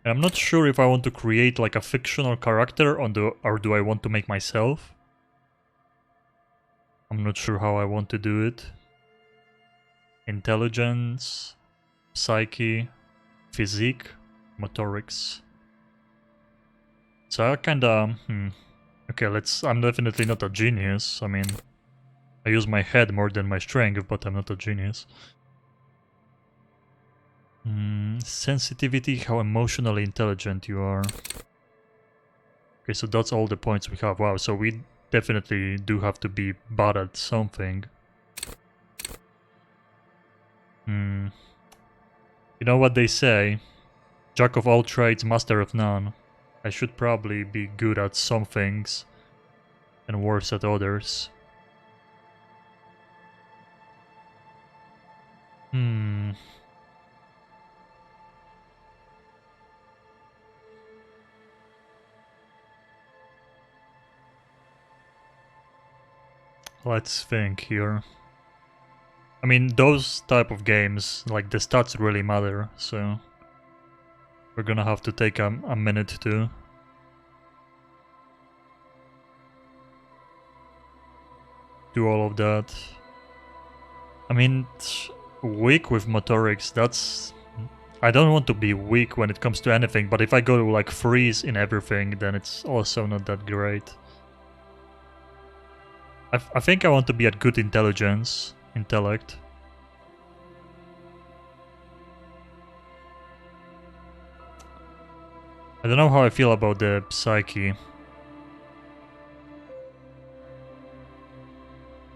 I'm not sure if I want to create like a fictional character or do I want to make myself. I'm not sure how I want to do it. Intelligence, psyche, physique, motorics. So I kinda... Okay, I'm definitely not a genius. I mean, I use my head more than my strength, but I'm not a genius. Sensitivity, how emotionally intelligent you are. Okay, so that's all the points we have. Wow, so we definitely do have to be bad at something. You know what they say? Jack of all trades, master of none. I should probably be good at some things and worse at others. Let's think here. I mean, those type of games, like the stats really matter, so we're gonna have to take a minute to do all of that. I mean, weak with motorics, that's... I don't want to be weak when it comes to anything, but if I go to like freeze in everything, then it's also not that great. I think I want to be at good intellect. I don't know how I feel about the psyche.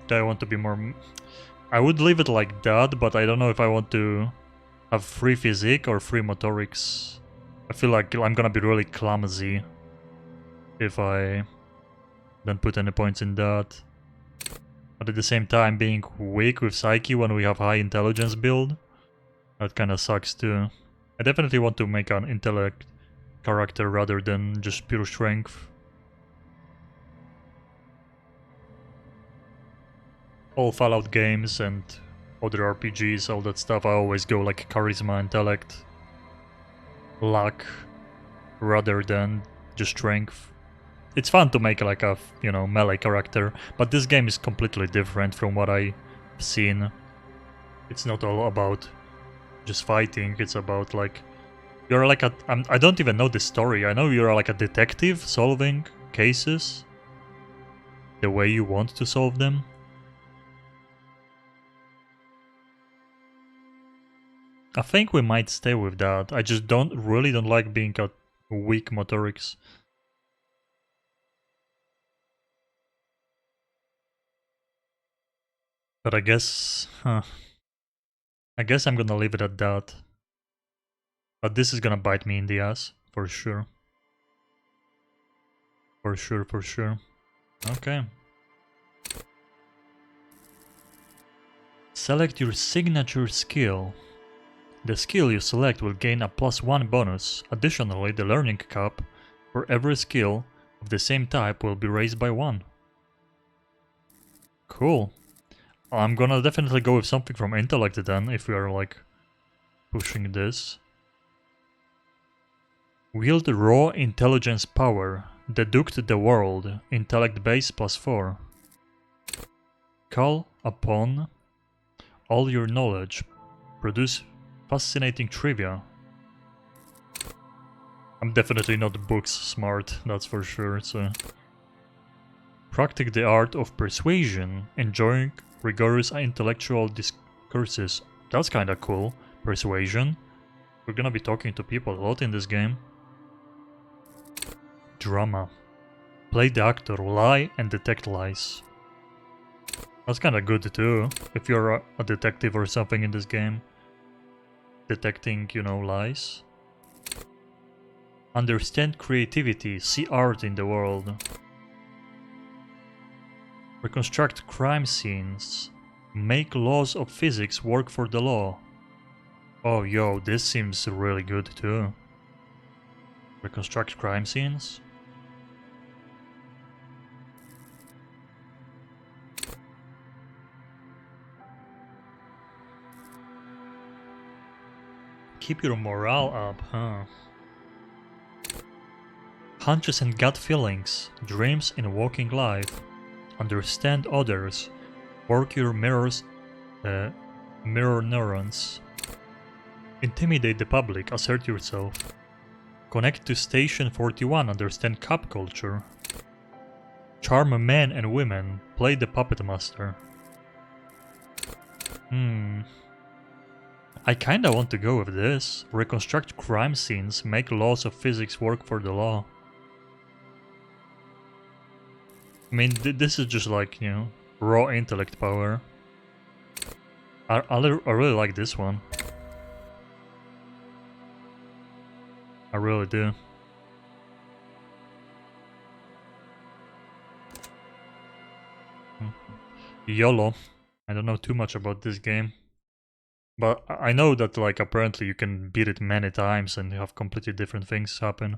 Do I want to be more... I would leave it like that, but I don't know if I want to have free physique or free motorics. I feel like I'm gonna be really clumsy if I don't put any points in that. But at the same time, being weak with psyche when we have high intelligence build, that kinda sucks too. I definitely want to make an intellect character rather than just pure strength. All Fallout games and other RPGs, all that stuff, I always go like charisma, intellect, luck, rather than just strength. It's fun to make like a, melee character, but this game is completely different from what I've seen. It's not all about just fighting, it's about like... You're like a... I don't even know the story, I know you're like a detective solving cases the way you want to solve them. I think we might stay with that. I just really don't like being a weak motorics. But I guess... I guess I'm gonna leave it at that. But this is gonna bite me in the ass, for sure. For sure, for sure. Okay. Select your signature skill. The skill you select will gain a +1 bonus. Additionally, the learning cap for every skill of the same type will be raised by 1. Cool. I'm gonna definitely go with something from intellect then, if we are like pushing this. Wield raw intelligence power. Deduct the world. Intellect base +4. Call upon all your knowledge. Produce fascinating trivia. I'm definitely not books smart, that's for sure, so... Practice the art of persuasion, enjoying rigorous intellectual discourses. That's kinda cool. Persuasion. We're gonna be talking to people a lot in this game. Drama. Play the actor, lie and detect lies. That's kinda good too, if you're a detective or something in this game. Detecting, lies. Understand creativity, see art in the world. Reconstruct crime scenes. Make laws of physics work for the law. Oh, yo, this seems really good too. Reconstruct crime scenes? Keep your morale up, huh? Hunches and gut feelings, dreams in walking life. Understand others. Work your mirror neurons. Intimidate the public, assert yourself. Connect to Station 41, understand cop culture. Charm men and women, play the puppet master. I kinda want to go with this. Reconstruct crime scenes, make laws of physics work for the law. I mean, this is just like, you know, raw intellect power. I really like this one. I really do. YOLO. I don't know too much about this game. But I know that, like, apparently you can beat it many times and have completely different things happen.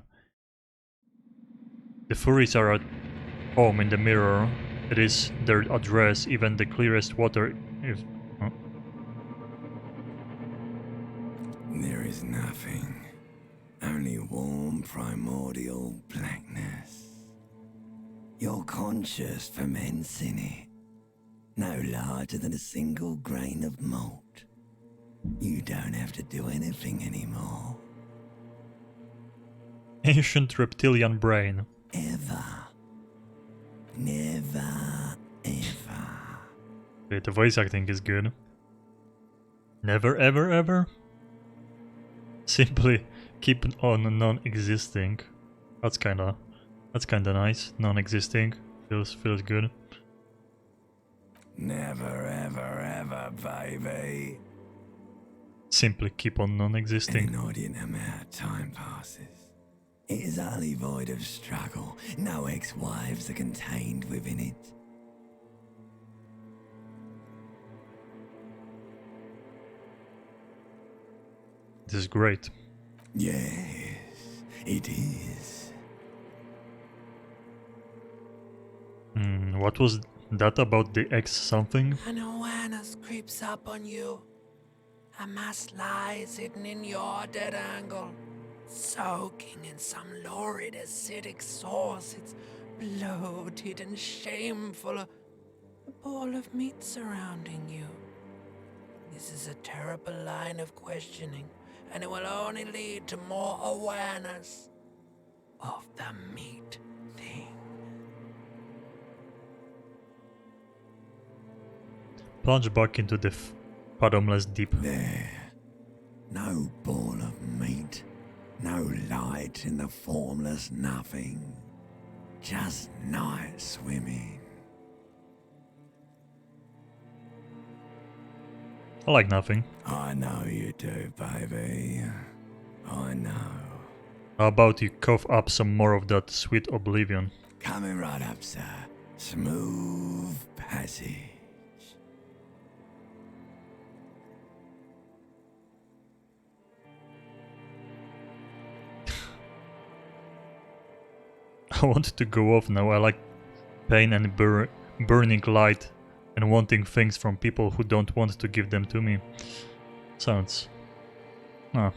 The Furies are at home in the mirror. It is their address, even the clearest water if... Oh. There is nothing. Only warm primordial blackness. You're conscious ferments in it. No larger than a single grain of malt. You don't have to do anything anymore. Ancient reptilian brain. Ever. Never, ever. Okay, the voice acting is good. Never, ever, ever? Simply keep on non-existing. That's kinda nice. Non-existing. Feels good. Never, ever, ever, baby. Simply keep on non-existing. An inordinate amount of time passes. It is utterly void of struggle. No ex-wives are contained within it. This is great. Yes, it is. What was that about the X something? An awareness creeps up on you. A mass lies hidden in your dead angle, soaking in some lurid acidic sauce. It's bloated and shameful, a ball of meat surrounding you. This is a terrible line of questioning, and it will only lead to more awareness of the meat thing. Plunge back into the bottomless deep. There. No ball of meat. No light in the formless nothing. Just night swimming. I like nothing. I know you do, baby. I know. How about you cough up some more of that sweet oblivion? Coming right up, sir. Smooth passage. I wanted to go off now. I like pain and burning light and wanting things from people who don't want to give them to me. Sounds... Ah.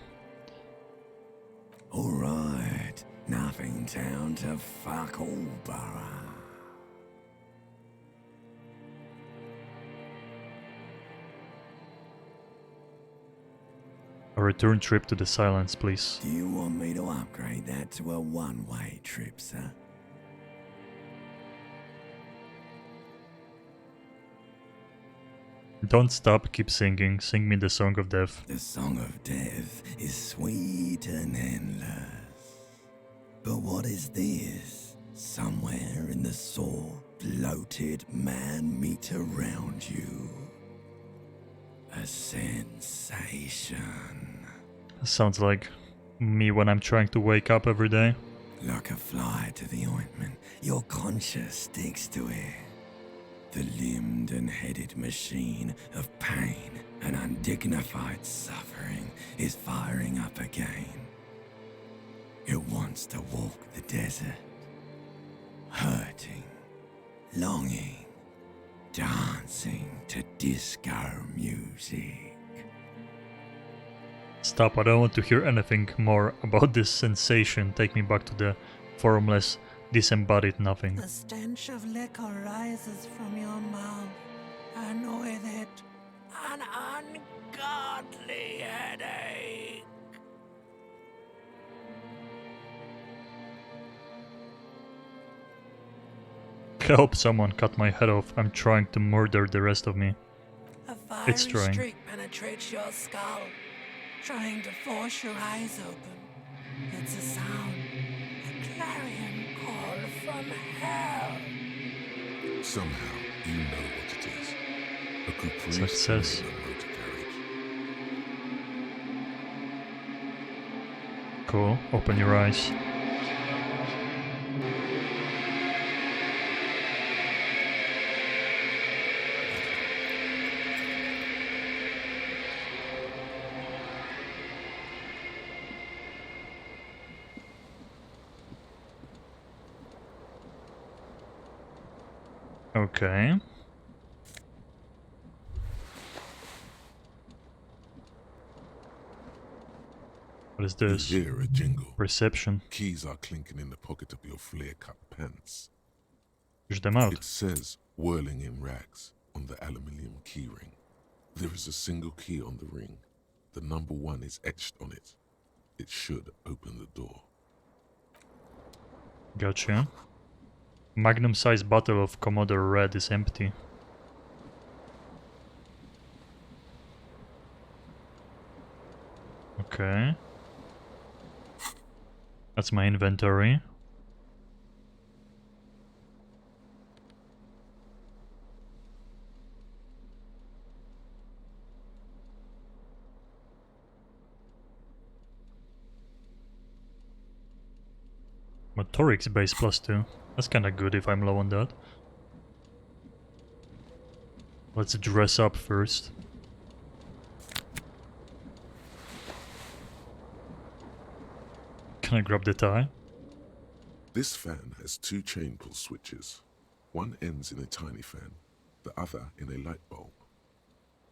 Alright. Nothing down to fuck all, borough. A return trip to the silence, please. Do you want me to upgrade that to a one-way trip, sir? Don't stop, keep singing. Sing me the song of death. The song of death is sweet and endless. But what is this? Somewhere in the sore, bloated man meat around you. A sensation. Sounds like me when I'm trying to wake up every day. Like a fly to the ointment, your conscience sticks to it. The limbed and headed machine of pain and undignified suffering is firing up again. It wants to walk the desert, hurting, longing, dancing to disco music. Stop, I don't want to hear anything more about this sensation. Take me back to the formless, disembodied nothing. The stench of liquor rises from your mouth, and with it, an ungodly headache. Help someone cut my head off. I'm trying to murder the rest of me. A fiery It's trying. streak penetrates your skull, trying to force your eyes open. It's a sound, a clarion call from hell. Somehow, you know what it is. A caprice Success. in a motor carriage. Cool. Open your eyes. Okay. What is this? You hear a jingle. Perception. Keys are clinking in the pocket of your flare-cut pants. Push them out. It says, whirling in rags, on the aluminium keyring. There is a single key on the ring. The number 1 is etched on it. It should open the door. Gotcha. Magnum-sized bottle of Commodore Red is empty. Okay. That's my inventory. Motorics base +2. That's kinda good if I'm low on that. Let's dress up first. Can I grab the tie? This fan has 2 chain pull switches. One ends in a tiny fan, the other in a light bulb.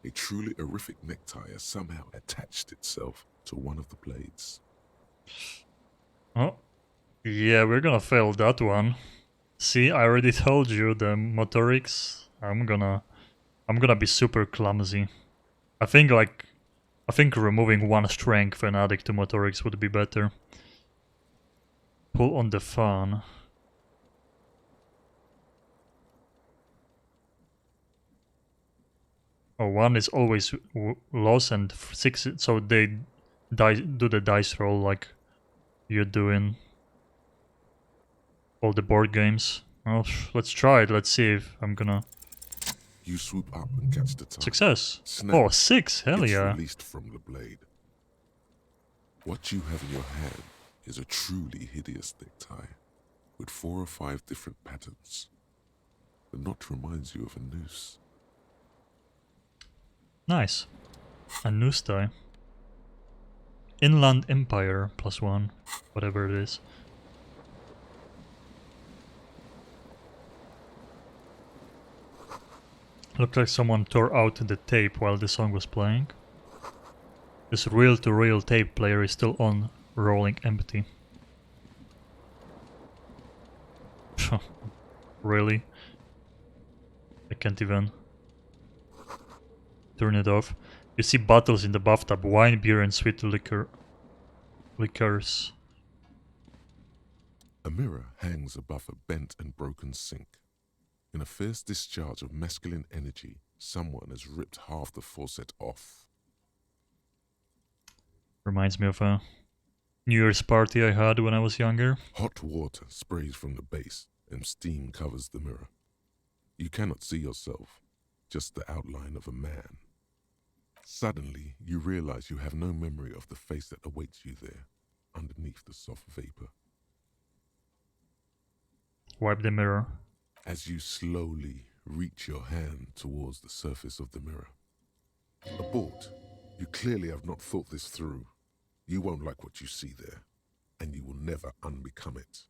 A truly horrific necktie has somehow attached itself to one of the blades. Oh. Yeah, we're gonna fail that one. See, I already told you the motorics. I'm gonna be super clumsy. I think removing 1 strength and adding to motorics would be better. Pull on the fan. Oh, 1 is always loss and 6, so they do the dice roll like you're doing all the board games. Well, let's try it. Let's see if I'm gonna... You swoop up and catch the tie. Success! Snap. Oh, 6! Hell It's yeah! released from the blade. What you have in your hand is a truly hideous necktie with 4 or 5 different patterns. The knot reminds you of a noose. Nice. A noose tie. Inland Empire +1. Whatever it is. Looked like someone tore out the tape while the song was playing. This reel-to-reel tape player is still on, rolling empty. Really? I can't even turn it off. You see bottles in the bathtub, wine, beer and sweet liquors. A mirror hangs above a bent and broken sink. In a fierce discharge of masculine energy, someone has ripped half the faucet off. Reminds me of a New Year's party I had when I was younger. Hot water sprays from the base and steam covers the mirror. You cannot see yourself, just the outline of a man. Suddenly, you realize you have no memory of the face that awaits you there, underneath the soft vapor. Wipe the mirror. As you slowly reach your hand towards the surface of the mirror. Abort. You clearly have not thought this through. You won't like what you see there, and you will never unbecome it.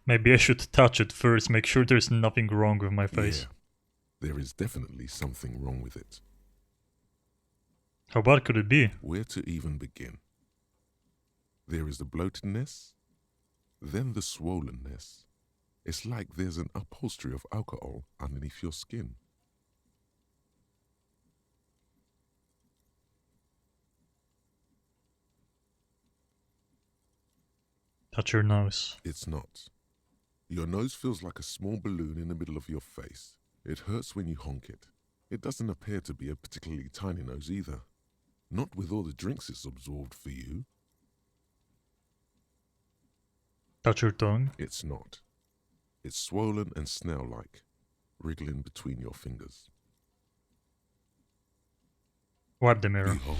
Maybe I should touch it first, make sure there's nothing wrong with my face. Yeah. There is definitely something wrong with it. How bad could it be? Where to even begin? There is the bloatedness, then the swollenness. It's like there's an upholstery of alcohol underneath your skin. Touch your nose. It's not. Your nose feels like a small balloon in the middle of your face. It hurts when you honk it. It doesn't appear to be a particularly tiny nose either. Not with all the drinks it's absorbed for you. Touch your tongue. It's not. It's swollen and snail-like, wriggling between your fingers. Wipe the mirror. Behold.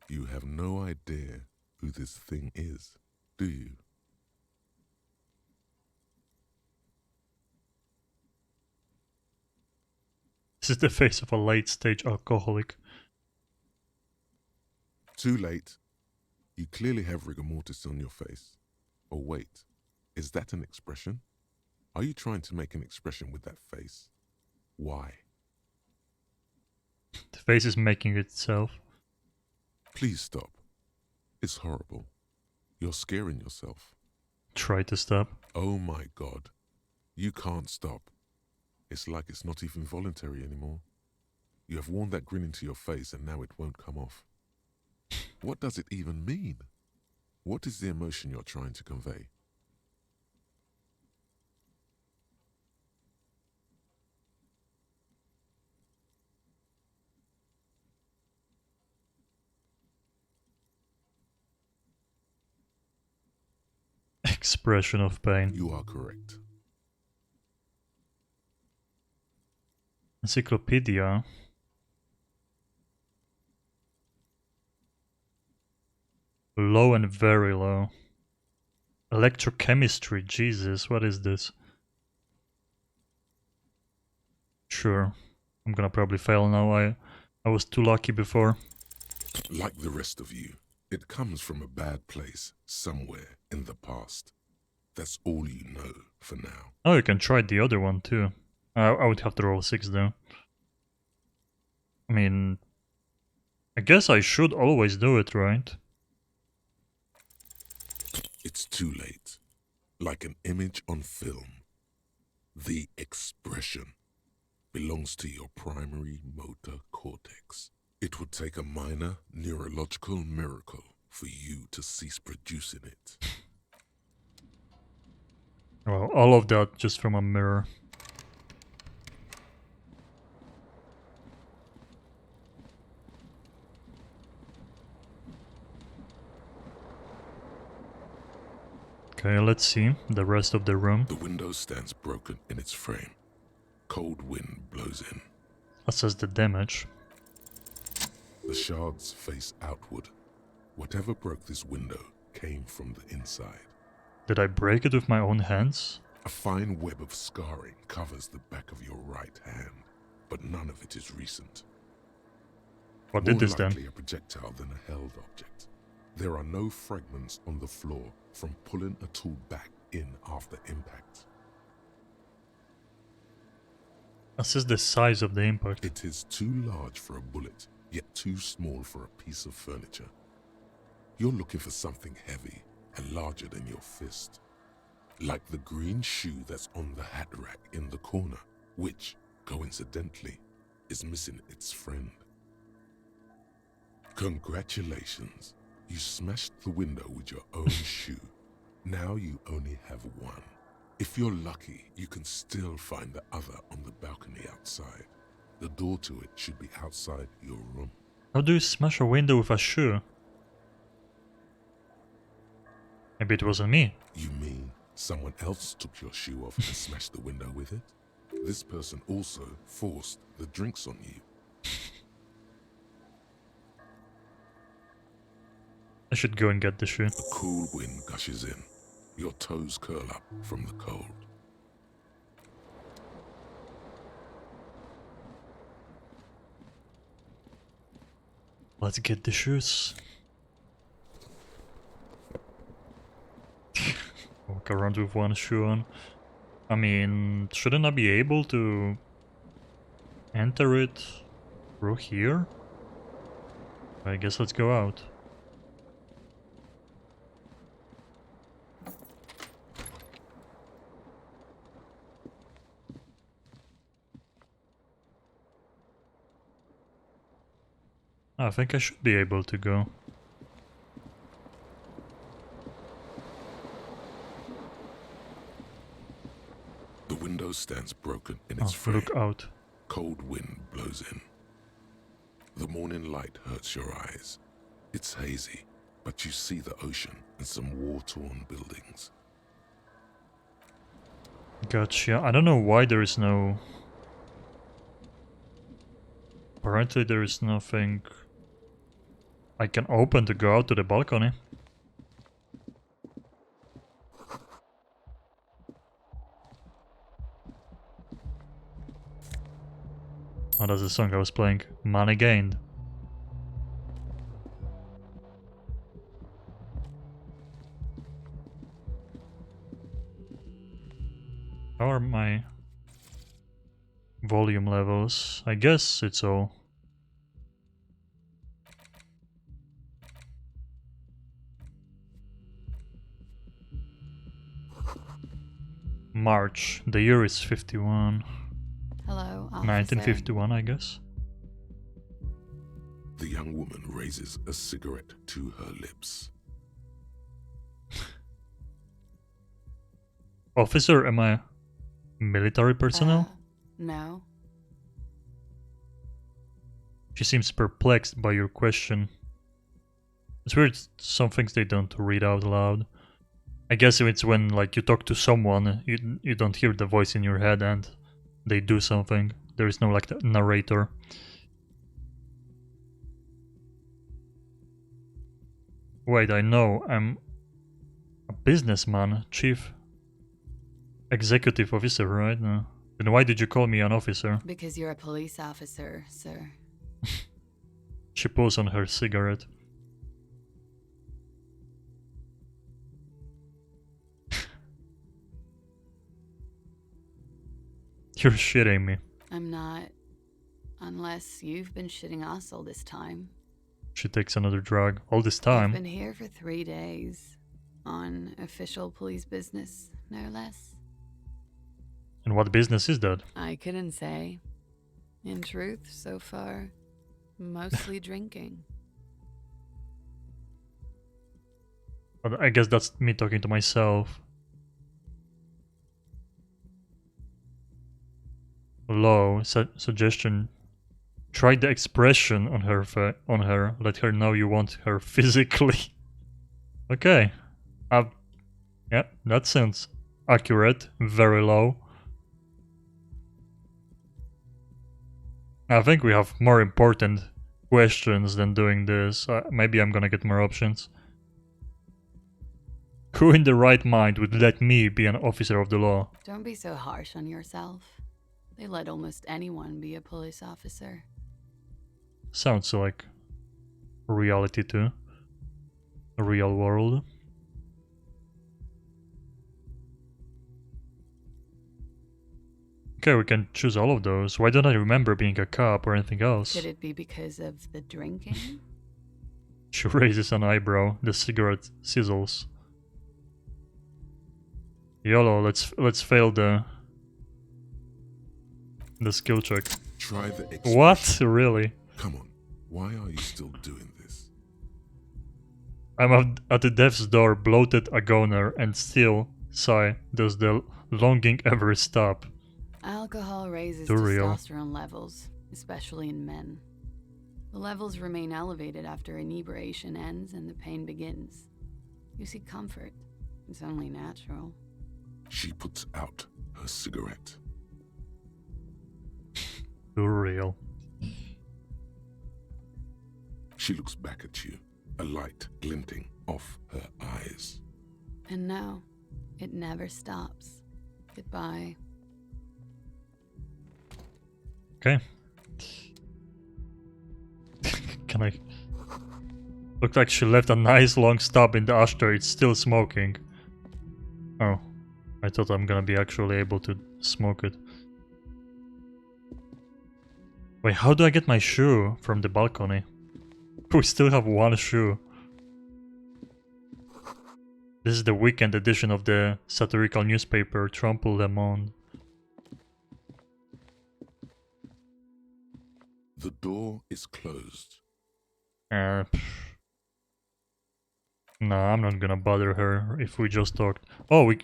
You have no idea who this thing is, do you? This is the face of a late-stage alcoholic. Too late. You clearly have rigor mortis on your face. Oh wait, is that an expression? Are you trying to make an expression with that face? Why? The face is making itself. Please stop. It's horrible. You're scaring yourself. Try to stop. Oh my God. You can't stop. It's like it's not even voluntary anymore. You have worn that grin into your face and now it won't come off. What does it even mean? What is the emotion you're trying to convey? Expression of pain. You are correct. Encyclopedia. Low and very low. Electrochemistry, Jesus, what is this? Sure, I'm gonna probably fail now. I was too lucky before. Like the rest of you, it comes from a bad place, somewhere in the past. That's all you know for now. Oh, you can try the other one too. I would have to roll 6 though. I mean, I guess I should always do it, right? It's too late. Like an image on film. The expression belongs to your primary motor cortex. It would take a minor neurological miracle for you to cease producing it. Well, all of that just from a mirror. Okay, let's see the rest of the room. The window stands broken in its frame. Cold wind blows in. Assess the damage. The shards face outward. Whatever broke this window came from the inside. Did I break it with my own hands? A fine web of scarring covers the back of your right hand, but none of it is recent. What did this More then? likely a projectile than a held object. There are no fragments on the floor from pulling a tool back in after impact. Assess the size of the impact. It is too large for a bullet, yet too small for a piece of furniture. You're looking for something heavy and larger than your fist. Like the green shoe that's on the hat rack in the corner, which, coincidentally, is missing its friend. Congratulations, you smashed the window with your own shoe. Now you only have one. If you're lucky, you can still find the other on the balcony outside. The door to it should be outside your room. How do you smash a window with a shoe? Maybe it wasn't me. You mean someone else took your shoe off and smashed the window with it? This person also forced the drinks on you. I should go and get the shoe. A cool wind gushes in. Your toes curl up from the cold. Let's get the shoes. Walk around with one shoe on. I mean, shouldn't I be able to enter it through here? I guess let's go out. I think I should be able to go. The window stands broken in Oh, its frame. look out. Cold wind blows in. The morning light hurts your eyes. It's hazy, but you see the ocean and some war-torn buildings. Gotcha. I don't know why there is no... Apparently there is nothing I can open to go out to the balcony. Oh, that's the song I was playing. Money gained. How are my volume levels? I guess it's all. March. The year is 51. Hello, officer. 1951, I guess. The young woman raises a cigarette to her lips. Officer, am I military personnel? No. She seems perplexed by your question. It's weird, some things they don't read out loud. I guess it's when like you talk to someone, you don't hear the voice in your head and they do something. There is no like the narrator. Wait, I know, I'm a businessman, chief executive officer, right? No. Then why did you call me an officer? Because you're a police officer, sir. She pulls on her cigarette. You're shitting me. I'm not. Unless you've been shitting us all this time. She takes another drag. All this I've time. been here for 3 days. On official police business, no less. And what business is that? I couldn't say. In truth, so far, mostly drinking. But I guess that's me talking to myself. Low suggestion. Try the expression on her. Let her know you want her physically. Okay. Yeah, that sounds accurate. Very low. I think we have more important questions than doing this. Maybe I'm gonna get more options. Who in the right mind would let me be an officer of the law? Don't be so harsh on yourself. They let almost anyone be a police officer. Sounds like reality too. A real world. Okay, we can choose all of those. Why don't I remember being a cop or anything else? Could it be because of the drinking? She raises an eyebrow. The cigarette sizzles. YOLO, let's fail the skill check. Try the What? Really? Come on, why are you still doing this? I'm at the death's door, bloated a goner, and still, sigh, does the longing ever stop? Alcohol raises Too real. testosterone levels, especially in men. The levels remain elevated after inebriation ends and the pain begins. You seek comfort. It's only natural. She puts out her cigarette. Too real. She looks back at you, a light glinting off her eyes. And now, it never stops. Goodbye. Okay. Can I... Looked like she left a nice long stub in the ashtray. It's still smoking. Oh. I thought I'm gonna be actually able to smoke it. Wait, how do I get my shoe from the balcony? We still have one shoe. This is the weekend edition of the satirical newspaper Trample Le Monde. The door is closed. No, I'm not gonna bother her if we just talked. Oh, we...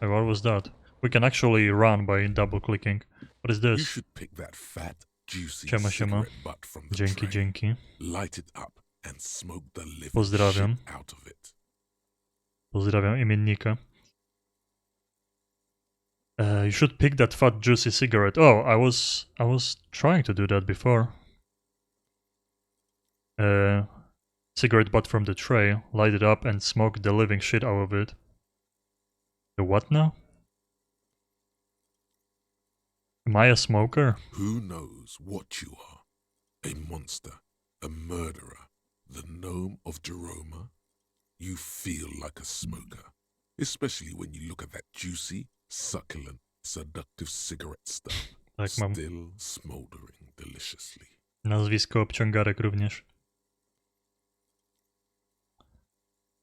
Wait, what was that? We can actually run by double clicking. What is You this? should pick that fat, juicy Siema, siema. cigarette butt from the Dzięki, tray, dzięki. light it up and smoke the living Pozdrawiam. shit out of it. Pozdrawiam imiennika. You should pick that fat, juicy cigarette. Oh, I was trying to do that before. Cigarette butt from the tray, light it up and smoke the living shit out of it. The what now? Am I a smoker? Who knows what you are? A monster, a murderer, the gnome of Jeroma? You feel like a smoker, especially when you look at that juicy, succulent, seductive cigarette stub, Tak, mam still smoldering deliciously. nazwisko obciągarek również.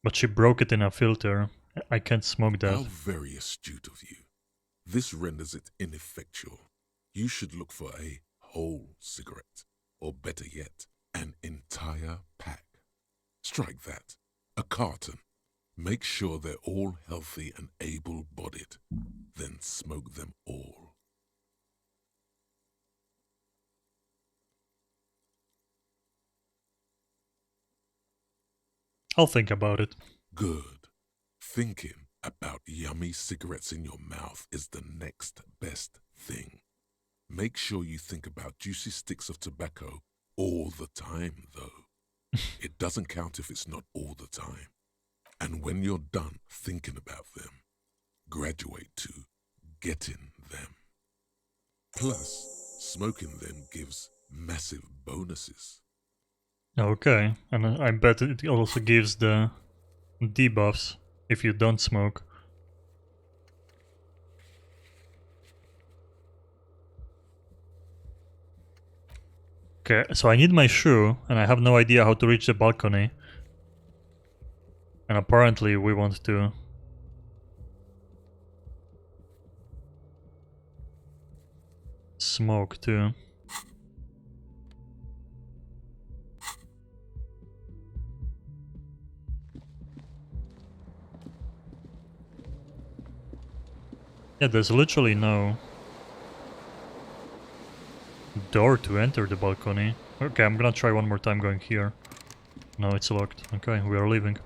But she broke it in a filter. I can't smoke that. How very astute of you. This renders it ineffectual. You should look for a whole cigarette, or better yet, an entire pack. Strike that. A carton. Make sure they're all healthy and able-bodied. Then smoke them all. I'll think about it. Good. Thinking about yummy cigarettes in your mouth is the next best thing. Make sure you think about juicy sticks of tobacco all the time, though. It doesn't count if it's not all the time. And when you're done thinking about them, graduate to getting them. Plus, smoking them gives massive bonuses. Okay, and I bet it also gives the debuffs if you don't smoke. Okay, so I need my shoe, and I have no idea how to reach the balcony. And apparently we want to... smoke too. Yeah, there's literally no door to enter the balcony. Okay, I'm gonna try one more time going here. No, it's locked. Okay, we are leaving.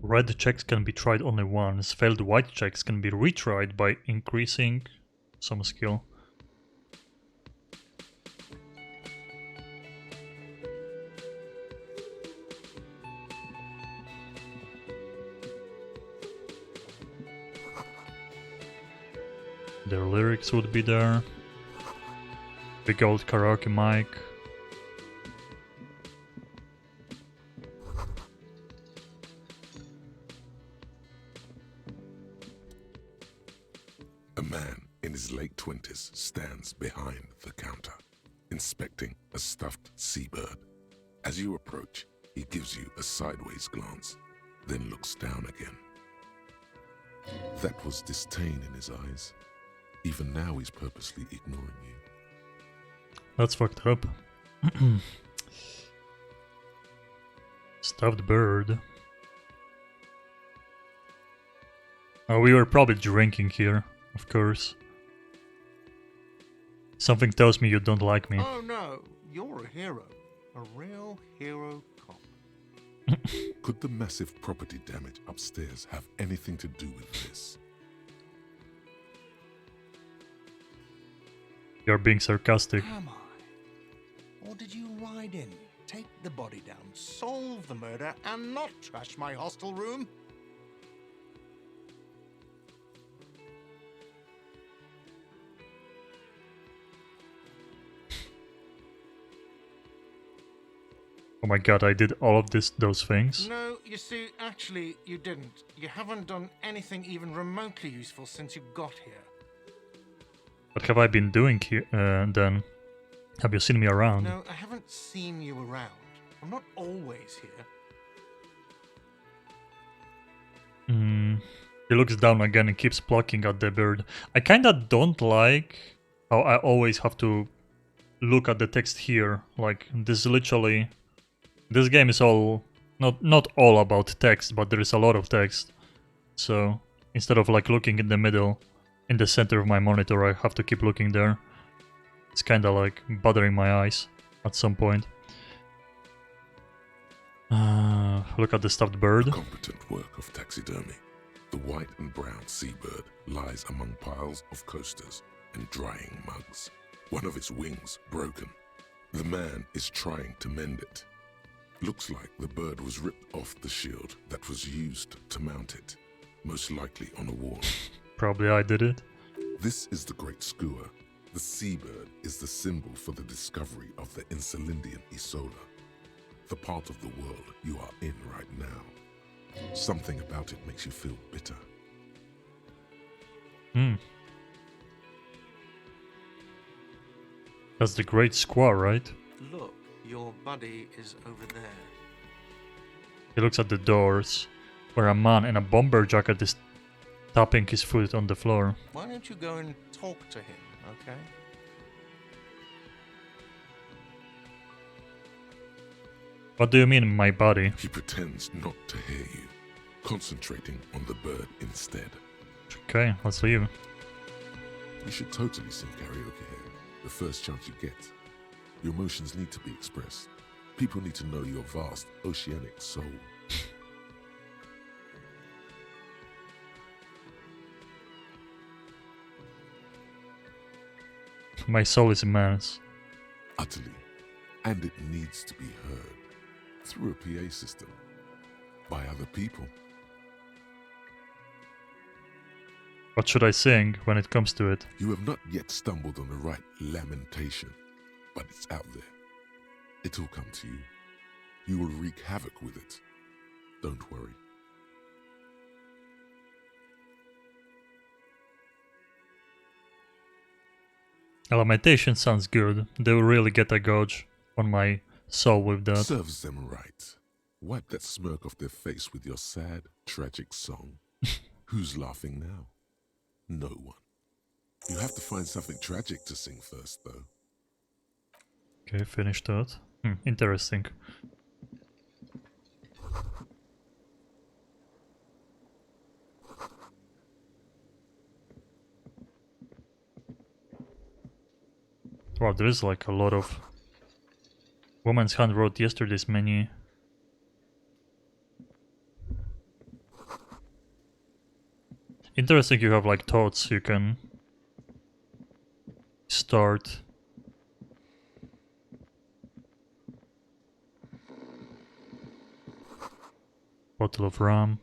Red checks can be tried only once. Failed white checks can be retried by increasing some skill. Their lyrics would be there. Big old karaoke mic. A man in his late 20s stands behind the counter, inspecting a stuffed seabird. As you approach, he gives you a sideways glance, then looks down again. That was disdain in his eyes. Even now he's purposely ignoring you. That's fucked up. Stuffed bird. Oh, we were probably drinking here, of course. Something tells me you don't like me. Oh no, you're a hero. A real hero cop. Could the massive property damage upstairs have anything to do with this? You're being sarcastic. Am I? Or did you ride in, take the body down, solve the murder, and not trash my hostel room? Oh my god, I did all of those things. No, you see, actually, you didn't. You haven't done anything even remotely useful since you got here. What have I been doing here then? Have you seen me around? No, I haven't seen you around. I'm not always here. He looks down again and keeps plucking at the bird. I kinda don't like how I always have to look at the text here. Like, this literally... This game is all... Not all about text, but there is a lot of text. So, instead of like looking in the middle, in the center of my monitor, I have to keep looking there. It's kinda like bothering my eyes at some point. Look at the stuffed bird. Competent work of taxidermy. The white and brown seabird lies among piles of coasters and drying mugs. One of its wings broken. The man is trying to mend it. Looks like the bird was ripped off the shield that was used to mount it, most likely on a wall. Probably I did it. This is the great skua. The seabird is the symbol for the discovery of the Insulindian Isola, the part of the world you are in right now. Something about it makes you feel bitter. That's the great squaw, right? Look, your buddy is over there. He looks at the doors, where a man in a bomber jacket is tapping his foot on the floor. Why don't you go and talk to him, okay? What do you mean, my body? He pretends not to hear you, concentrating on the bird instead. Okay, let's leave. You should totally sing karaoke here, the first chance you get. Your emotions need to be expressed. People need to know your vast oceanic soul. My soul is immense. Utterly. And it needs to be heard. Through a PA system. By other people. What should I sing when it comes to it? You have not yet stumbled on the right lamentation, but it's out there. It'll come to you. You will wreak havoc with it. Don't worry. A lamentation sounds good. They will really get a gauge on my soul with that. Serves them right. Wipe that smirk off their face with your sad, tragic song. Who's laughing now? No one. You have to find something tragic to sing first, though. Okay, finish that. Interesting. Wow, there is like a lot of... Woman's Hand wrote yesterday's many... Interesting, you have like thoughts you can start. Bottle of rum.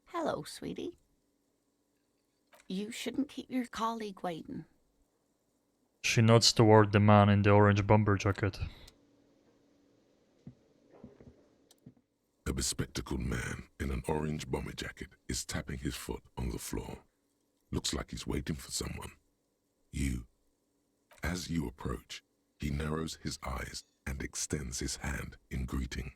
Hello, sweetie. You shouldn't keep your colleague waiting. She nods toward the man in the orange bomber jacket. A bespectacled man in an orange bomber jacket is tapping his foot on the floor. Looks like he's waiting for someone. You. As you approach, he narrows his eyes and extends his hand in greeting.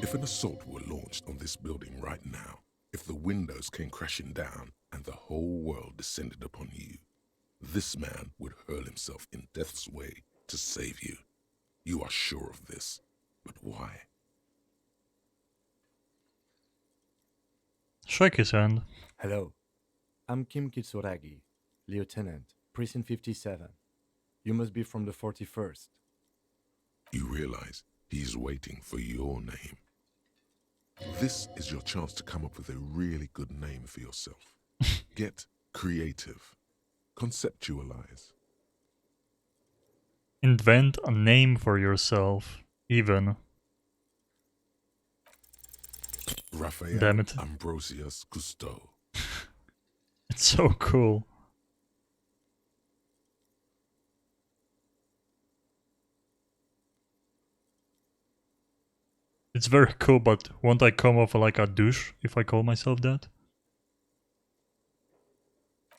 If an assault were launched on this building right now, if the windows came crashing down and the whole world descended upon you, this man would hurl himself in death's way to save you. You are sure of this, but why? Shake his hand. Hello, I'm Kim Kitsuragi, Lieutenant, Precinct 57. You must be from the 41st. You realize he's waiting for your name. This is your chance to come up with a really good name for yourself. Get creative. Conceptualize. Invent a name for yourself, even. Raphael Damn it. Ambrosius Cousteau. It's so cool. It's very cool, but won't I come off like a douche if I call myself that?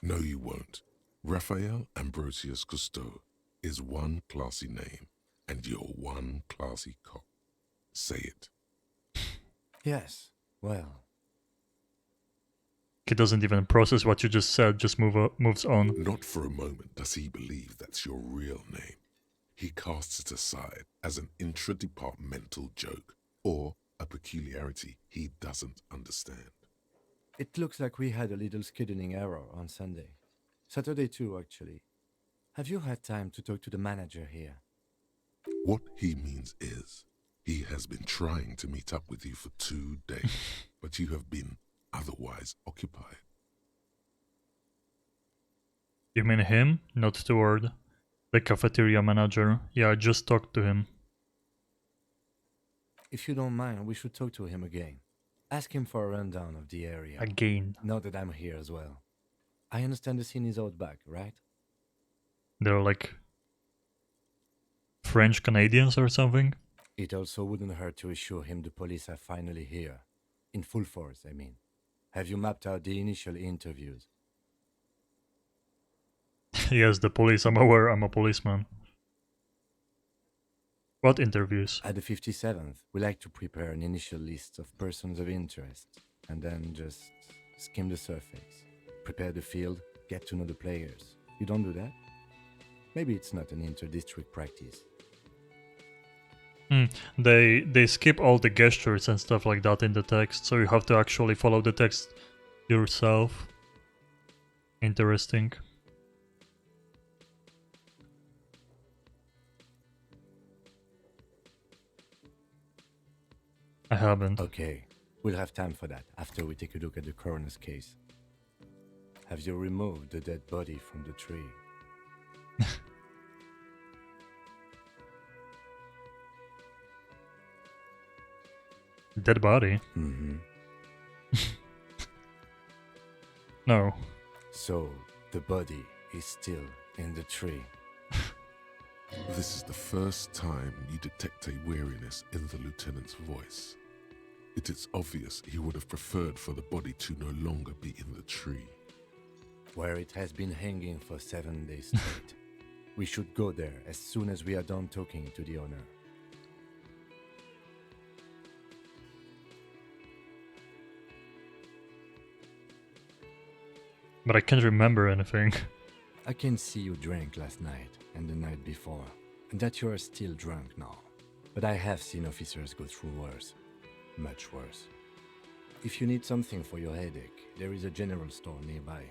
No, you won't. Raphael Ambrosius Cousteau is one classy name, and you're one classy cop. Say it. Yes, well, He doesn't even process what you just said, just moves on. Not for a moment does he believe that's your real name. He casts it aside as an intra-departmental joke or a peculiarity he doesn't understand. it looks like we had a little scheduling error on Sunday. Saturday too, actually. Have you had time to talk to the manager here? What he means is, he has been trying to meet up with you for 2 days, but you have been otherwise occupied. You mean him? Not Steward. The cafeteria manager. Yeah, I just talked to him. If you don't mind, we should talk to him again. Ask him for a rundown of the area. Again. Now that I'm here as well. I understand the scene is out back, right? They're like French Canadians or something. It also wouldn't hurt to assure him the police are finally here. In full force, I mean. Have you mapped out the initial interviews? Yes, the police. I'm aware I'm a policeman. What interviews? At the 57th, we like to prepare an initial list of persons of interest, and then just skim the surface. Prepare the field, get to know the players. You don't do that? Maybe it's not an inter-district practice. They skip all the gestures and stuff like that in the text, so you have to actually follow the text yourself. Interesting. I haven't. Okay, we'll have time for that after we take a look at the coroner's case. Have you removed the dead body from the tree? Dead body? Mm-hmm. No. So, the body is still in the tree. This is the first time you detect a weariness in the lieutenant's voice. It is obvious he would have preferred for the body to no longer be in the tree. Where it has been hanging for 7 days straight. We should go there as soon as we are done talking to the owner. But I can't remember anything. I can see you drank last night and the night before, and that you are still drunk now. But I have seen officers go through worse. Much worse. If you need something for your headache, there is a general store nearby.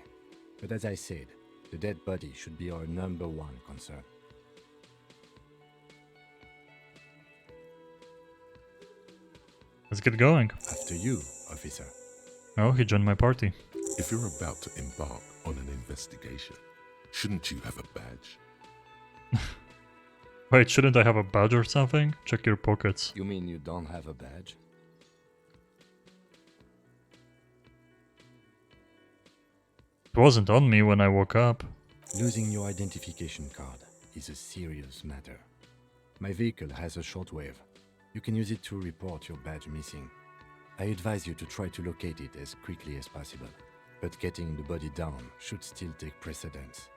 But as I said, the dead body should be our #1 concern. Let's get going. After you, officer. Oh, he joined my party. If you're about to embark on an investigation, shouldn't you have a badge? Wait, shouldn't I have a badge or something? Check your pockets. You mean you don't have a badge? It wasn't on me when I woke up. Losing your identification card is a serious matter. My vehicle has a shortwave. You can use it to report your badge missing. I advise you to try to locate it as quickly as possible, but getting the body down should still take precedence.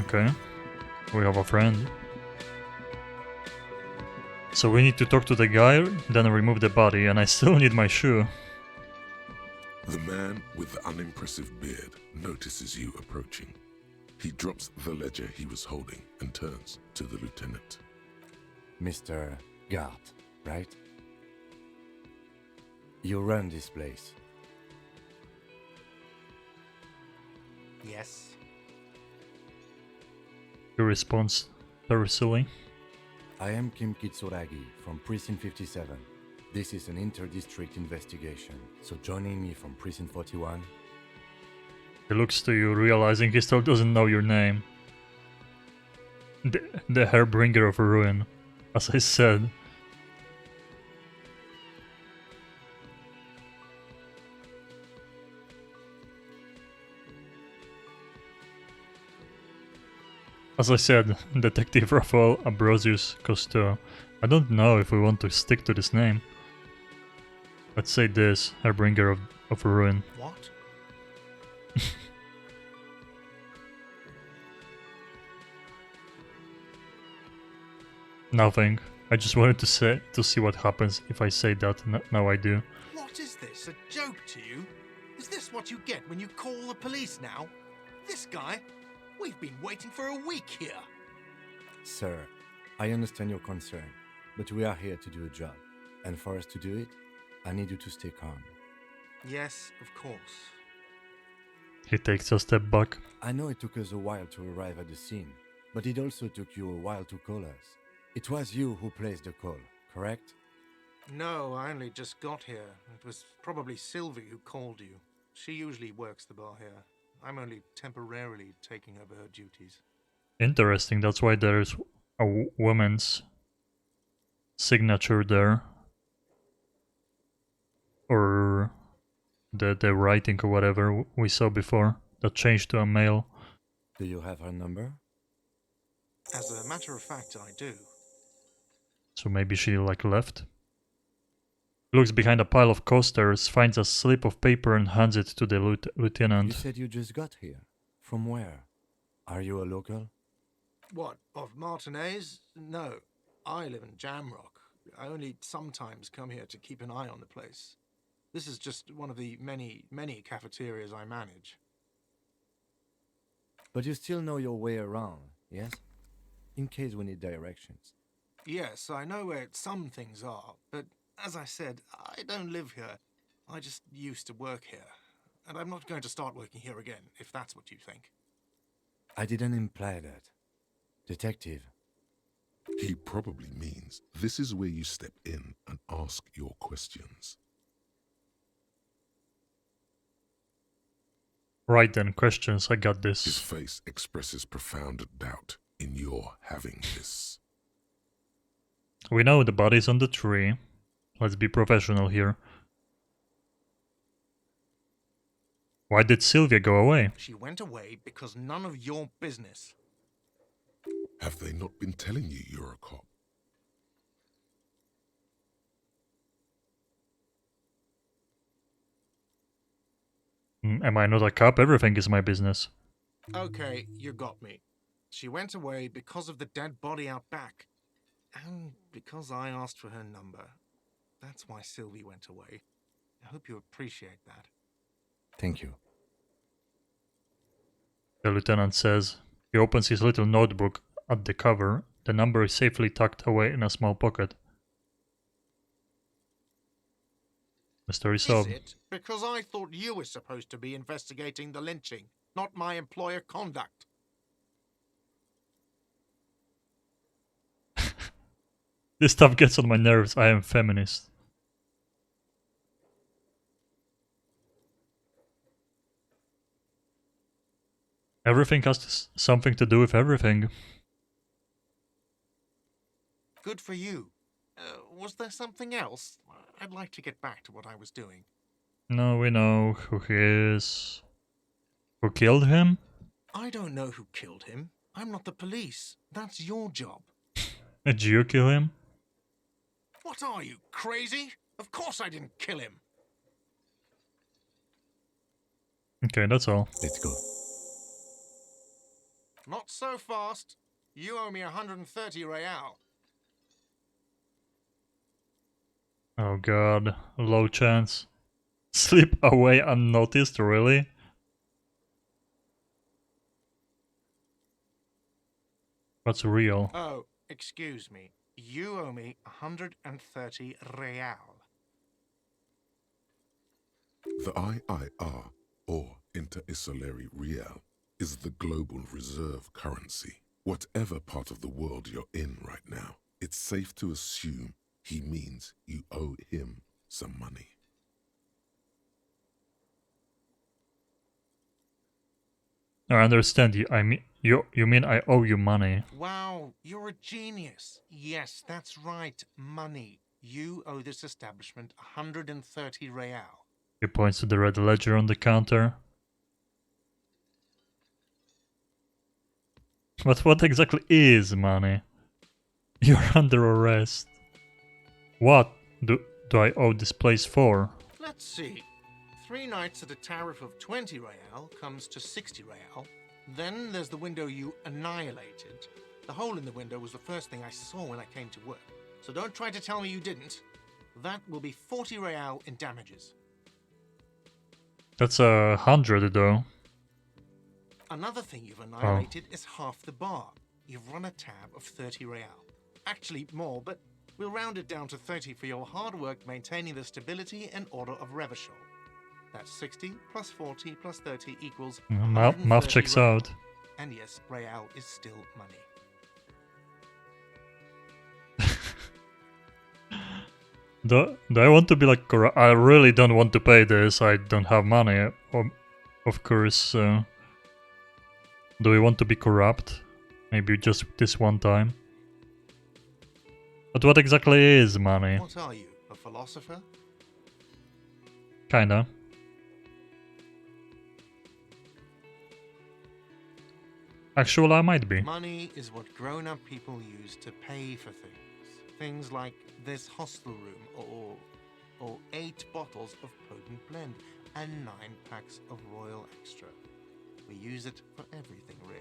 Okay. We have a friend. So we need to talk to the guy, then remove the body, and I still need my shoe. The man with the unimpressive beard notices you approaching. He drops the ledger he was holding and turns to the lieutenant. Mr. Gart, right? You run this place. Yes. He responds very silly. I am Kim Kitsuragi from Precinct 57. This is an inter-district investigation, so joining me from Precinct 41... He looks to you, realizing he still doesn't know your name. The Hairbringer of Ruin, as I said. As I said, Detective Raphael Ambrosius Cousteau. I don't know if we want to stick to this name. Let's say this, Hairbringer of Ruin. What? Nothing. I just wanted to see what happens if I say that. Now I do. What is this? A joke to you? Is this what you get when you call the police now? This guy? We've been waiting for a week here. Sir, I understand your concern, but we are here to do a job. And for us to do it, I need you to stay calm. Yes, of course. He takes a step back. I know it took us a while to arrive at the scene, but it also took you a while to call us. It was you who placed the call, correct? No, I only just got here. It was probably Sylvie who called you. She usually works the bar here. I'm only temporarily taking over her duties. Interesting, that's why there's a woman's signature there. Or the writing or whatever we saw before that changed to a male. Do you have her number? As a matter of fact, I do. So maybe she like left. Looks behind a pile of coasters, finds a slip of paper and hands it to the lieutenant. You said you just got here. From where? Are you a local? What, of Martinez? No, I live in Jamrock. I only sometimes come here to keep an eye on the place. This is just one of the many cafeterias I manage. But you still know your way around, yes? In case we need directions. Yes, I know where some things are, but as I said, I don't live here. I just used to work here. And I'm not going to start working here again, if that's what you think. I didn't imply that. Detective. He probably means this is where you step in and ask your questions. Right then, questions, I got His this. face expresses profound doubt in your having this. We know the body's on the tree. Let's be professional here. Why did Sylvia go away? She went away because none of your business. Have they not been telling you you're a cop? Am I not a cop? Everything is my business. Okay, you got me. She went away because of the dead body out back. And because I asked for her number. That's why Sylvie went away. I hope you appreciate that. Thank you. The lieutenant says. He opens his little notebook at the cover. The number is safely tucked away in a small pocket. Mystery Is solved. it? Because I thought you were supposed to be investigating the lynching, not my employer conduct. This stuff gets on my nerves. I am feminist. Everything has something to do with everything. Good for you. Was there something else? I'd like to get back to what I was doing. No, we know who he is. Who killed him? I don't know who killed him. I'm not the police. That's your job. Did you kill him? What are you, crazy? Of course I didn't kill him. Okay, that's all. Let's go. Not so fast. You owe me 130 real. Oh god, low chance. Slip away unnoticed, really? What's real? Oh, excuse me. You owe me 130 real. The IIR, or Inter-Isolary Real, is the global reserve currency. Whatever part of the world you're in right now, it's safe to assume he means you owe him some money. I understand you. You mean I owe you money? Wow, you're a genius. Yes, that's right, money. You owe this establishment 130 real. He points to the red ledger on the counter. But what exactly is money? You're under arrest. What do I owe this place for? Let's see. 3 nights at a tariff of 20 real comes to 60 real. Then there's the window you annihilated. The hole in the window was the first thing I saw when I came to work. So don't try to tell me you didn't. That will be 40 real in damages. That's 100 though. Another thing you've annihilated is half the bar. You've run a tab of 30 real. Actually more, but we'll round it down to 30 for your hard work maintaining the stability and order of Revachol. That's 60 plus 40 plus 30 equals Math checks real. out. And yes, real is still money. Do I want to be like corrupt? I really don't want to pay this. I don't have money. Of course. Do we want to be corrupt? Maybe just this one time. But what exactly is money? What are you, a philosopher? Kinda. Actually, I might be. Money is what grown-up people use to pay for things. Things like this hostel room, or 8 bottles of potent blend, and 9 packs of Royal Extra. We use it for everything, really.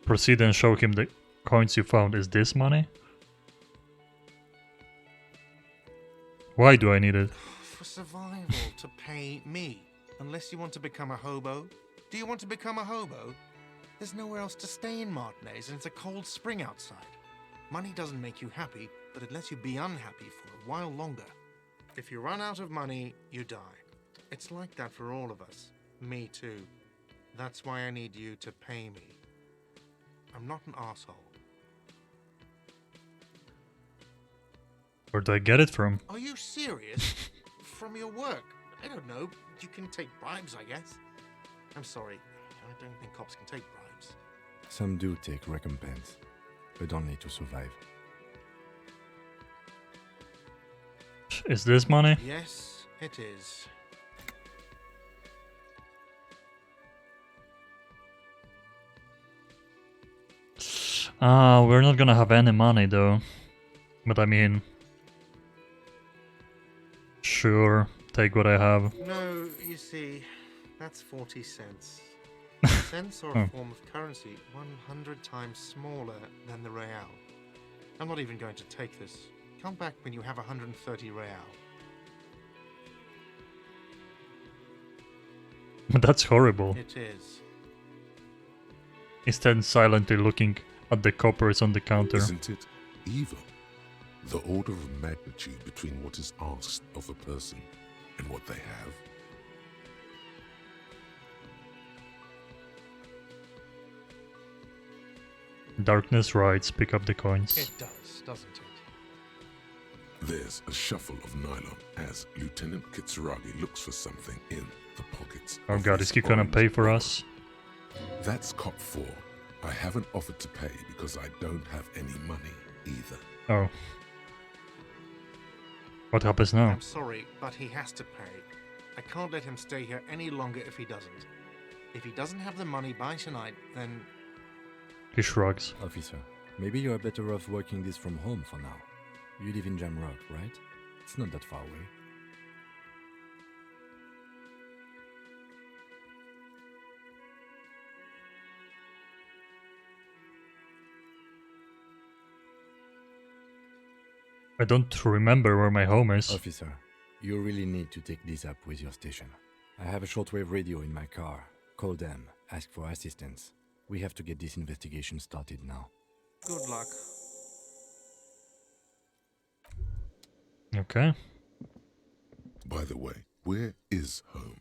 Proceed and show him the coins you found. Is this money? Why do I need it? For survival, to pay me. Unless you want to become a hobo. Do you want to become a hobo? There's nowhere else to stay in Martinez, and it's a cold spring outside. Money doesn't make you happy, but it lets you be unhappy for a while longer. If you run out of money, you die. It's like that for all of us. Me too. That's why I need you to pay me. I'm not an asshole. Where do I get it from? Are you serious? From your work? I don't know. You can take bribes, I guess. I'm sorry. I don't think cops can take bribes. Some do take recompense, but only to survive. Is this money? Yes, it is. We're not gonna have any money though. But I mean... Sure, take what I have. No, you see, that's 40 cents. Cents are Oh. a form of currency 100 times smaller than the real. I'm not even going to take this. Come back when you have 130 real. That's horrible. It is. He stands silently looking at the coppers on the counter. Isn't it evil? The order of magnitude between what is asked of a person and what they have. Darkness rides, pick up the coins. It does, doesn't it? There's a shuffle of nylon as Lieutenant Kitsuragi looks for something in the pockets. Oh of god, his is he gonna orange pay for overcoat. us? That's cop 4. I haven't offered to pay because I don't have any money either. Oh. What happens now? I'm sorry, but he has to pay. I can't let him stay here any longer if he doesn't. If he doesn't have the money by tonight, then... He shrugs. Officer, maybe you're better off working this from home for now. You live in Jamrock, right? It's not that far away. I don't remember where my home is. Officer, you really need to take this up with your station. I have a shortwave radio in my car. Call them, ask for assistance. We have to get this investigation started now. Good luck. Okay. By the way, where is home?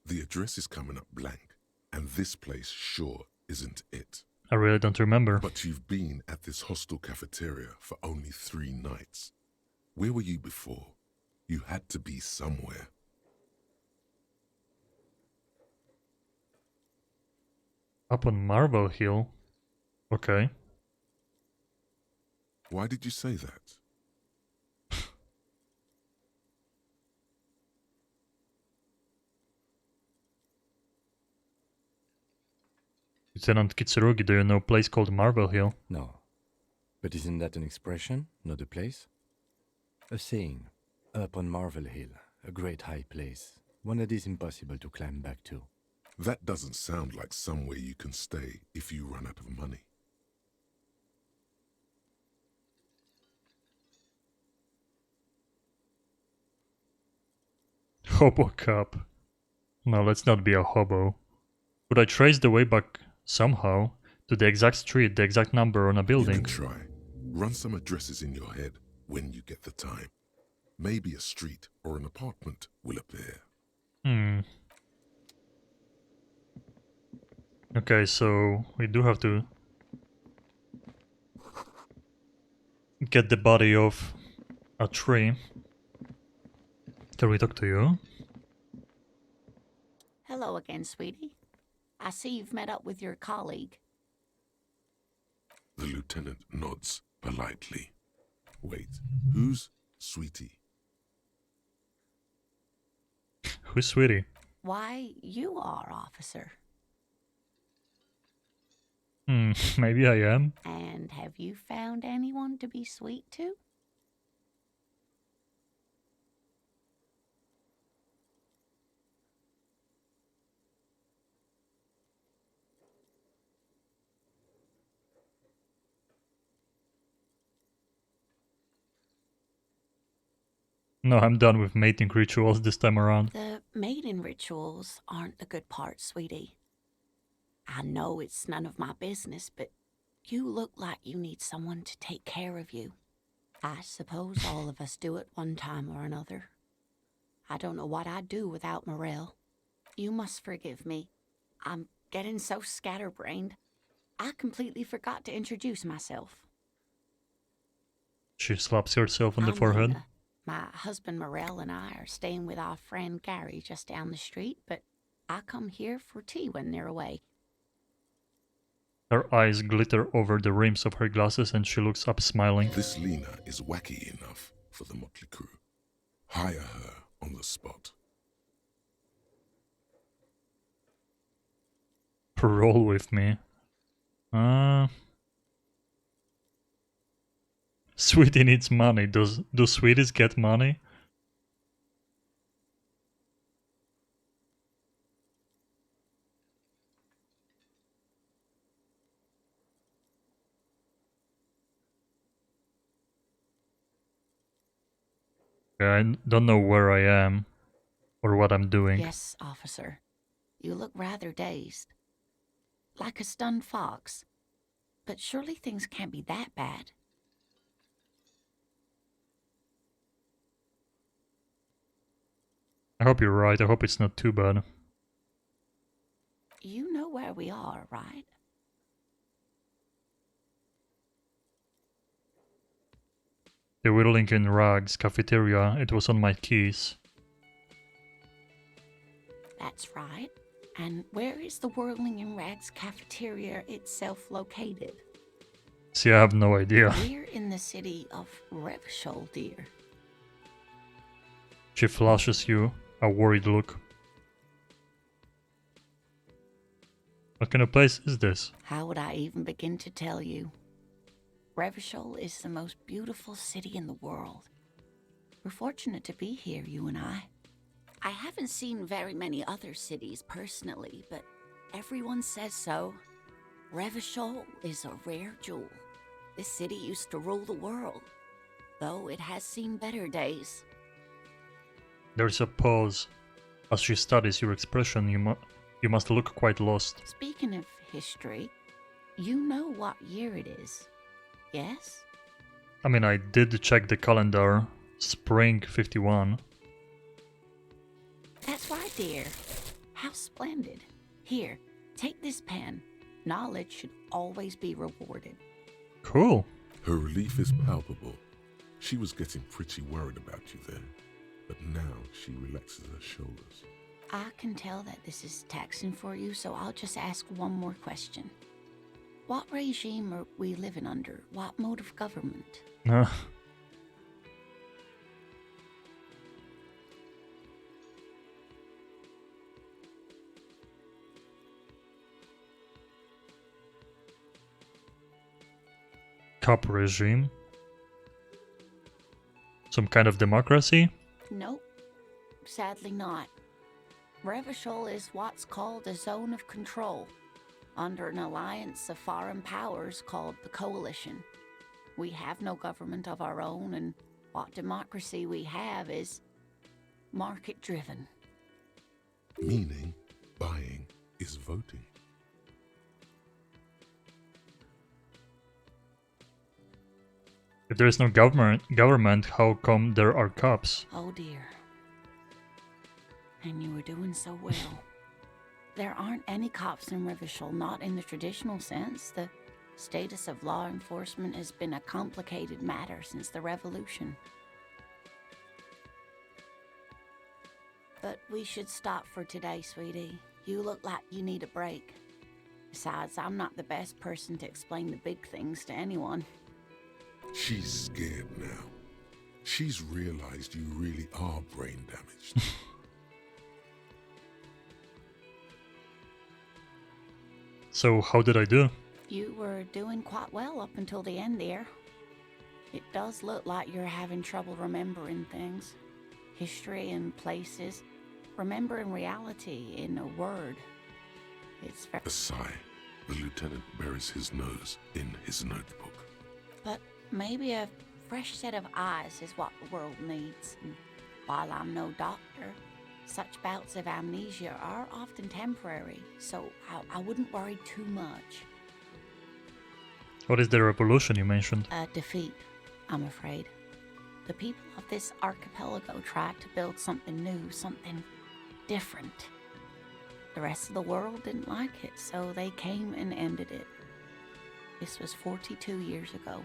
The address is coming up blank, and this place sure isn't it. I really don't remember. But you've been at this hostel cafeteria for only 3 nights. Where were you before? You had to be somewhere. Up on Marble Hill. Okay. Why did you say that? Lieutenant Kitsurugi, do you know a place called Marble Hill? No. But isn't that an expression, not a place? A saying. Up on Marvel Hill, a great high place. One that is impossible to climb back to. That doesn't sound like somewhere you can stay if you run out of money. Hobo Cup. No, let's not be a hobo. Could I trace the way back somehow to the exact street, the exact number on a You building? can try. Run some addresses in your head when you get the time. Maybe a street or an apartment will appear. Okay, so we do have to get the body of a tree. Can we talk to you? Hello again, sweetie. I see you've met up with your colleague. The lieutenant nods politely. Wait, who's Sweetie? Who's Sweetie? Why, you are, officer. Maybe I am. And have you found anyone to be sweet to? No, I'm done with mating rituals this time around. The mating rituals aren't the good part, sweetie. I know it's none of my business, but you look like you need someone to take care of you. I suppose all of us do it one time or another. I don't know what I'd do without Morel. You must forgive me. I'm getting so scatterbrained. I completely forgot to introduce myself. She slaps herself on the I'm forehead. Lena. My husband Morel and I are staying with our friend Gary just down the street, but I come here for tea when they're away. Her eyes glitter over the rims of her glasses and she looks up smiling. This Lena is wacky enough for the motley crew. Hire her on the spot. Roll with me. Sweetie needs money. Do sweeties get money? I don't know where I am or what I'm doing. Yes, officer. You look rather dazed. Like a stunned fox. But surely things can't be that bad. I hope you're right. I hope it's not too bad. You know where we are, right? The Whirling in Rags cafeteria. It was on my keys. That's right. And where is the Whirling in Rags cafeteria itself located? See, I have no idea. We're in the city of Revachol, dear. She flashes you a worried look. What kind of place is this? How would I even begin to tell you? Revachol is the most beautiful city in the world. We're fortunate to be here, you and I. I haven't seen very many other cities personally, but everyone says so. Revachol is a rare jewel. This city used to rule the world, though it has seen better days. There's a pause. As she studies your expression, you must look quite lost. Speaking of history, you know what year it is, yes? I mean, I did check the calendar. Spring 51. That's right, dear. How splendid. Here, take this pen. Knowledge should always be rewarded. Cool. Her relief is palpable. She was getting pretty worried about you there, but now she relaxes her shoulders. I can tell that this is taxing for you, so I'll just ask one more question. What regime are we living under? What mode of government? No. Cop regime. Some kind of democracy? Nope. Sadly not. Revachol is what's called a zone of control, under an alliance of foreign powers called the Coalition. We have no government of our own, and what democracy we have is market-driven. Meaning, buying is voting. If there is no government, how come there are cops? Oh dear. And you were doing so well. There aren't any cops in Revachol, not in the traditional sense. The status of law enforcement has been a complicated matter since the revolution. But we should stop for today, sweetie. You look like you need a break. Besides, I'm not the best person to explain the big things to anyone. She's scared now. She's realized you really are brain damaged. So how did I do? You were doing quite well up until the end there. It does look like you're having trouble remembering things. History and places. Remembering reality in a word. It's very... A sigh. The lieutenant buries his nose in his notebook. But maybe a fresh set of eyes is what the world needs. And while I'm no doctor, such bouts of amnesia are often temporary, so I wouldn't worry too much. What is the revolution you mentioned? A defeat, I'm afraid. The people of this archipelago tried to build something new, something different. The rest of the world didn't like it, so they came and ended it. This was 42 years ago.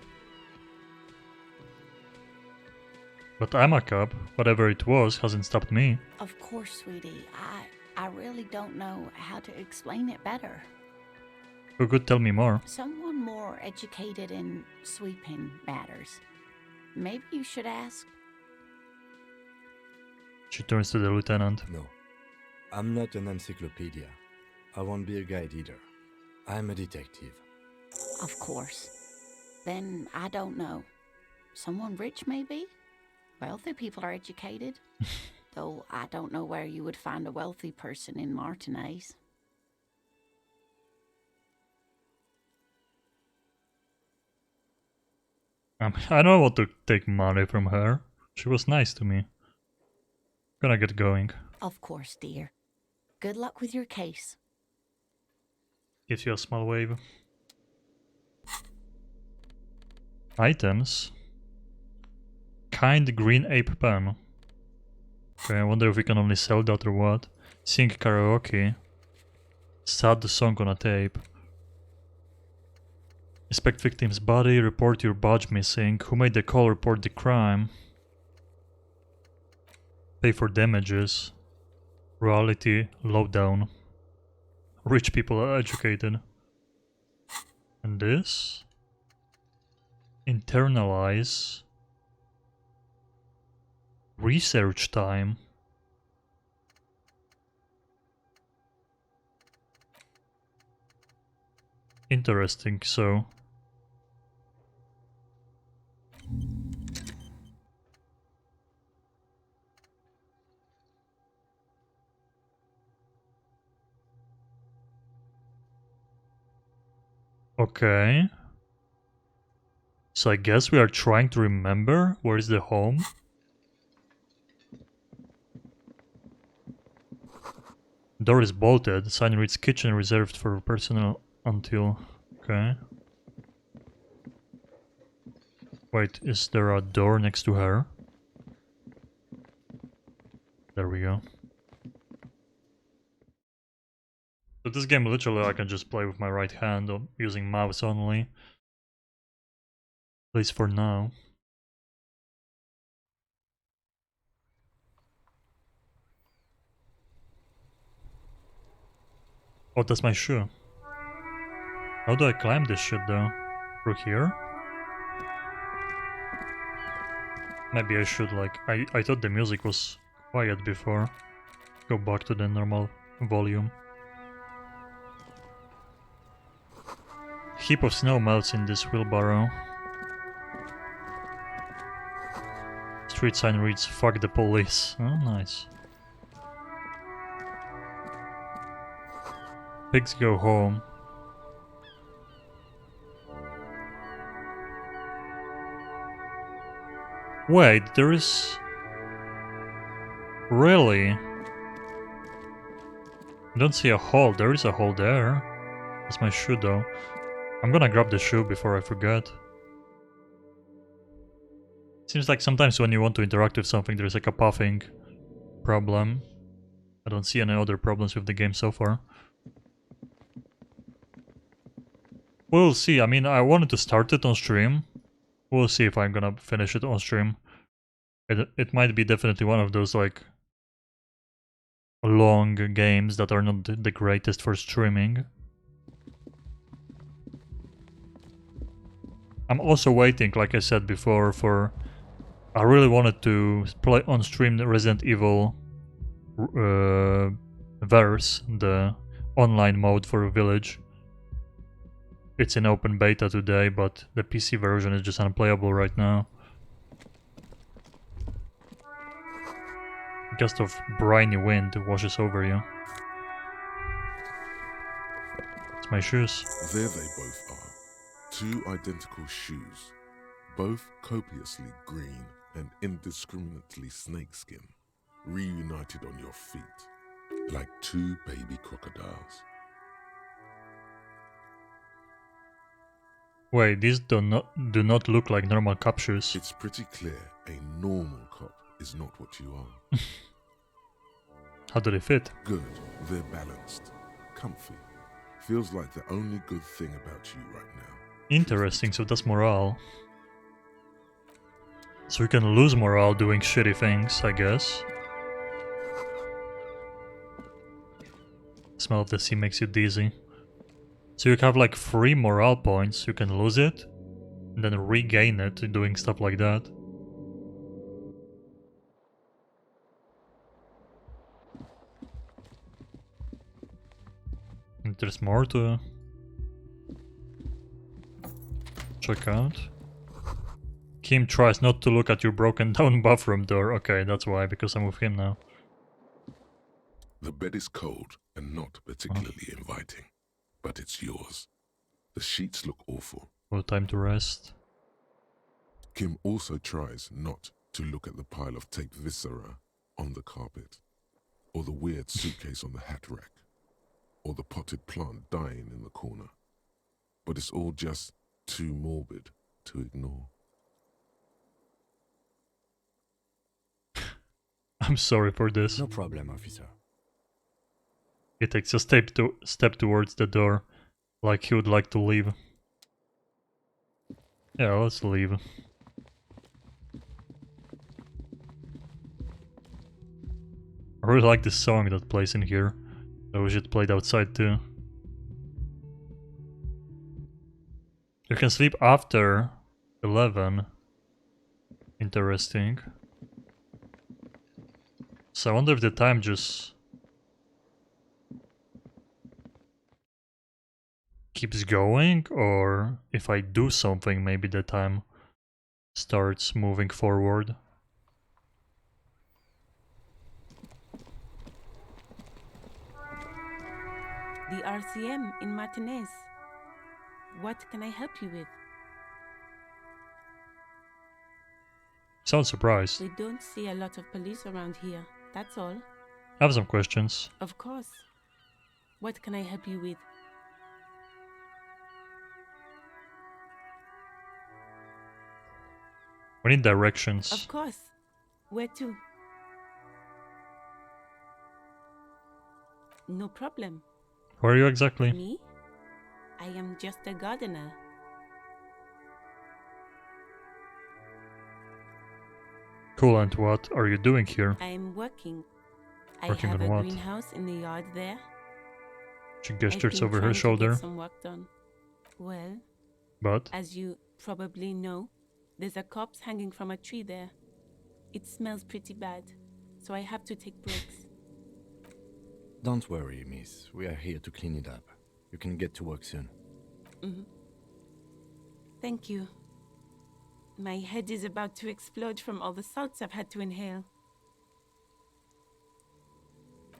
But I'm a cop. Whatever it was hasn't stopped me. Of course, sweetie. I really don't know how to explain it better. Who could tell me more? Someone more educated in sweeping matters. Maybe you should ask. She turns to the lieutenant. No, I'm not an encyclopedia. I won't be a guide either. I'm a detective. Of course. Then I don't know. Someone rich, maybe? Wealthy people are educated. Though I don't know where you would find a wealthy person in Martinez. I don't want to take money from her. She was nice to me. Gonna get going. Of course, dear. Good luck with your case. Gives you a small wave. Items. Kind green ape pen. Okay, I wonder if we can only sell that or what. Sing karaoke. Sad song on a tape. Inspect victim's body, report your badge missing. Who made the call, report the crime. Pay for damages. Reality lowdown. Rich people are educated. And this? Internalize. Research time. Interesting, so... Okay. So I guess we are trying to remember where is the home. Door is bolted. Sign reads kitchen reserved for personnel until... Okay. Wait, is there a door next to her? There we go. So this game literally I can just play with my right hand or using mouse only. At least for now. Oh, that's my shoe. How do I climb this shit though? Through here? Maybe I should like... I thought the music was quiet before. Go back to the normal volume. Heap of snow melts in this wheelbarrow. Street sign reads, "Fuck the police." Oh, nice. Pigs go home. Wait, there is... Really? I don't see a hole. There is a hole there. That's my shoe though. I'm gonna grab the shoe before I forget. Seems like sometimes when you want to interact with something there's like a puffing problem. I don't see any other problems with the game so far. We'll see. I mean, I wanted to start it on stream. We'll see if I'm gonna finish it on stream. It might be definitely one of those like long games that are not the greatest for streaming. I'm also waiting, like I said before, for... I really wanted to play on stream the Resident Evil Verse, the online mode for Village. It's in open beta today, but the PC version is just unplayable right now. A gust of briny wind washes over you. It's my shoes. There they both are. Two identical shoes, both copiously green and indiscriminately snakeskin, reunited on your feet, like two baby crocodiles. Wait, these do not look like normal cop shoes. It's pretty clear a normal cop is not what you are. How do they fit? Good, they're balanced, comfy. Feels like the only good thing about you right now. Interesting, so that's morale. So you can lose morale doing shitty things, I guess. Smell of the sea makes you dizzy. So you have like 3 morale points, you can lose it, and then regain it doing stuff like that. And there's more to check out. Kim tries not to look at your broken down bathroom door. Okay, that's why, because I'm with him now. The bed is cold and not particularly inviting, but it's yours. The sheets look awful. Well, time to rest. Kim also tries not to look at the pile of taped viscera on the carpet, or the weird suitcase on the hat rack, or the potted plant dying in the corner. But it's all just too morbid to ignore. I'm sorry for this. No problem, officer. He takes a step towards the door, like he would like to leave. Yeah, let's leave. I really like this song that plays in here. I wish it played outside too. You can sleep after 11. Interesting. So I wonder if the time just keeps going, or if I do something, maybe the time starts moving forward. The RCM in Martinez. What can I help you with? Sounds surprised. We don't see a lot of police around here, that's all. I have some questions. Of course. What can I help you with? We need directions. Of course. Where to? No problem. Where are you exactly? Me? I am just a gardener. Cool, and what are you doing here? I am working. Working I have on a what? greenhouse in the yard there. She I've gestures been over her trying to shoulder. get some work done. Well, But as you probably know, there's a corpse hanging from a tree there. It smells pretty bad, so I have to take breaks. Don't worry, miss. We are here to clean it up. You can get to work soon. Thank you. My head is about to explode from all the salts I've had to inhale.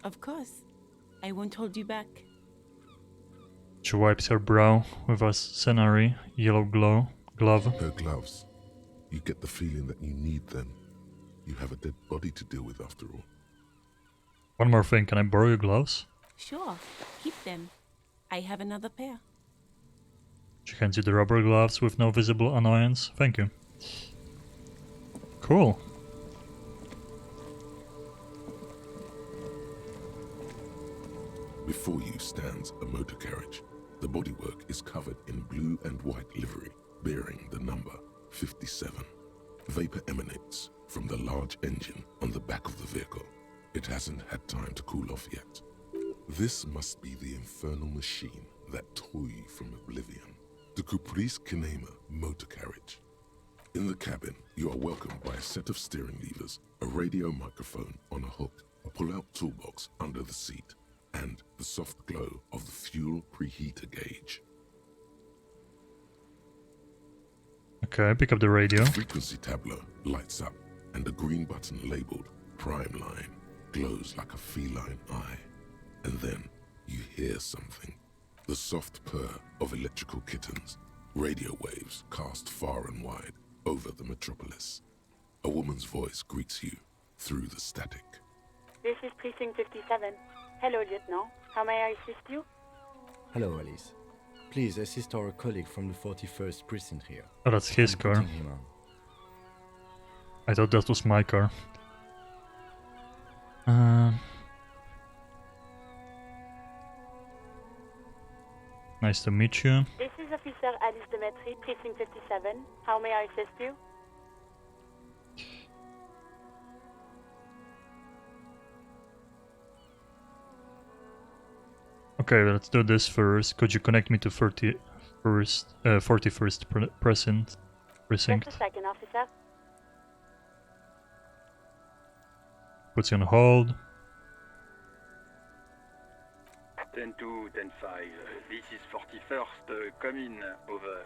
Of course, I won't hold you back. she wipes her brow with a scenery yellow glove. Her gloves. You get the feeling that you need them. You have a dead body to deal with after all. One more thing, can I borrow your gloves? Sure, keep them. I have another pair. She hands you the rubber gloves with no visible annoyance. Thank you. Cool. Before you stands a motor carriage. The bodywork is covered in blue and white livery, bearing the number 57. Vapor emanates from the large engine on the back of the vehicle. It hasn't had time to cool off yet. This must be the infernal machine that tore you from oblivion. The Caprice Kinema motor carriage. In the cabin, you are welcomed by a set of steering levers, a radio microphone on a hook, a pull-out toolbox under the seat, and the soft glow of the fuel preheater gauge. Okay, pick up the radio. The frequency tableau lights up, and a green button labeled Prime Line glows like a feline eye. And then you hear something. The soft purr of electrical kittens, radio waves cast far and wide over the metropolis. A woman's voice greets you through the static. This is Precinct 57. Hello, Lieutenant. How may I assist you? Hello, Alice. Please assist our colleague from the 41st precinct here. Oh, that's his I'm car. putting him on. I thought that was my car. Nice to meet you. This is Officer Alice Demetri, Precinct 57. How may I assist you? Okay, let's do this first. Could you connect me to 41st precinct? Just a second, officer. Puts you on hold. 10-2, 10-5. This is 41st. Come in. Over.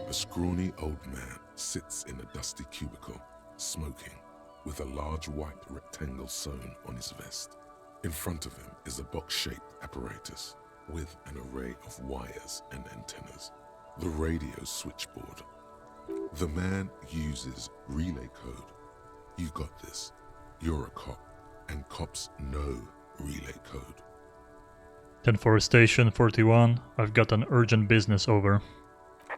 A scrawny old man sits in a dusty cubicle, smoking, with a large white rectangle sewn on his vest. In front of him is a box-shaped apparatus with an array of wires and antennas. The radio switchboard. The man uses relay code. You got this. You're a cop, and cops know relay code. 10-4 station 41. I've got an urgent business, over.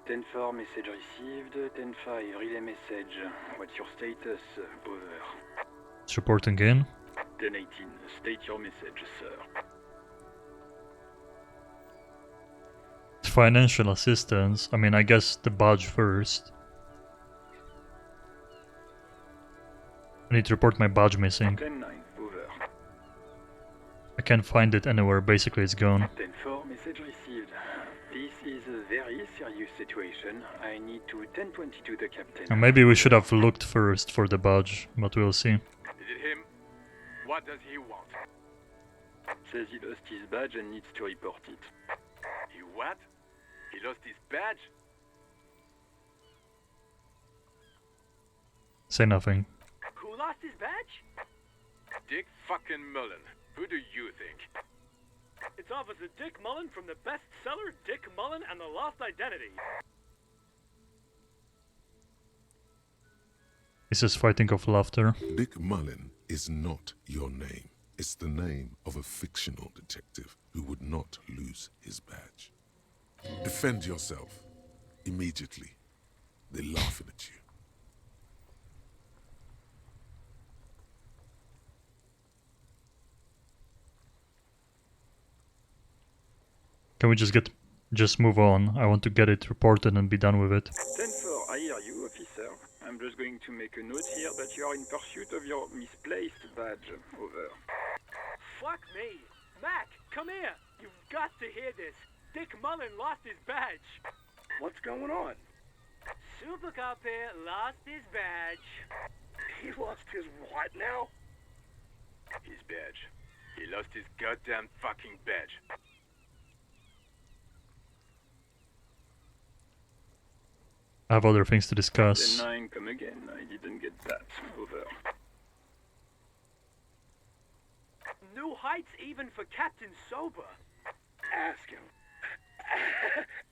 10-4 message received. 10-5 relay message. What's your status? Over. It's reporting in. 10-18 state your message, sir. Financial assistance. I mean, I guess the badge first. I need to report my badge missing. 10-9 over. I can't find it anywhere. Basically, it's gone. 10-4 message received. This is a very serious situation. I need to 10-22 the captain. And maybe we should have looked first for the badge, but we'll see. Is it him? What does he want? Says he lost his badge and needs to report it. He what? He lost his badge? Say nothing. Who lost his badge? Dick fucking Mullen. Who do you think? It's Officer Dick Mullen from the bestseller Dick Mullen and the Lost Identity. He says, fighting off laughter. Dick Mullen is not your name. It's the name of a fictional detective who would not lose his badge. Defend yourself. Immediately. They're laughing at you. Can we just move on? I want to get it reported and be done with it. 10-4, I hear you, officer. I'm just going to make a note here that you are in pursuit of your misplaced badge. Over. Fuck me. Mac, come here. You've got to hear this. Dick Mullen lost his badge. What's going on? Supercop here lost his badge. He lost his what now? His badge. He lost his goddamn fucking badge. I have other things to discuss. 10-9, come again. I didn't get that. Over. New heights even for Captain Sober. Ask him.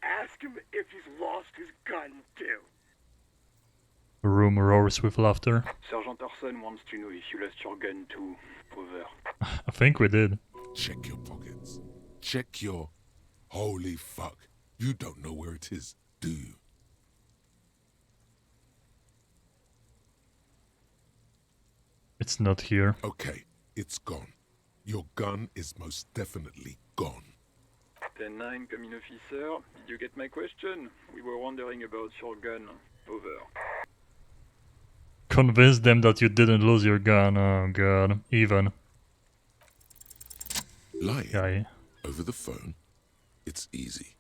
Ask him if he's lost his gun, too. The room roars with laughter. Sergeant Orson wants to know if you lost your gun too. Over. I think we did. Check your pockets. Check your... Holy fuck. You don't know where it is, do you? It's not here. Okay, it's gone. Your gun is most definitely gone. 10-9, come in, officer. Did you get my question? We were wondering about your gun. Over. Convince them that you didn't lose your gun. Oh god. Even. Lying Yeah. over the phone, it's easy.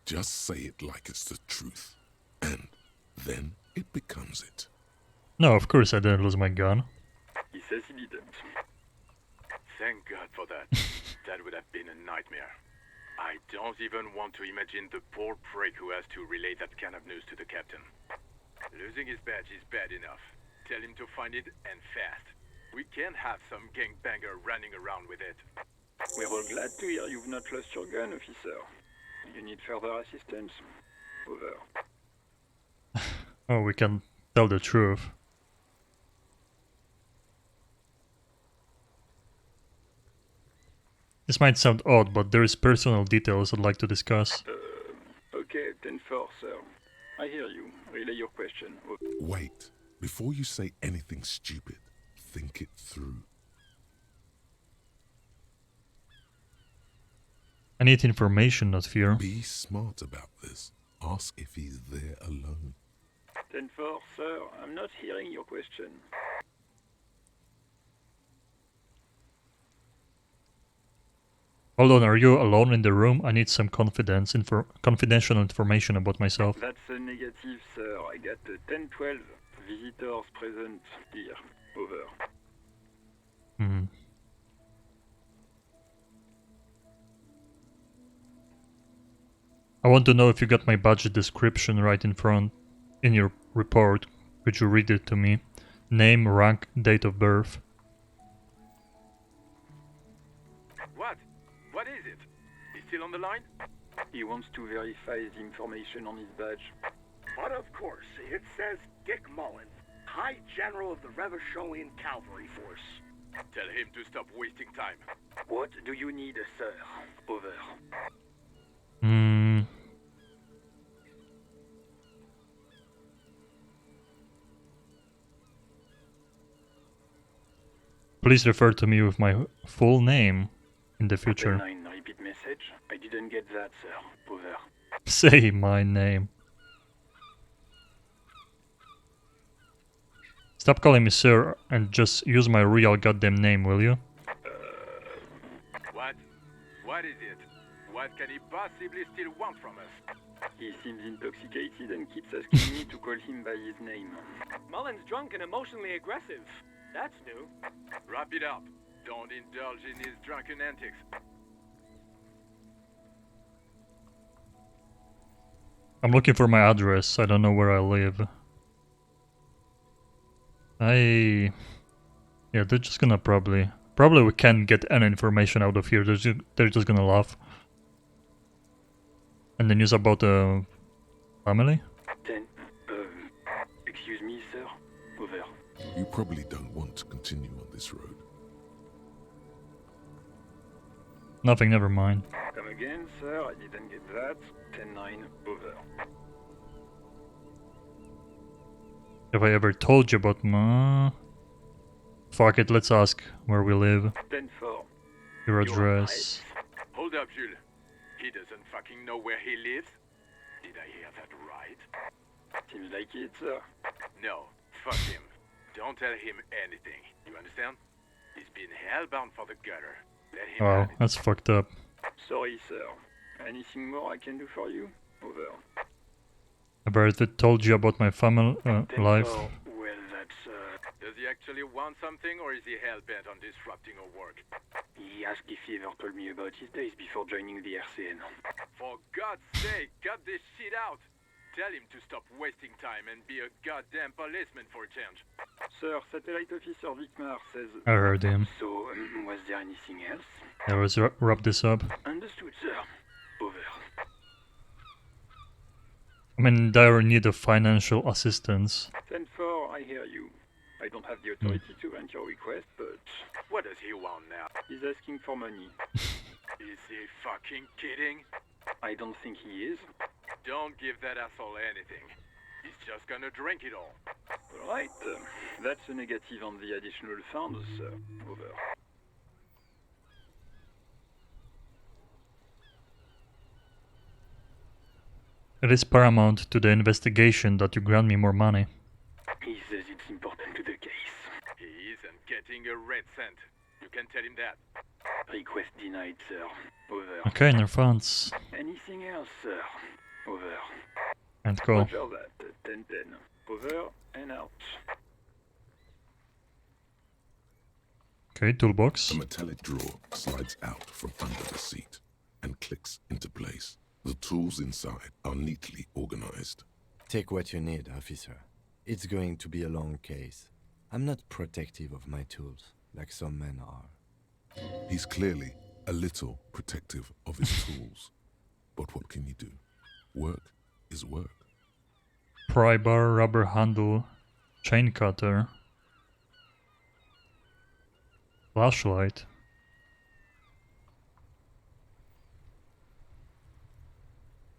Just say it like it's the truth. And then it becomes it. No, of course I didn't lose my gun. He says he didn't. Thank God for that. That would have been a nightmare. I don't even want to imagine the poor prick who has to relay that kind of news to the captain. Losing his badge is bad enough. Tell him to find it, and fast. We can't have some gangbanger running around with it. We're all glad to hear you've not lost your gun, officer. You need further assistance? Over. Oh, we can tell the truth. This might sound odd, but there is personal details I'd like to discuss. Okay, 10-4, sir. I hear you. Relay your question. Wait. Before you say anything stupid, think it through. I need information, not fear. Be smart about this. Ask if he's there alone. 10-4, sir. I'm not hearing your question. Hold on, are you alone in the room? I need some confidential information about myself. That's a negative, sir. I got 10-12 visitors present here. Over. I want to know if you got my budget description right in your report. Could you read it to me? Name, rank, date of birth. What? What is it? He's still on the line? He wants to verify the information on his badge. But of course, it says Dick Mullen, High General of the Revacholian Cavalry Force. Tell him to stop wasting time. What do you need, sir? Over. Please refer to me with my full name in the future. 9 repeat message. I didn't get that, sir. Over. Say my name. Stop calling me sir and just use my real goddamn name, will you? What? What is it? What can he possibly still want from us? He seems intoxicated and keeps asking me to call him by his name. Mullen's drunk and emotionally aggressive. That's new. Wrap it up. Don't indulge in his drunken antics. I'm looking for my address. I don't know where I live. Yeah, they're just gonna probably we can't get any information out of here. They're just gonna laugh. And the news about the family? 10. Excuse me, sir. Over. You probably don't want to continue on this road. Nothing, never mind. Come again, sir. I didn't get that. 10-9. Over. Have I ever told you about my... Fuck it, let's ask where we live. 10-4. Your address. Hold up, Jules. He doesn't fucking know where he lives? Did I hear that right? Seems like it, sir. No, fuck him. Don't tell him anything. You understand? He's been hellbound for the gutter. Let him Wow, have it. that's fucked up. Sorry, sir. Anything more I can do for you? Over. Have I already told you about my family life? Oh, well, that's, Does he actually want something, or is he hell-bent on disrupting our work? He asked if he ever told me about his days before joining the RCN. For God's sake, cut this shit out! Tell him to stop wasting time and be a goddamn policeman for a change. Sir, Satellite Officer Vicmar says... I heard him. So, was there anything else? Yeah, let's wrap this up. Understood, sir. Over. I'm in dire need of financial assistance. 10-4, I hear you. I don't have the authority to grant your request, but... What does he want now? He's asking for money. Is he fucking kidding? I don't think he is. Don't give that asshole anything. He's just gonna drink it all. Right. That's a negative on the additional funds, sir. Over. It is paramount to the investigation that you grant me more money. He says it's important to the case. He isn't getting a red cent. You can tell him that. Request denied, sir. Over. Okay, no funds. Anything else, sir? Over. And go. Roger that. 10-10. Over and out. Okay, toolbox. A metallic drawer slides out from under the seat and clicks into place. The tools inside are neatly organized. Take what you need, officer. It's going to be a long case. I'm not protective of my tools, like some men are. He's clearly a little protective of his tools. But what can you do? Work is work. Pry bar, rubber handle, chain cutter, flashlight.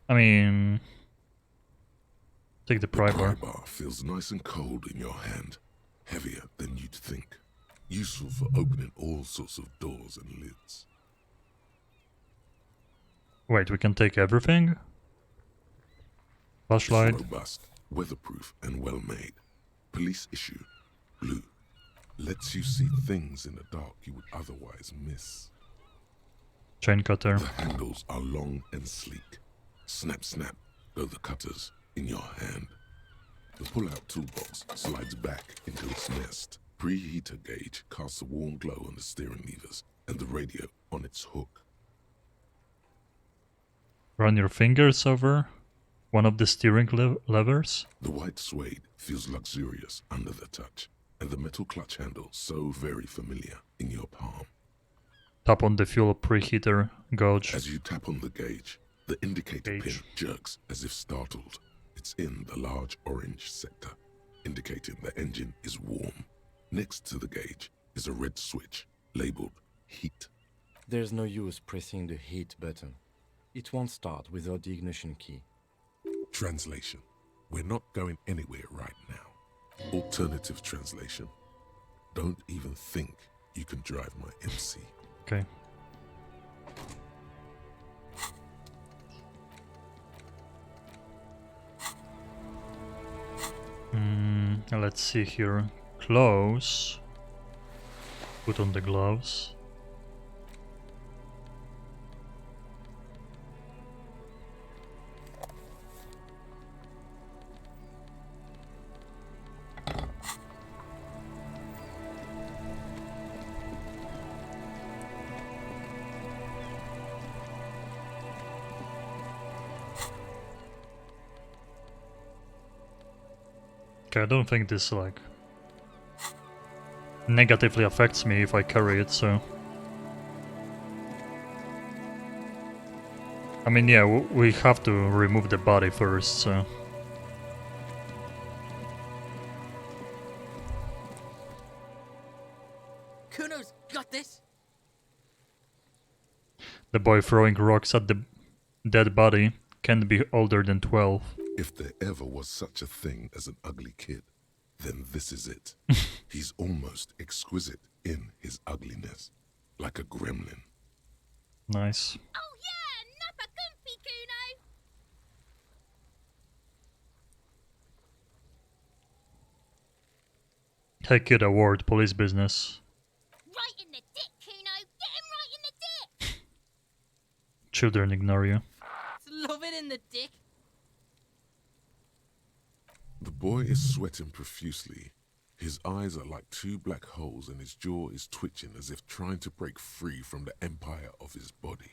I mean, take the pry bar. The pry bar feels nice and cold in your hand, heavier than you'd think. Useful for opening all sorts of doors and lids. Wait, we can take everything? Flashlight. It's robust, weatherproof, and well made. Police issue, blue. Lets you see things in the dark you would otherwise miss. Chain cutter. The handles are long and sleek. Snap, snap, go the cutters in your hand. The pull-out toolbox slides back into its nest. Preheater gauge casts a warm glow on the steering levers and the radio on its hook. Run your fingers over one of the steering levers. The white suede feels luxurious under the touch, and the metal clutch handle so very familiar in your palm. Tap on the fuel preheater gauge. As you tap on the gauge, the indicator pin jerks as if startled. It's in the large orange sector, indicating the engine is warm. Next to the gauge is a red switch labeled heat. There's no use pressing the heat button. It won't start without the ignition key. Translation. We're not going anywhere right now. Alternative translation. Don't even think you can drive my MC. Okay. Let's see here. Close. Put on the gloves. Okay, I don't think this like negatively affects me if I carry it, so I mean, yeah, we have to remove the body first, so Kuno's got this. the boy throwing rocks at the dead body can't be older than 12. If there ever was such a thing as an ugly kid, then this is it. He's almost exquisite in his ugliness, like a gremlin. Nice. Oh yeah, nappa comfy, Kuno! Hey kid award, police business. Right in the dick, Kuno! Get him right in children ignore you. Love it in the dick. The boy is sweating profusely. His eyes are like two black holes and his jaw is twitching as if trying to break free from the empire of his body.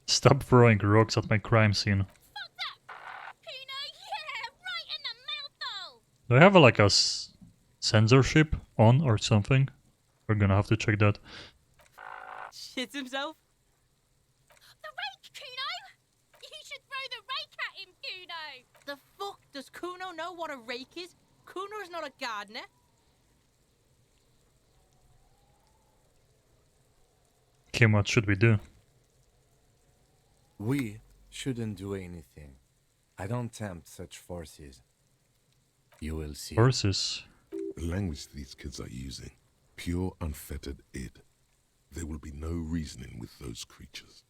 Stop throwing rocks at my crime scene. Do I have like a censorship on or something? We're gonna have to check that. Shits himself. The rake, Kuno! You should throw the rake at him, Kuno! The fuck? Does Kuno know what a rake is? Kuno's not a gardener. Kim, what should we do? We shouldn't do anything. I don't tempt such forces. You will see. Forces? The language these kids are using, pure unfettered id. There will be no reasoning with those creatures.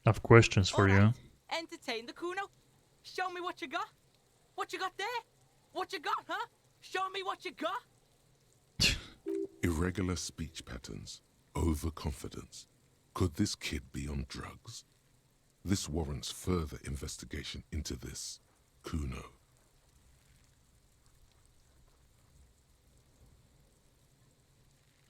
I have questions for you. Entertain the Kuno. Show me what you got. What you got there? What you got, huh? Show me what you got. Irregular speech patterns, overconfidence. Could this kid be on drugs? This warrants further investigation into this Kuno.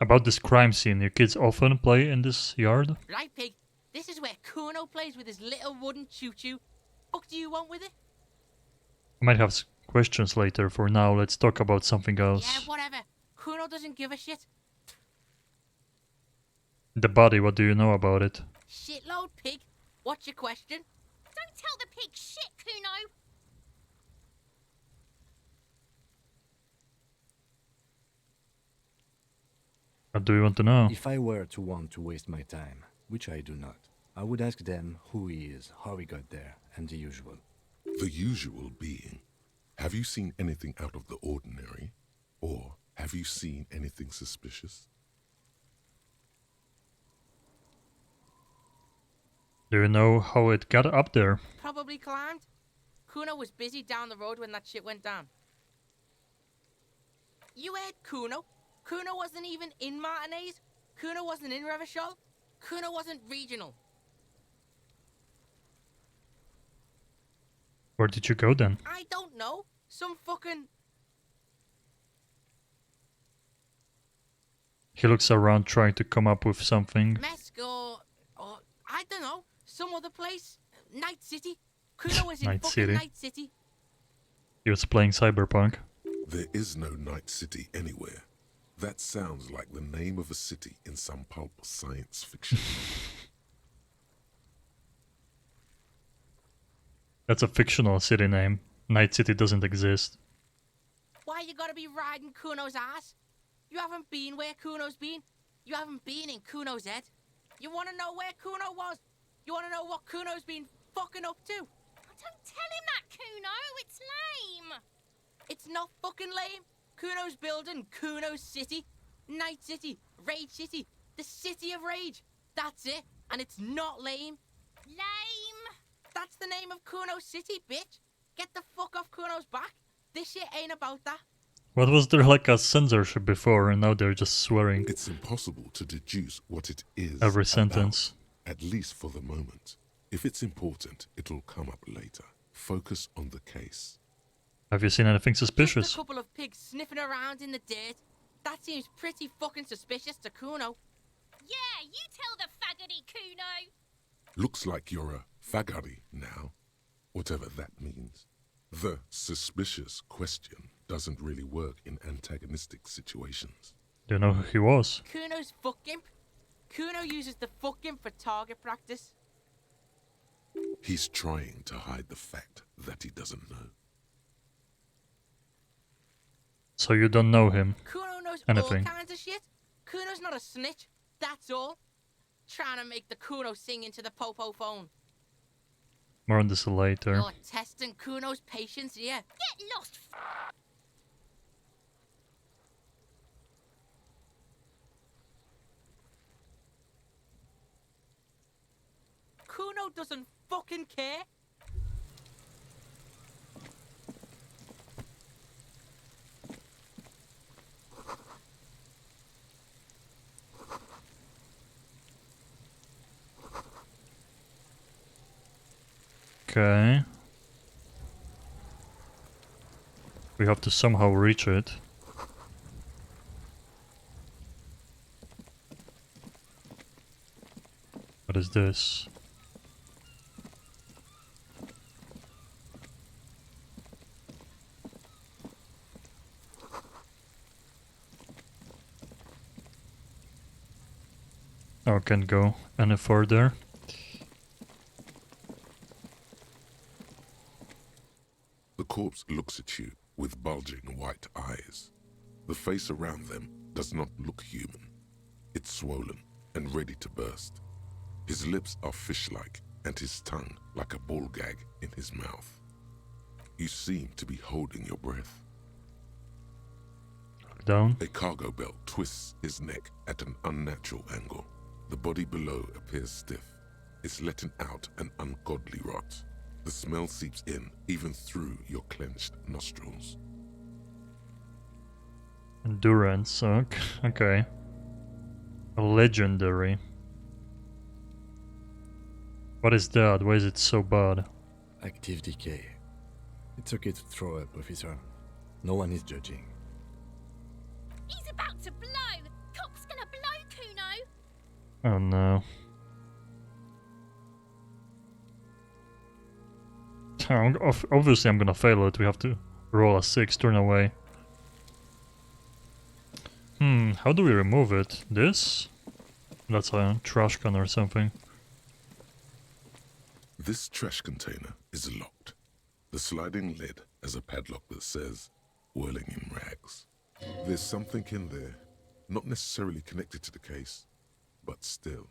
About this crime scene, your kids often play in this yard? Right, pig. This is where Kuno plays with his little wooden choo-choo. What do you want with it? I might have questions later. For now, let's talk about something else. Yeah, whatever. Kuno doesn't give a shit. The body, what do you know about it? Shitload, pig. What's your question? Don't tell the pig shit, Kuno! What do you want to know? If I were to want to waste my time, which I do not, I would ask them who he is, how he got there, and the usual. The usual being, have you seen anything out of the ordinary? Or have you seen anything suspicious? Do you know how it got up there? Probably climbed. Kuno was busy down the road when that shit went down. You heard Kuno? Kuno wasn't even in Martinez. Kuno wasn't in Revachol. Kuno wasn't regional. Where did you go then? I don't know. Some fucking... He looks around trying to come up with something. Mesco, or I don't know, some other place. Night City. Kuno was in Night fucking City. Night City. He was playing Cyberpunk. There is no Night City anywhere. That sounds like the name of a city in some pulp science fiction. That's a fictional city name. Night City doesn't exist. Why you gotta be riding Kuno's ass? You haven't been where Kuno's been. You haven't been in Kuno's head. You wanna know where Kuno was? You wanna know what Kuno's been fucking up to? Don't tell him that, Kuno. It's lame. It's not fucking lame. Kuno's building Kuno's City. Night City. Rage City. The City of Rage. That's it. And it's not lame. Lame. That's the name of Kuno's City, bitch. Get the fuck off Kuno's back. This shit ain't about that. What was there like a censorship before and now they're just swearing? It's impossible to deduce what it is Every about, sentence. at least for the moment. If it's important, it'll come up later. Focus on the case. Have you seen anything Just suspicious? a couple of pigs sniffing around in the dirt. That seems pretty fucking suspicious to Kuno. Yeah, you tell the faggoty, Kuno. Looks like you're a fagari now, whatever that means. The suspicious question doesn't really work in antagonistic situations. Do you know who he was? Kuno's fuck imp. Kuno uses the fuck imp for target practice. He's trying to hide the fact that he doesn't know. So you don't know him? Kuno knows Anything. all kinds of shit. Kuno's not a snitch. That's all. Trying to make the Kuno sing into the popo phone. More on this later. You're testing Kuno's patience here. Get lost. Kuno doesn't fucking care. Okay. We have to somehow reach it. What is this? Oh, can't go any further. The corpse looks at you with bulging white eyes. The face around them does not look human. It's swollen and ready to burst. His lips are fish-like and his tongue like a ball gag in his mouth. You seem to be holding your breath. Down. A cargo belt twists his neck at an unnatural angle. The body below appears stiff. It's letting out an ungodly rot. The smell seeps in even through your clenched nostrils. Endurance, okay. Legendary. What is that? Why is it so bad? Active decay. It's okay to throw up, officer. No one is judging. He's about to blow! Cop's gonna blow, Kuno! Oh no. Obviously I'm gonna fail it. We have to roll a 6, turn away. How do we remove it? This? That's a trash can or something. This trash container is locked. The sliding lid has a padlock that says, "Whirling in rags." There's something in there, not necessarily connected to the case, but still.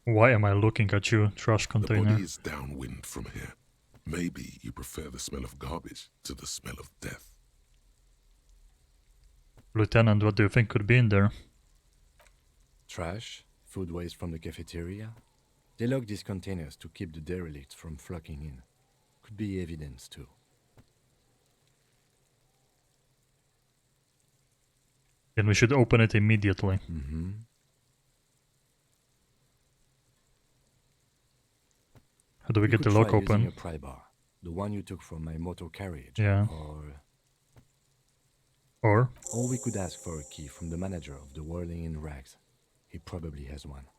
Why am I looking at you, trash The container? body is downwind from here. Maybe you prefer the smell of garbage to the smell of death. Lieutenant, what do you think could be in there? Trash, food waste from the cafeteria. They lock these containers to keep the derelicts from flocking in. Could be evidence too. Then we should open it immediately. How do we get the lock open? A pry bar, the one you took from my motor carriage. Yeah. Or? Or we could ask for a key from the manager of the Whirling in Rags. He probably has one.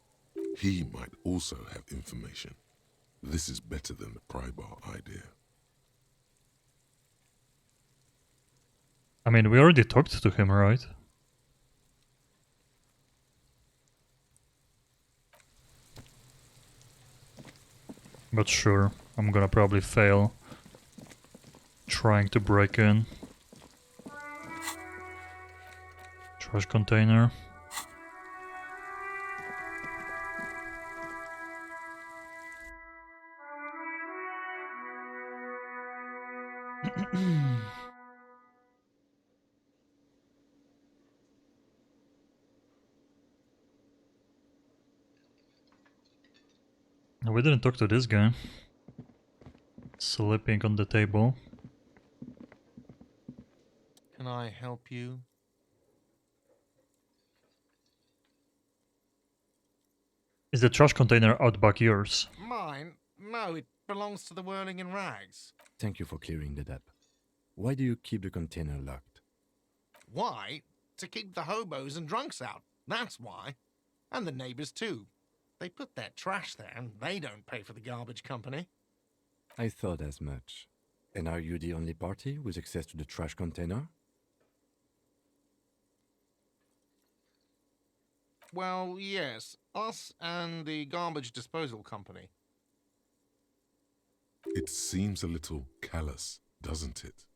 He might also have information. This is better than the pry bar idea. I mean, we already talked to him, right? But sure, I'm gonna probably fail trying to break in. Trash container. We didn't talk to this guy. Sleeping on the table. Can I help you? Is the trash container out back yours? Mine? No, it belongs to the Whirling in Rags. Thank you for clearing that up. Why do you keep the container locked? Why? To keep the hobos and drunks out. That's why. And the neighbors too. They put their trash there and they don't pay for the garbage company. I thought as much. And are you the only party with access to the trash container? Well, yes. Us and the garbage disposal company. It seems a little callous, doesn't it?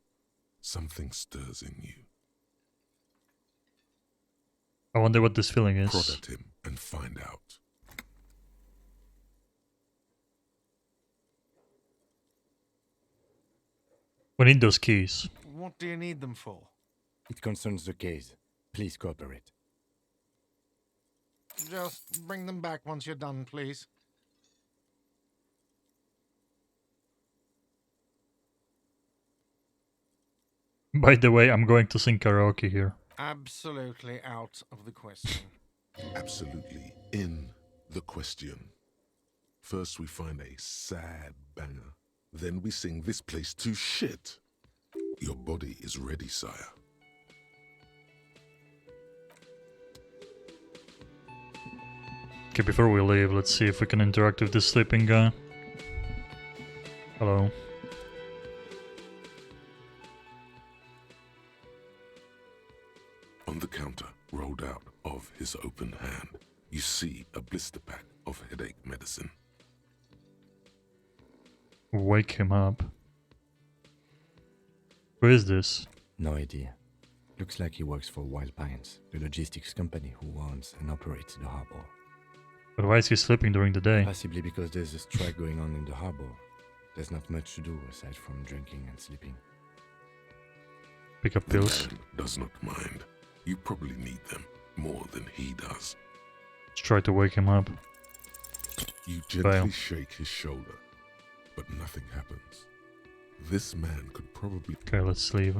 Something stirs in you. I wonder what this feeling is. Prod at him and find out. We need those keys. What do you need them for? It concerns the case. Please cooperate. Just bring them back once you're done, please. By the way, I'm going to sing karaoke here. Absolutely out of the question. Absolutely in the question. First we find a sad banger. Then we sing this place to shit. Your body is ready, sire. Okay, before we leave, let's see if we can interact with this sleeping guy. Hello. On the counter, rolled out of his open hand, you see a blister pack of headache medicine. Wake him up. Who is this? No idea. Looks like he works for Wild Pines, the logistics company who owns and operates the harbor. But why is he sleeping during the day? Possibly because there's a strike going on in the harbor. There's not much to do aside from drinking and sleeping. Pick up pills. The man does not mind. You probably need them more than he does. Let's try to wake him up. You gently Fail. shake his shoulder, but nothing happens. This man could probably... Okay, let's leave.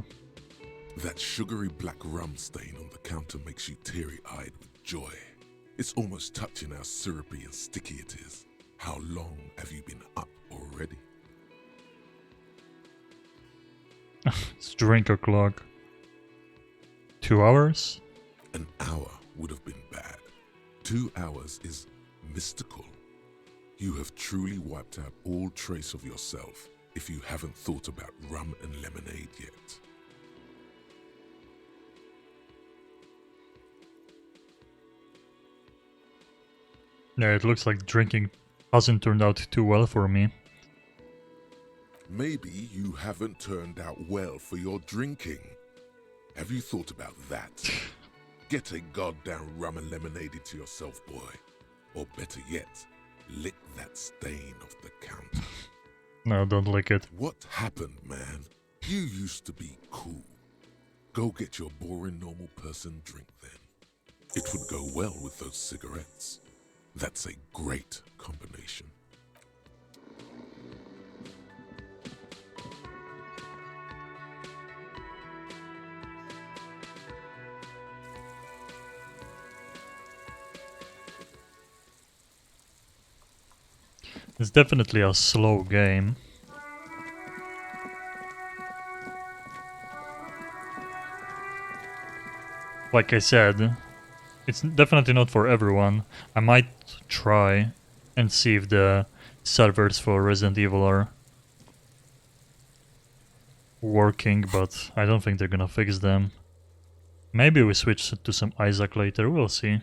That sugary black rum stain on the counter makes you teary-eyed with joy. It's almost touching how syrupy and sticky it is. How long have you been up already? It's drink o'clock. 2 hours? An hour would have been bad. 2 hours is mystical. You have truly wiped out all trace of yourself if you haven't thought about rum and lemonade yet. Yeah, it looks like drinking hasn't turned out too well for me. Maybe you haven't turned out well for your drinking. Have you thought about that? Get a goddamn rum and lemonade to yourself, boy. Or better yet, lick that stain off the counter. No, don't lick it. What happened, man? You used to be cool. Go get your boring normal person drink then. It would go well with those cigarettes. That's a great combination. It's definitely a slow game. Like I said, it's definitely not for everyone. I might try and see if the servers for Resident Evil are working, but I don't think they're gonna fix them. Maybe we switch to some Isaac later, we'll see.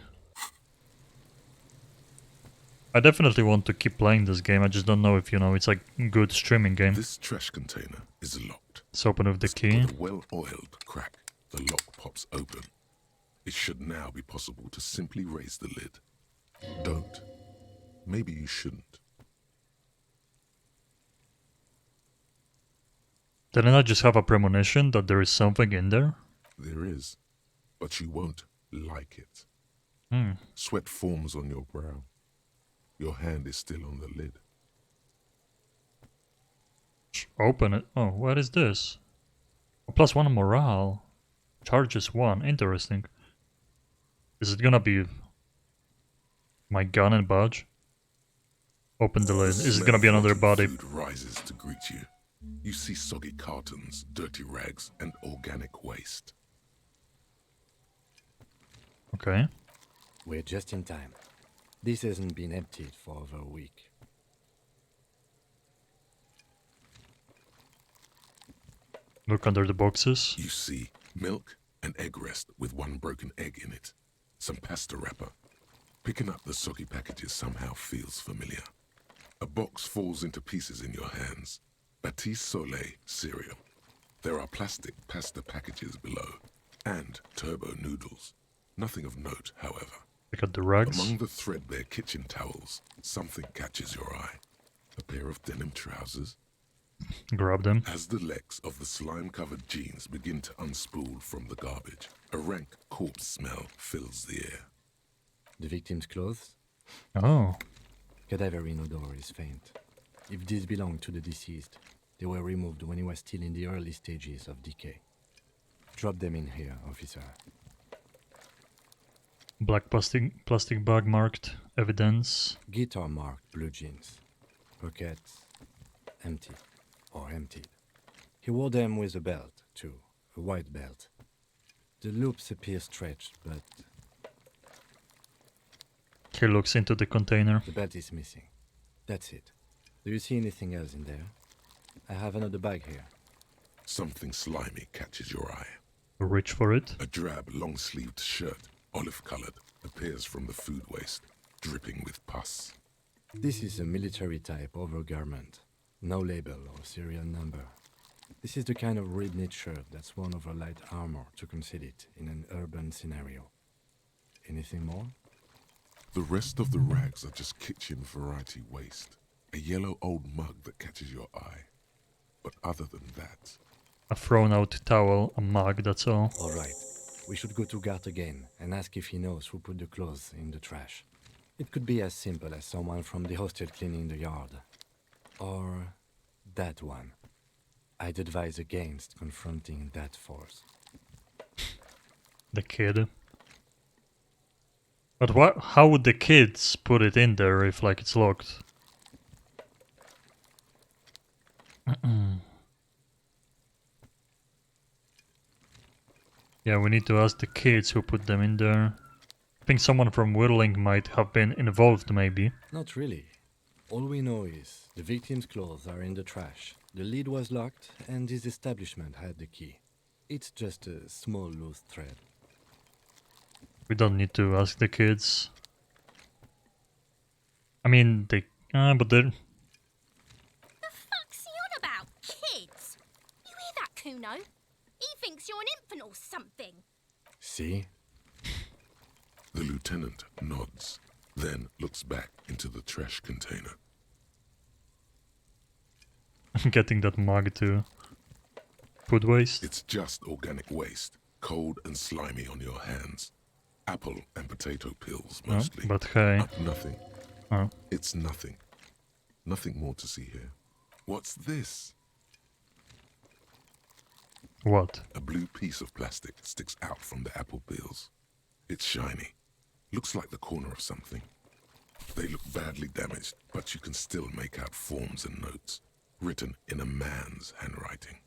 I definitely want to keep playing this game, I just don't know if, you know, it's a good streaming game. This trash container is locked. Let's open with the key. With a well-oiled crack, the lock pops open. It should now be possible to simply raise the lid. Don't. Maybe you shouldn't. Didn't I just have a premonition that there is something in there? There is, but you won't like it. Hmm. Sweat forms on your brow. Your hand is still on the lid. Open it. Oh, what is this? +1 morale. Charges 1. Interesting. Is it gonna be my gun and badge? Open the lid. Is it gonna be another body? Food rises to greet you. You see soggy cartons, dirty rags, and organic waste. Okay. We're just in time. This hasn't been emptied for over a week. Look under the boxes. You see milk and egg rest with one broken egg in it. Some pasta wrapper. Picking up the soggy packages somehow feels familiar. A box falls into pieces in your hands. Batiste Soleil cereal. There are plastic pasta packages below. And turbo noodles. Nothing of note, however. Pick up the rags. Among the threadbare kitchen towels, something catches your eye. A pair of denim trousers. Grab them. As the legs of the slime-covered jeans begin to unspool from the garbage, a rank corpse smell fills the air. The victim's clothes? Oh. Cadaverine odor is faint. If these belong to the deceased, they were removed when he was still in the early stages of decay. Drop them in here, officer. Black plastic bag marked evidence. Guitar marked blue jeans. Pockets empty or emptied. He wore them with a belt, too. A white belt. The loops appear stretched, but He looks into the container. the belt is missing. That's it. Do you see anything else in there? I have another bag here. Something slimy catches your eye. Reach for it. A drab, long-sleeved shirt, olive-colored, appears from the food waste, dripping with pus. This is a military-type overgarment. No label or serial number. This is the kind of rib-knit shirt that's worn over light armor to conceal it in an urban scenario. Anything more? The rest of the rags are just kitchen variety waste. A yellow old mug that catches your eye. But other than that... A thrown out towel, a mug, that's all. All right. We should go to Gart again and ask if he knows who put the clothes in the trash. It could be as simple as someone from the hostel cleaning the yard. Or that one. I'd advise against confronting that force. The kid. But what? How would the kids put it in there if, like, it's locked? Yeah, we need to ask the kids who put them in there. I think someone from Whirling might have been involved, maybe. Not really. All we know is the victim's clothes are in the trash. The lid was locked, and his establishment had the key. It's just a small loose thread. We don't need to ask the kids. I mean, they... but they're... The fuck's he on about? Kids? You hear that, Kuno? He thinks you're an infant or something. See? The lieutenant nods, then looks back into the trash container. I'm getting that mug too. Food waste? It's just organic waste, cold and slimy on your hands. Apple and potato peels, mostly. But hey. Nothing. Oh. It's nothing. Nothing more to see here. What's this? What? A blue piece of plastic sticks out from the apple peels. It's shiny. Looks like the corner of something. They look badly damaged, but you can still make out forms and notes, written in a man's handwriting.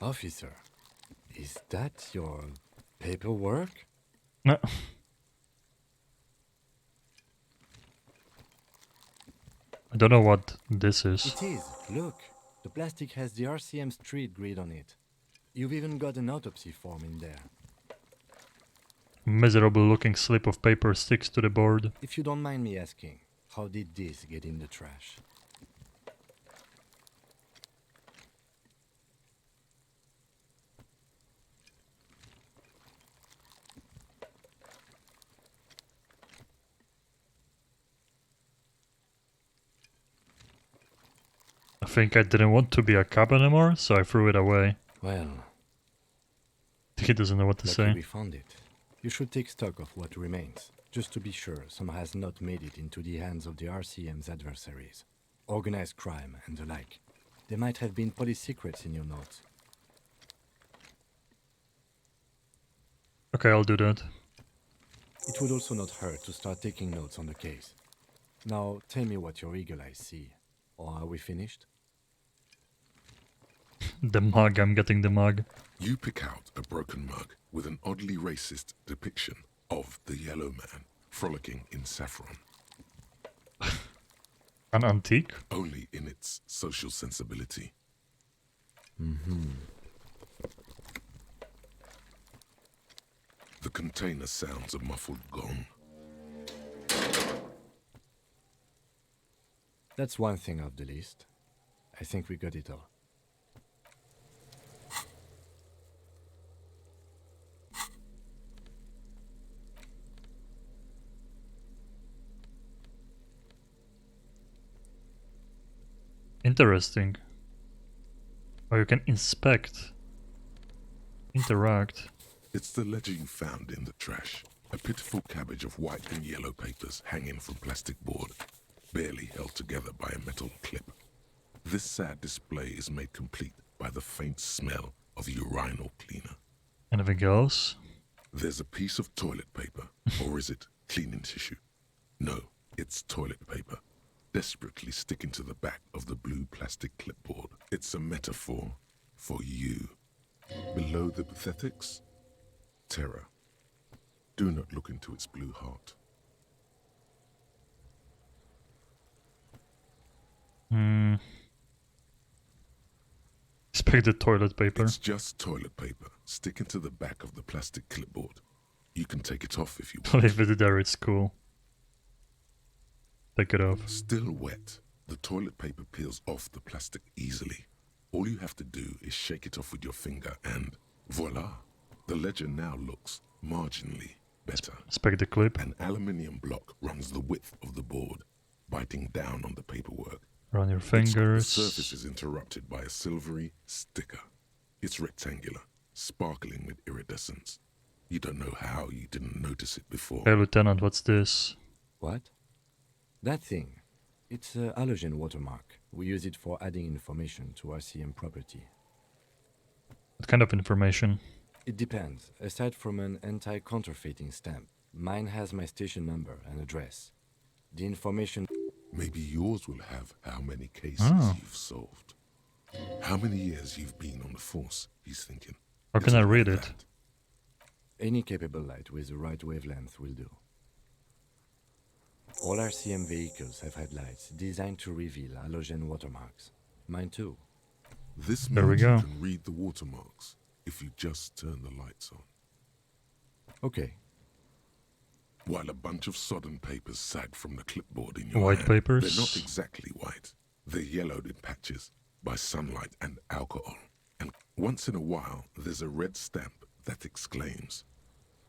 Officer, is that your paperwork? No. I don't know what this is. It is. Look, the plastic has the RCM street grid on it. You've even got an autopsy form in there. Miserable looking slip of paper sticks to the board. If you don't mind me asking, how did this get in the trash? I think I didn't want to be a cop anymore, so I threw it away. Well, he doesn't know what to say. We found it. You should take stock of what remains, just to be sure some has not made it into the hands of the RCM's adversaries. Organized crime and the like. There might have been police secrets in your notes. Okay, I'll do that. It would also not hurt to start taking notes on the case. Now, tell me what your eagle eyes see. Or are we finished? The mug, I'm getting the mug. You pick out a broken mug with an oddly racist depiction of the yellow man frolicking in saffron. An antique? Only in its social sensibility. The container sounds a muffled gong. That's one thing off the list. I think we got it all. Interesting. Or you can inspect. Interact. It's the ledger you found in the trash. A pitiful cabbage of white and yellow papers hanging from plastic board, barely held together by a metal clip. This sad display is made complete by the faint smell of urinal cleaner. Anything else? There's a piece of toilet paper, or is it cleaning tissue? No, it's toilet paper, desperately sticking to the back of the blue plastic clipboard. It's a metaphor for you. Below the pathetics, terror. Do not look into its blue heart. Expect the toilet paper. It's just toilet paper sticking to the back of the plastic clipboard. You can take it off if you want. Leave it there, it's cool. Take it off. Still wet, the toilet paper peels off the plastic easily. All you have to do is shake it off with your finger and voila! The ledger now looks marginally better. Inspect the clip. An aluminium block runs the width of the board, biting down on the paperwork. Run your fingers. The surface is interrupted by a silvery sticker. It's rectangular, sparkling with iridescence. You don't know how you didn't notice it before. Hey, Lieutenant, what's this? What? That thing. It's a halogen watermark. We use it for adding information to RCM property. What kind of information? It depends. Aside from an anti-counterfeiting stamp, mine has my station number and address. The information... Maybe yours will have how many cases you've solved. How many years you've been on the force, he's thinking. How can I read it? Any capable light with the right wavelength will do. All RCM vehicles have had lights designed to reveal halogen watermarks. Mine too. This There we means go. you can read the watermarks if you just turn the lights on. Okay. While a bunch of sodden papers sag from the clipboard in your White hand, papers? they're not exactly white. They're yellowed in patches by sunlight and alcohol. And once in a while, there's a red stamp that exclaims,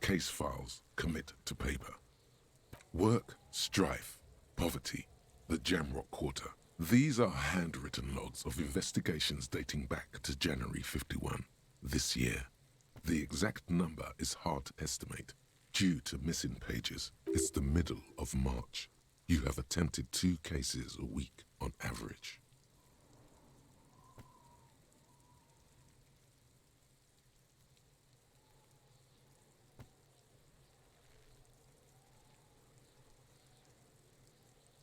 "Case files commit to paper." Work, strife, poverty, the Jamrock Quarter. These are handwritten logs of investigations dating back to January 51, this year. The exact number is hard to estimate due to missing pages. It's the middle of March. You have attempted 2 cases a week on average.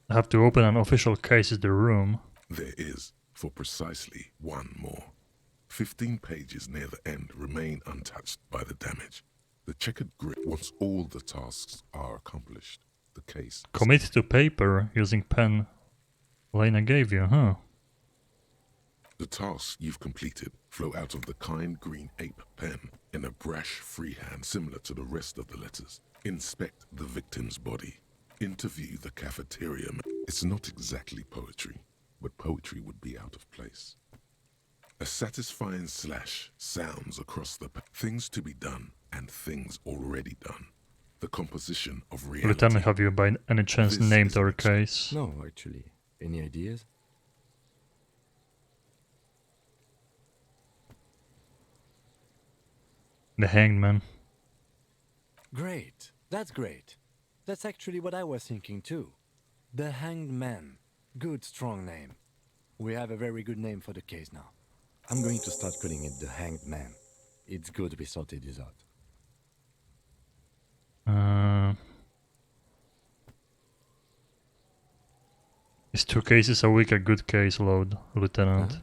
I have to open an official case in the room. There is, for precisely 1 more. 15 pages near the end remain untouched by the damage. The checkered grid, once all the tasks are accomplished, the case... Commit to paper using pen Lena gave you, huh? The tasks you've completed flow out of the kind green ape pen in a brash freehand similar to the rest of the letters. Inspect the victim's body. Interview the cafeteria. It's not exactly poetry, but poetry would be out of place. A satisfying slash sounds across the things to be done and things already done. The composition of reality. Lieutenant, have you by any chance This named is our case? No, actually. Any ideas? The Hanged Man. Great. That's great. That's actually what I was thinking too. The Hanged Man. Good, strong name. We have a very good name for the case now. I'm going to start calling it the Hanged Man. It's good we sorted this out. Is 2 cases a week a good case load, Lieutenant?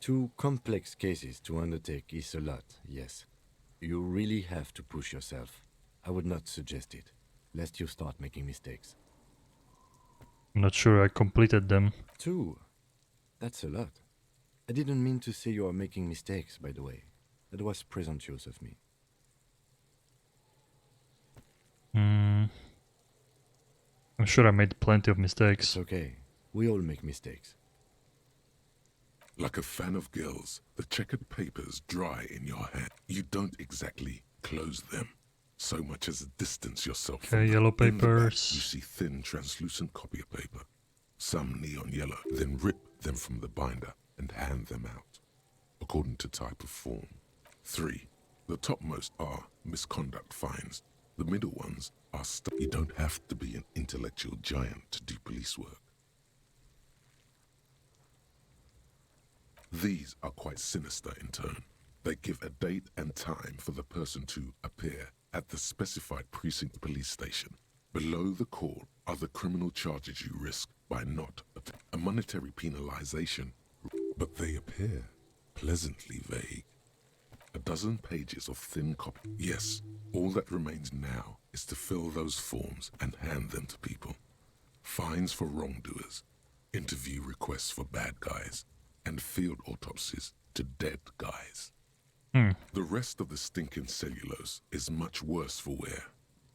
2 complex cases to undertake is a lot, yes. You really have to push yourself. I would not suggest it, lest you start making mistakes. I'm not sure I completed them. 2? That's a lot. I didn't mean to say you are making mistakes, by the way. That was presumptuous of me. I'm sure I made plenty of mistakes. It's okay. We all make mistakes. Like a fan of girls, the checkered papers dry in your hand. You don't exactly close them, so much as distance yourself from them. Yellow In the back, papers. you see thin, translucent copy of paper, some neon yellow, then rip them from the binder and hand them out, according to type of form. 3. The topmost are misconduct fines. The middle ones are stuff. You don't have to be an intellectual giant to do police work. These are quite sinister in turn. They give a date and time for the person to appear at the specified precinct police station. Below the call are the criminal charges you risk by not a monetary penalization, but they appear pleasantly vague. A dozen pages of thin copy. Yes, all that remains now is to fill those forms and hand them to people. Fines for wrongdoers, interview requests for bad guys, and field autopsies to dead guys. The rest of the stinking cellulose is much worse for wear.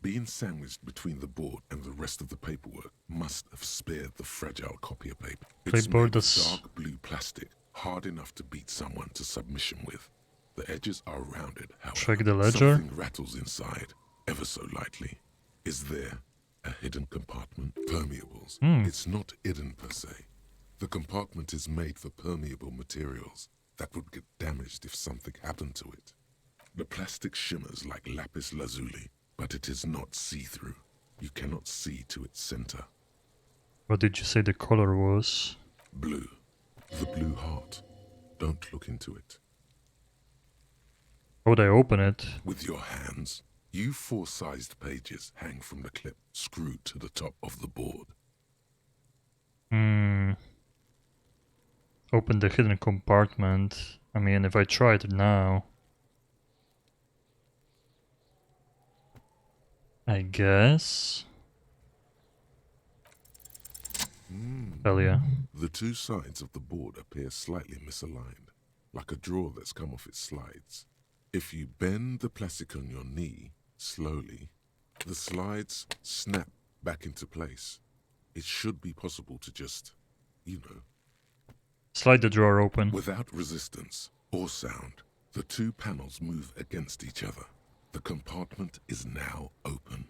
Being sandwiched between the board and the rest of the paperwork must have spared the fragile copier paper. It's made of dark blue plastic, hard enough to beat someone to submission with. The edges are rounded, however. Check the ledger. Something rattles inside, ever so lightly. Is there a hidden compartment? Permeables. It's not hidden per se. The compartment is made for permeable materials that would get damaged if something happened to it. The plastic shimmers like lapis lazuli, but it is not see-through. You cannot see to its center. What did you say the color was? Blue. The blue heart. Don't look into it. How would I open it? With your hands. You 4-sized pages hang from the clip screwed to the top of the board. Open the hidden compartment. I mean, if I try it now... I guess... Hell yeah. The two sides of the board appear slightly misaligned, like a drawer that's come off its slides. If you bend the plastic on your knee, slowly, the slides snap back into place. It should be possible to just, you know... Slide the drawer open. Without resistance or sound, the two panels move against each other. The compartment is now open.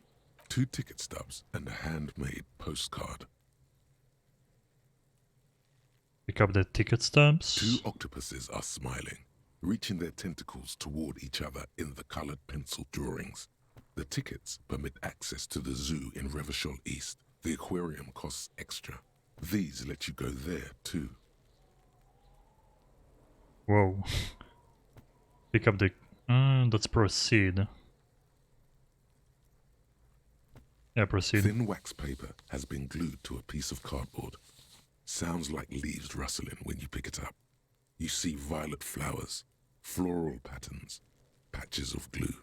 2 ticket stubs and a handmade postcard. Pick up the ticket stubs. 2 octopuses are smiling, reaching their tentacles toward each other in the colored pencil drawings. The tickets permit access to the zoo in Revachol East. The aquarium costs extra. These let you go there too. Whoa. Pick up the... let's proceed. Yeah, proceed. Thin wax paper has been glued to a piece of cardboard. Sounds like leaves rustling when you pick it up. You see violet flowers, floral patterns, patches of glue.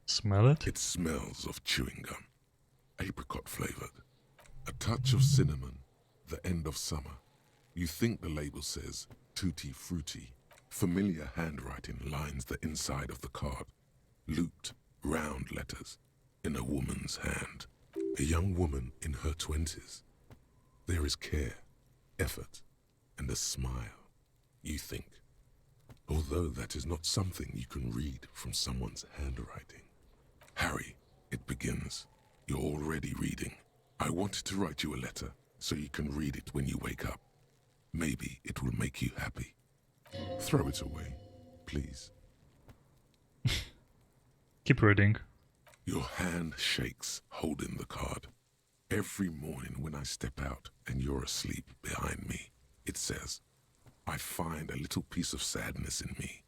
Smell it? It smells of chewing gum, apricot flavored. A touch of cinnamon, the end of summer. You think the label says tutti frutti. Familiar handwriting lines the inside of the card. Looped, round letters in a woman's hand. A young woman in her 20s. There is care, effort, and a smile, you think. Although that is not something you can read from someone's handwriting. Harry, it begins. You're already reading. I wanted to write you a letter so you can read it when you wake up. Maybe it will make you happy. Throw it away, please. Keep reading. Your hand shakes, holding the card. Every morning when I step out and you're asleep behind me, it says, I find a little piece of sadness in me.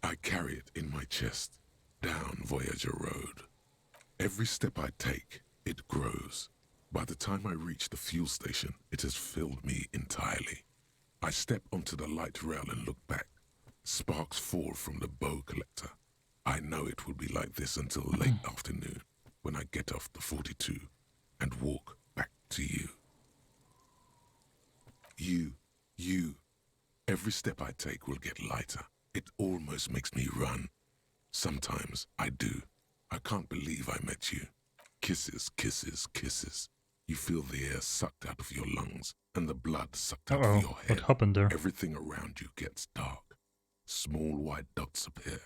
I carry it in my chest, down Voyager Road. Every step I take, it grows. By the time I reach the fuel station, it has filled me entirely. I step onto the light rail and look back. Sparks fall from the bow collector. I know it will be like this until late afternoon, when I get off the 42 and walk back to you. You. Every step I take will get lighter. It almost makes me run. Sometimes I do. I can't believe I met you. Kisses, kisses, kisses. You feel the air sucked out of your lungs and the blood sucked out of your head. What happened there? Everything around you gets dark. Small white dots appear.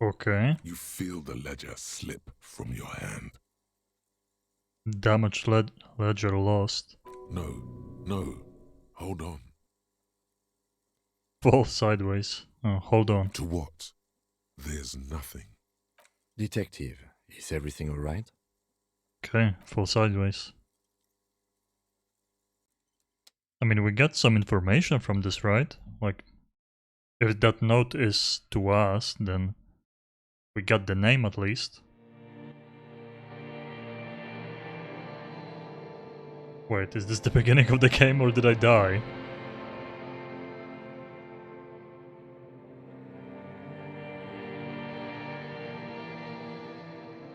Okay. You feel the ledger slip from your hand. Damaged ledger lost. No. Hold on. Fall sideways. Oh, hold on. To what? There's nothing. Detective, is everything alright? Okay, fall sideways. I mean, we got some information from this, right? Like, if that note is to us, then we got the name at least. Wait, is this the beginning of the game or did I die?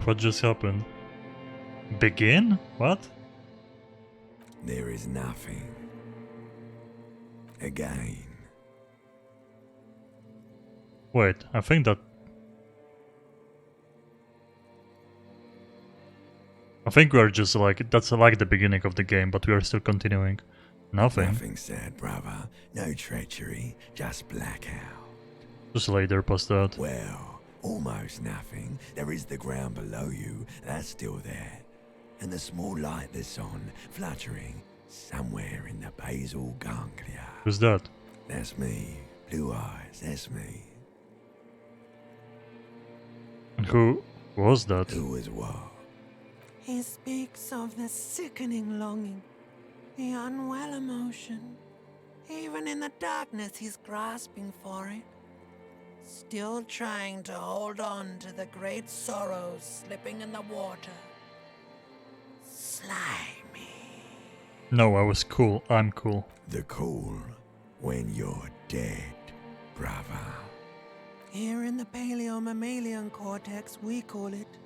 What just happened? Begin? What? There is nothing. Again. Wait, I think that... I think we are just like... That's like the beginning of the game, but we are still continuing. Nothing. Nothing sad, brother. No treachery, just blackout. Just later past that. Well, almost nothing. There is the ground below you, that's still there. And the small light that's on, fluttering, somewhere in the basal ganglia. Who's that? That's me. Blue eyes, that's me. And who was that? Who was what? He speaks of the sickening longing, the unwell emotion. Even in the darkness, he's grasping for it. Still trying to hold on to the great sorrows slipping in the water. Slimy. No, I was cool. I'm cool. The cool when you're dead, brother. Here in the paleo-mammalian cortex, we call it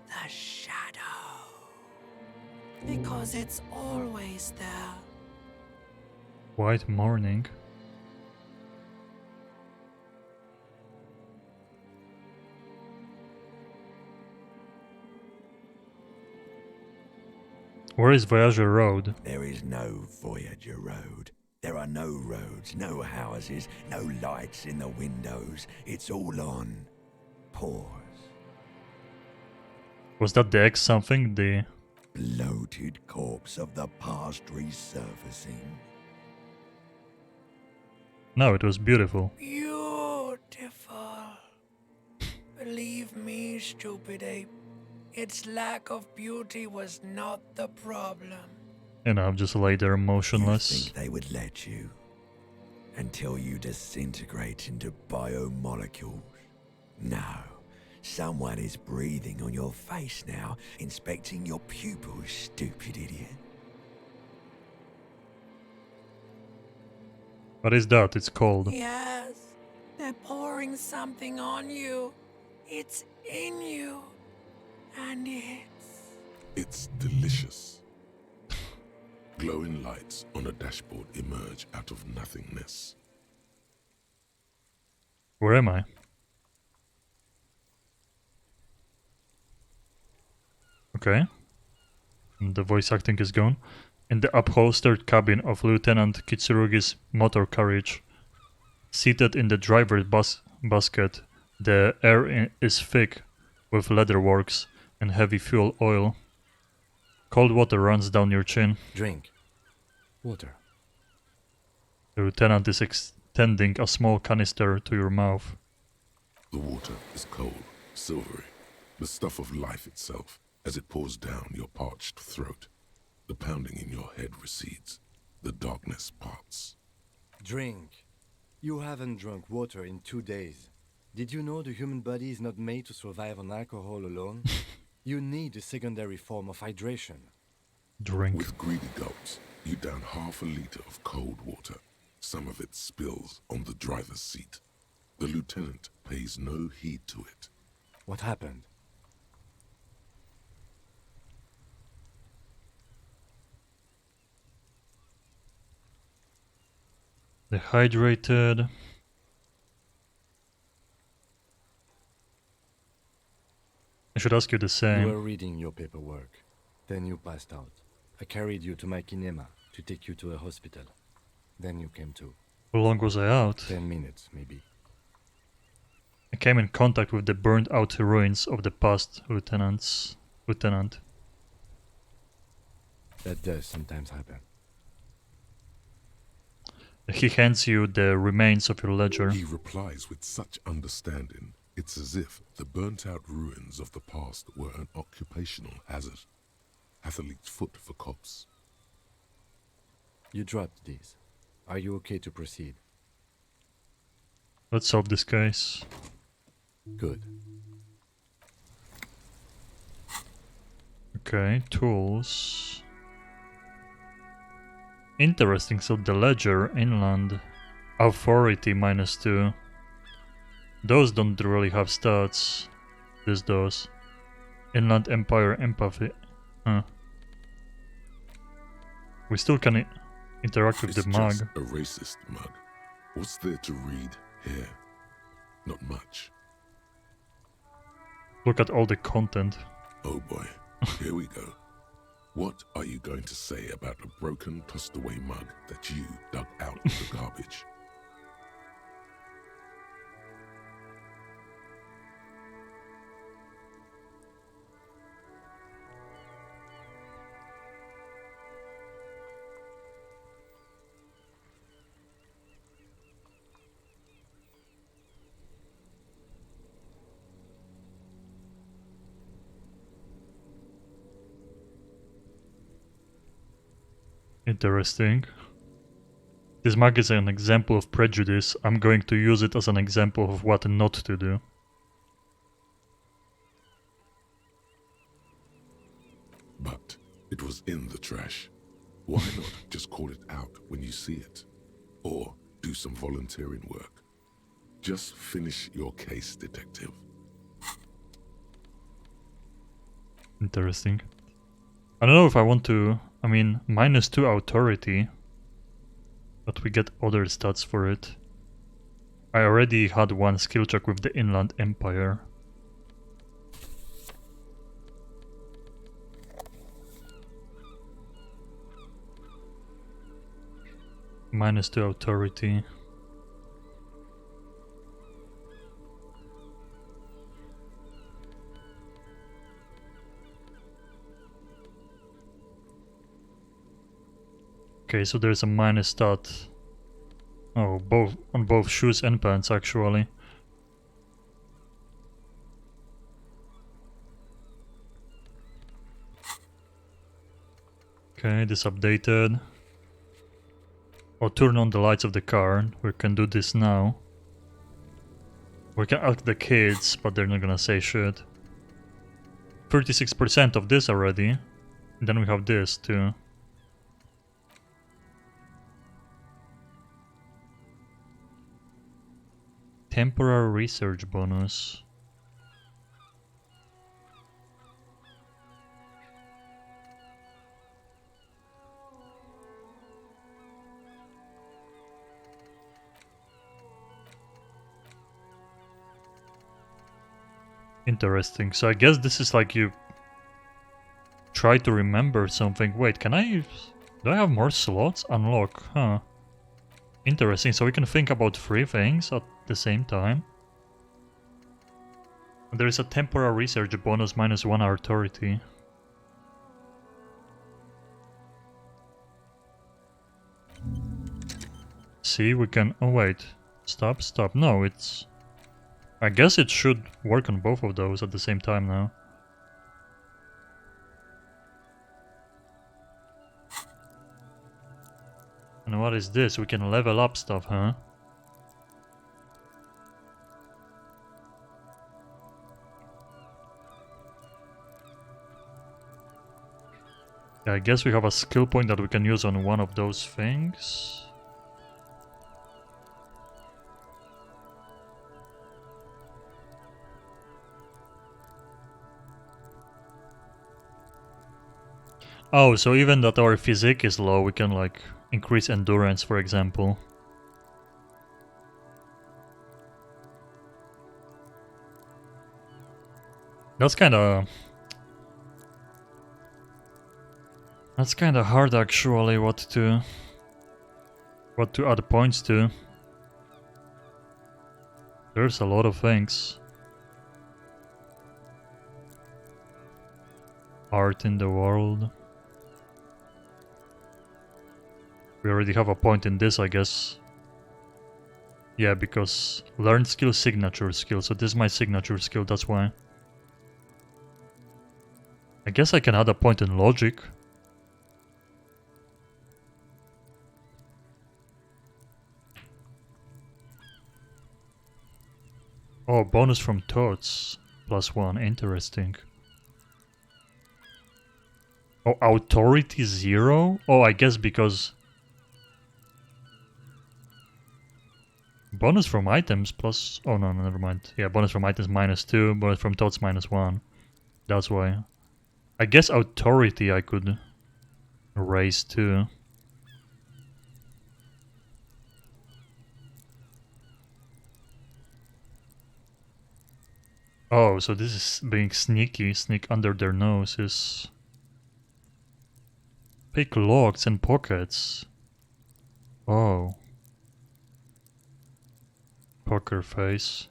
the shadow. Because it's always there. White morning. Where is Voyager Road? There is no Voyager Road. There are no roads, no houses, no lights in the windows. It's all on pause. Was that the X something? The bloated corpse of the past resurfacing. No, it was beautiful. Beautiful. Believe me, stupid ape. Its lack of beauty was not the problem. You know, I'm just lay there motionless. You think they would let you? Until you disintegrate into biomolecules? No. Someone is breathing on your face now, inspecting your pupils, stupid idiot. What is that? It's cold. Yes, they're pouring something on you. It's in you. And it's delicious. Glowing lights on a dashboard emerge out of nothingness. Where am I? Okay. And the voice acting is gone. In the upholstered cabin of Lieutenant Kitsurugi's motor carriage, seated in the driver's basket, the air is thick with leatherworks and heavy fuel oil. Cold water runs down your chin. Drink. Water. The lieutenant is extending a small canister to your mouth. The water is cold, silvery, the stuff of life itself, as it pours down your parched throat. The pounding in your head recedes. The darkness parts. Drink. You haven't drunk water in 2 days. Did you know the human body is not made to survive on alcohol alone? You need a secondary form of hydration. Drink. With greedy gulps, you down half a liter of cold water. Some of it spills on the driver's seat. The lieutenant pays no heed to it. What happened? Dehydrated. I should ask you the same. You were reading your paperwork. Then you passed out. I carried you to my kinema to take you to a hospital. Then you came to. How long was I out? 10 minutes, maybe. I came in contact with the burned out ruins of the past, Lieutenant. That does sometimes happen. He hands you the remains of your ledger. He replies with such understanding. It's as if the burnt-out ruins of the past were an occupational hazard. Athlete's foot for cops. You dropped these. Are you okay to proceed? Let's solve this case. Good. Okay, tools. Interesting, so the ledger, inland, authority -2. Those don't really have stats. This does. Inland empire, empathy. Huh. We still can interact with It's the mug. just a racist mug. What's there to read here? Not much. Look at all the content. Oh boy, here we go. What are you going to say about a broken, tossed away mug that you dug out of the garbage? Interesting. This mug is an example of prejudice. I'm going to use it as an example of what not to do. But it was in the trash. Why not just call it out when you see it? Or do some volunteering work. Just finish your case, detective. Interesting. I don't know if I want to... I mean, -2 authority. But we get other stats for it. I already had one skill check with the Inland Empire. -2 authority. Okay, so there's a minus stat. Oh, both on both shoes and pants actually. Okay, this updated. Oh, turn on the lights of the car. We can do this now. We can ask the kids, but they're not gonna say shit. 36% of this already. And then we have this too. Temporary research bonus. Interesting. So I guess this is like you try to remember something. Wait, can I... do I have more slots? Unlock, huh. Interesting, so we can think about 3 things at the same time. There is a temporary research bonus -1 authority. See, we can... oh wait. Stop, stop. No, it's... I guess it should work on both of those at the same time now. And what is this? We can level up stuff, huh? Yeah, I guess we have a skill point that we can use on one of those things. Oh, so even that our physique is low, we can like increase endurance, for example. That's kinda hard actually, what to add points to. There's a lot of things. Art in the world. We already have a point in this, I guess. Yeah, because learned skill, signature skill. So this is my signature skill, that's why. I guess I can add a point in logic. Oh, bonus from thoughts. +1, interesting. Oh, authority 0? Oh, I guess because Bonus from items plus... Oh no, never mind. Yeah, bonus from items -2, bonus from thoughts -1. That's why. I guess authority I could raise too. Oh, so this is being sneaky. Sneak under their noses. Pick locks and pockets. Oh. Poker face.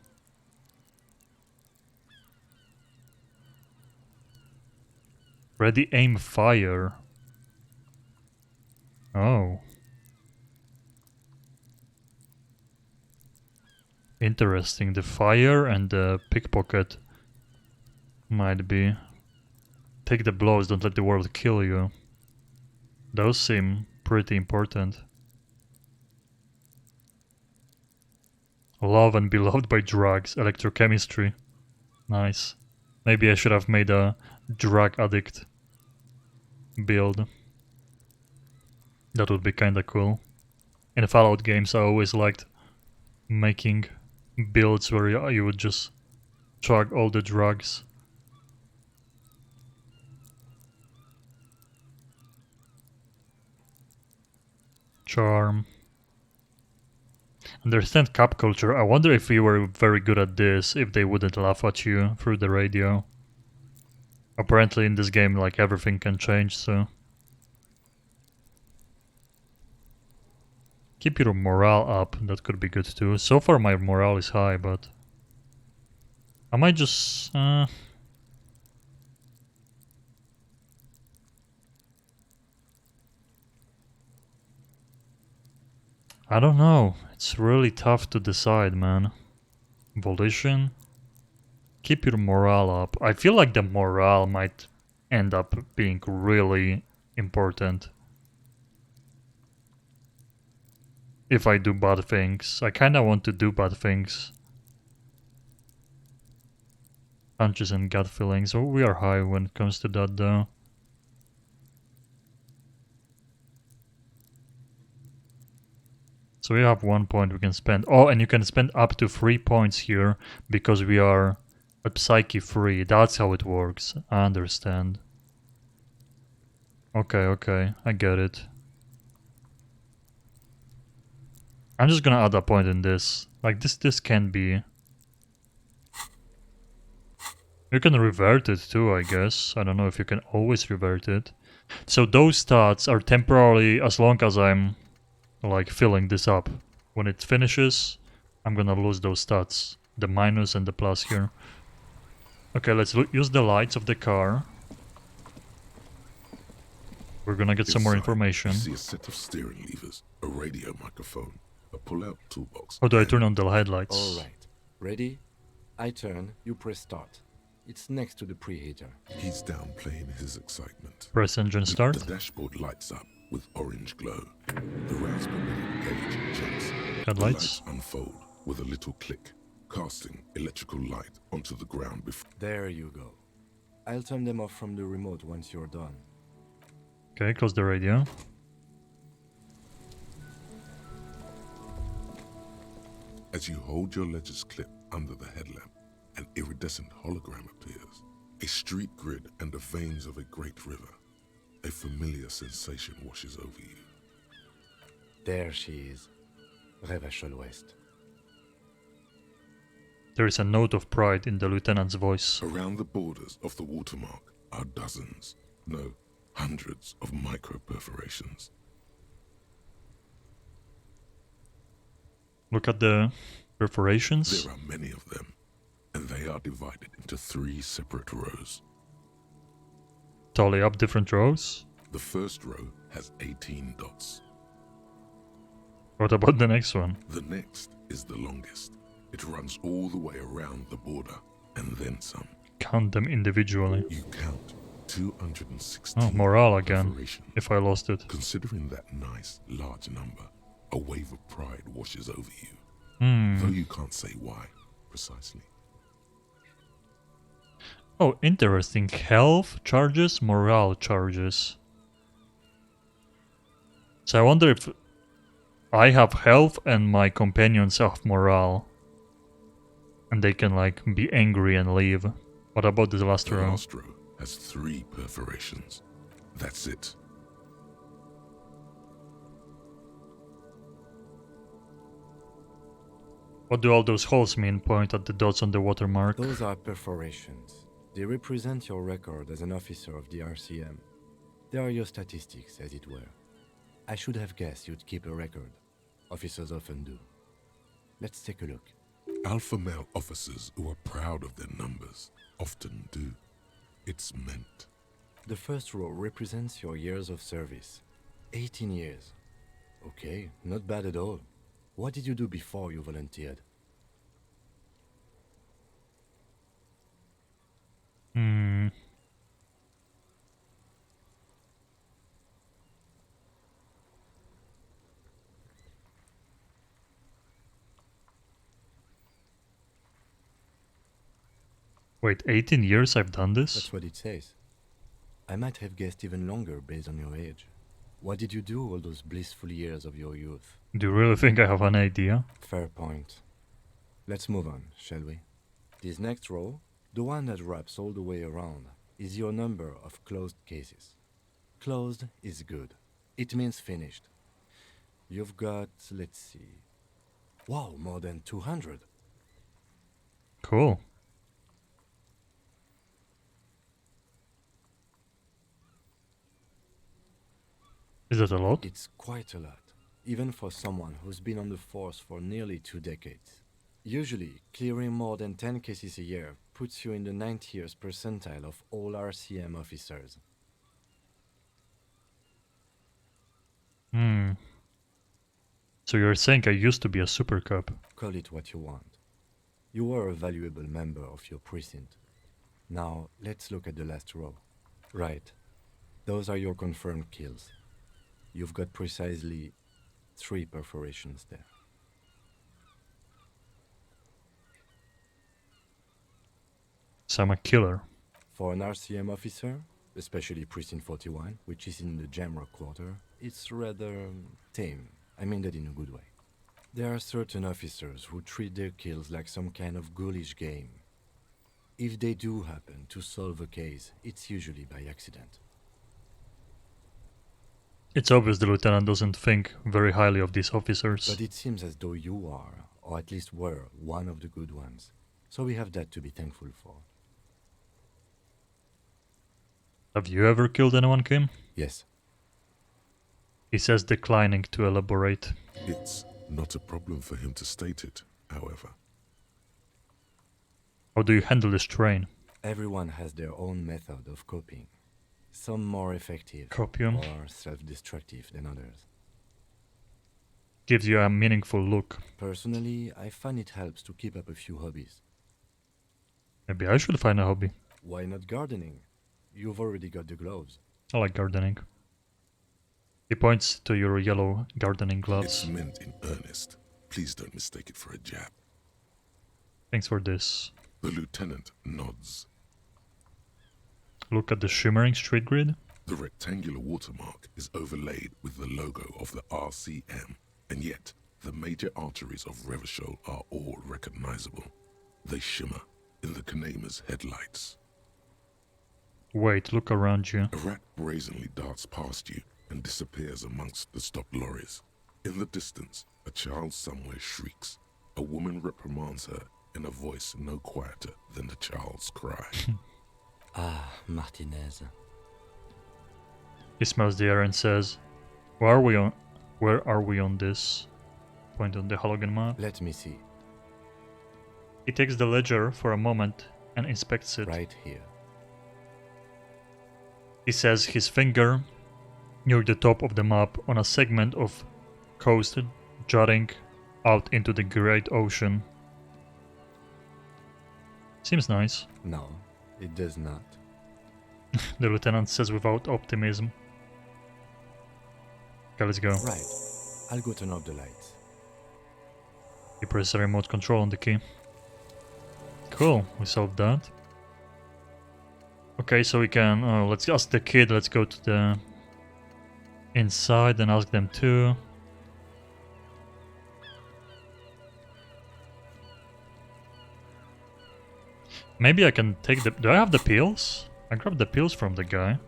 Ready, aim, fire. Oh. Interesting. The fire and the pickpocket might be. Take the blows, don't let the world kill you. Those seem pretty important. Love and be loved by drugs, electrochemistry. Nice. Maybe I should have made a drug addict build. That would be kinda cool. In Fallout games I always liked making builds where you would just chug all the drugs. Charm. Understand cap culture. I wonder if you were very good at this, if they wouldn't laugh at you through the radio. Apparently in this game like everything can change, so... Keep your morale up, that could be good too. So far my morale is high, but... I might just... I don't know. It's really tough to decide, man. Volition. Keep your morale up. I feel like the morale might end up being really important. If I do bad things. I kinda want to do bad things. Hunches and gut feelings. Oh, we are high when it comes to that though. So we have 1 point we can spend. Oh, and you can spend up to 3 points here because we are a psyche free. That's how it works. I understand. Okay, I get it. I'm just gonna add a point in this. Like this can be... You can revert it too, I guess. I don't know if you can always revert it. So those stats are temporarily as long as I'm like filling this up. When it finishes, I'm gonna lose those stats. The minus and the plus here. Okay, let's use the lights of the car. We're gonna get some more information. You see a set of steering levers, a radio microphone, a pull-out toolbox. How do I turn on the headlights? Alright. Ready? I turn, you press start. It's next to the preheater. He's downplaying his excitement. Press engine start. The dashboard lights up with orange glow. The routes per minute gauge jumps. Headlights. The lights unfold with a little click, casting electrical light onto the ground before. There you go. I'll turn them off from the remote once you're done. Okay, close the radio. As you hold your ledger's clip under the headlamp, an iridescent hologram appears. A street grid and the veins of a great river. A familiar sensation washes over you. There she is. Revachol West. There is a note of pride in the lieutenant's voice. Around the borders of the watermark are dozens, no, hundreds of micro-perforations. Look at the perforations. There are many of them, and they are divided into 3 separate rows. Tally up different rows. The first row has 18 dots. What about the next one? The next is the longest. It runs all the way around the border, and then some. Count them individually. You count 216. Oh, morale again, if I lost it. Considering that nice, large number, a wave of pride washes over you. Though you can't say why, precisely. Oh, interesting. Health charges, morale charges. So I wonder if I have health and my companions have morale. And they can like be angry and leave. What about the last The row? last row has 3 perforations. That's it. What do all those holes mean? Point at the dots on the watermark. Those are perforations. They represent your record as an officer of the RCM. They are your statistics, as it were. I should have guessed you'd keep a record. Officers often do. Let's take a look. Alpha male officers who are proud of their numbers often do. It's meant. The first row represents your years of service. 18 years. Okay, not bad at all. What did you do before you volunteered? Wait, 18 years I've done this? That's what it says. I might have guessed even longer based on your age. What did you do all those blissful years of your youth? Do you really think I have an idea? Fair point. Let's move on, shall we? This next row, the one that wraps all the way around, is your number of closed cases. Closed is good. It means finished. You've got, let's see... Wow, more than 200. Cool. Is that a lot? It's quite a lot, even for someone who's been on the force for nearly 2 decades. Usually, clearing more than 10 cases a year puts you in the 90th percentile of all RCM officers. So you're saying I used to be a super cop? Call it what you want. You were a valuable member of your precinct. Now, let's look at the last row. Right. Those are your confirmed kills. You've got precisely 3 perforations there. So I'm a killer. For an RCM officer, especially Precinct 41, which is in the Jamrock quarter, it's rather tame. I mean that in a good way. There are certain officers who treat their kills like some kind of ghoulish game. If they do happen to solve a case, it's usually by accident. It's obvious the lieutenant doesn't think very highly of these officers. But it seems as though you are, or at least were, one of the good ones. So we have that to be thankful for. Have you ever killed anyone, Kim? Yes. He says, declining to elaborate. It's not a problem for him to state it, however. How do you handle this strain? Everyone has their own method of coping. Some more effective Copium. or self-destructive than others. Gives you a meaningful look. Personally, I find it helps to keep up a few hobbies. Maybe I should find a hobby. Why not gardening? You've already got the gloves. I like gardening. He points to your yellow gardening gloves. It's meant in earnest. Please don't mistake it for a jab. Thanks for this. The lieutenant nods. Look at the shimmering street grid. The rectangular watermark is overlaid with the logo of the RCM, and yet the major arteries of Revachol are all recognizable. They shimmer in the Kanema's headlights. Wait, look around you. A rat brazenly darts past you and disappears amongst the stopped lorries. In the distance, a child somewhere shrieks. A woman reprimands her in a voice no quieter than the child's cry. Ah, Martinez. He smells the air and says, Where are we on this? Point on the halogen map. Let me see. He takes the ledger for a moment and inspects it. Right here. He says his finger near the top of the map on a segment of coast jutting out into the great ocean. Seems nice. No, it does not. The lieutenant says without optimism. Okay, let's go. Right. I'll go turn off the lights. He presses the remote control on the key. Cool, we solved that. Okay, so we can... let's ask the kid, let's go to the... inside and ask them too. Maybe I can take the... Do I have the pills? I grabbed the pills from the guy.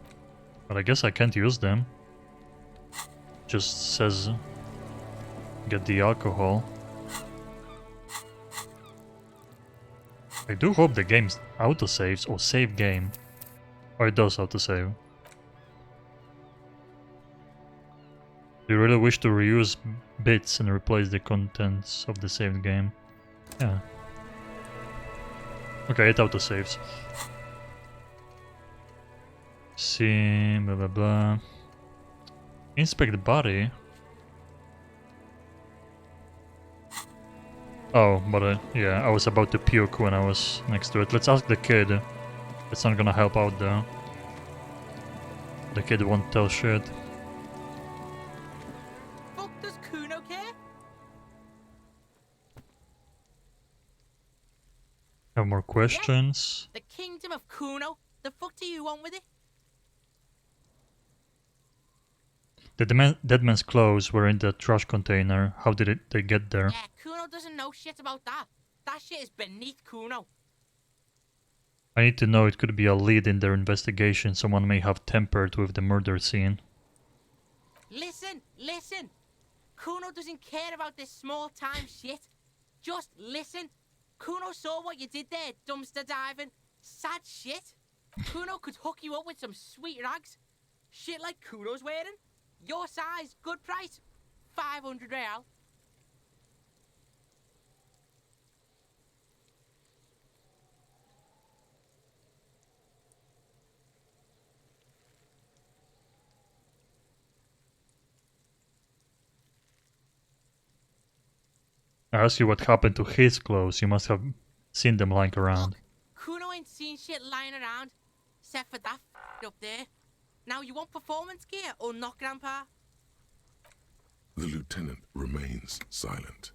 But I guess I can't use them. Just says... Get the alcohol. I do hope the game autosaves or save game. Or it does autosave. Do you really wish to reuse bits and replace the contents of the saved game? Yeah. Okay, it autosaves. See, blah blah blah. Inspect the body. Oh, but yeah, I was about to puke when I was next to it. Let's ask the kid. It's not gonna help out though. The kid won't tell shit. Fuck does Kuno care? Have more questions? The kingdom of Kuno? The fuck do you want with it? The dead man's clothes were in the trash container. How did they get there? Yeah, Kuno doesn't know shit about that. That shit is beneath Kuno. I need to know. It could be a lead in their investigation. Someone may have tampered with the murder scene. Listen, listen. Kuno doesn't care about this small time shit. Just listen. Kuno saw what you did there, dumpster diving. Sad shit. Kuno could hook you up with some sweet rags. Shit like Kuno's wearing. Your size, good price. 500 real. I asked you what happened to his clothes. You must have seen them lying around. Kuno ain't seen shit lying around, except for that up there. Now you want performance gear or not, Grandpa? The lieutenant remains silent,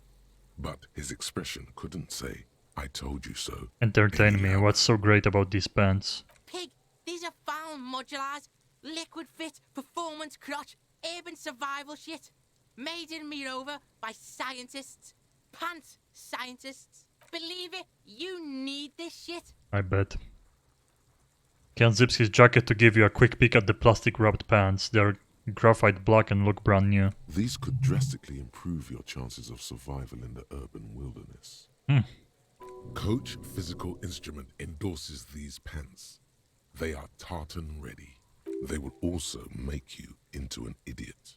but his expression couldn't say, "I told you so." Entertain me. What's so great about these pants? Pig, these are found modulars, liquid fit, performance crotch, urban survival shit. Made in Mirova by scientists. Pants scientists. Believe it, you need this shit. I bet. Ken zips his jacket to give you a quick peek at the plastic wrapped pants. They're graphite black and look brand new. These could drastically improve your chances of survival in the urban wilderness. Coach Physical Instrument endorses these pants. They are tartan ready. They will also make you into an idiot.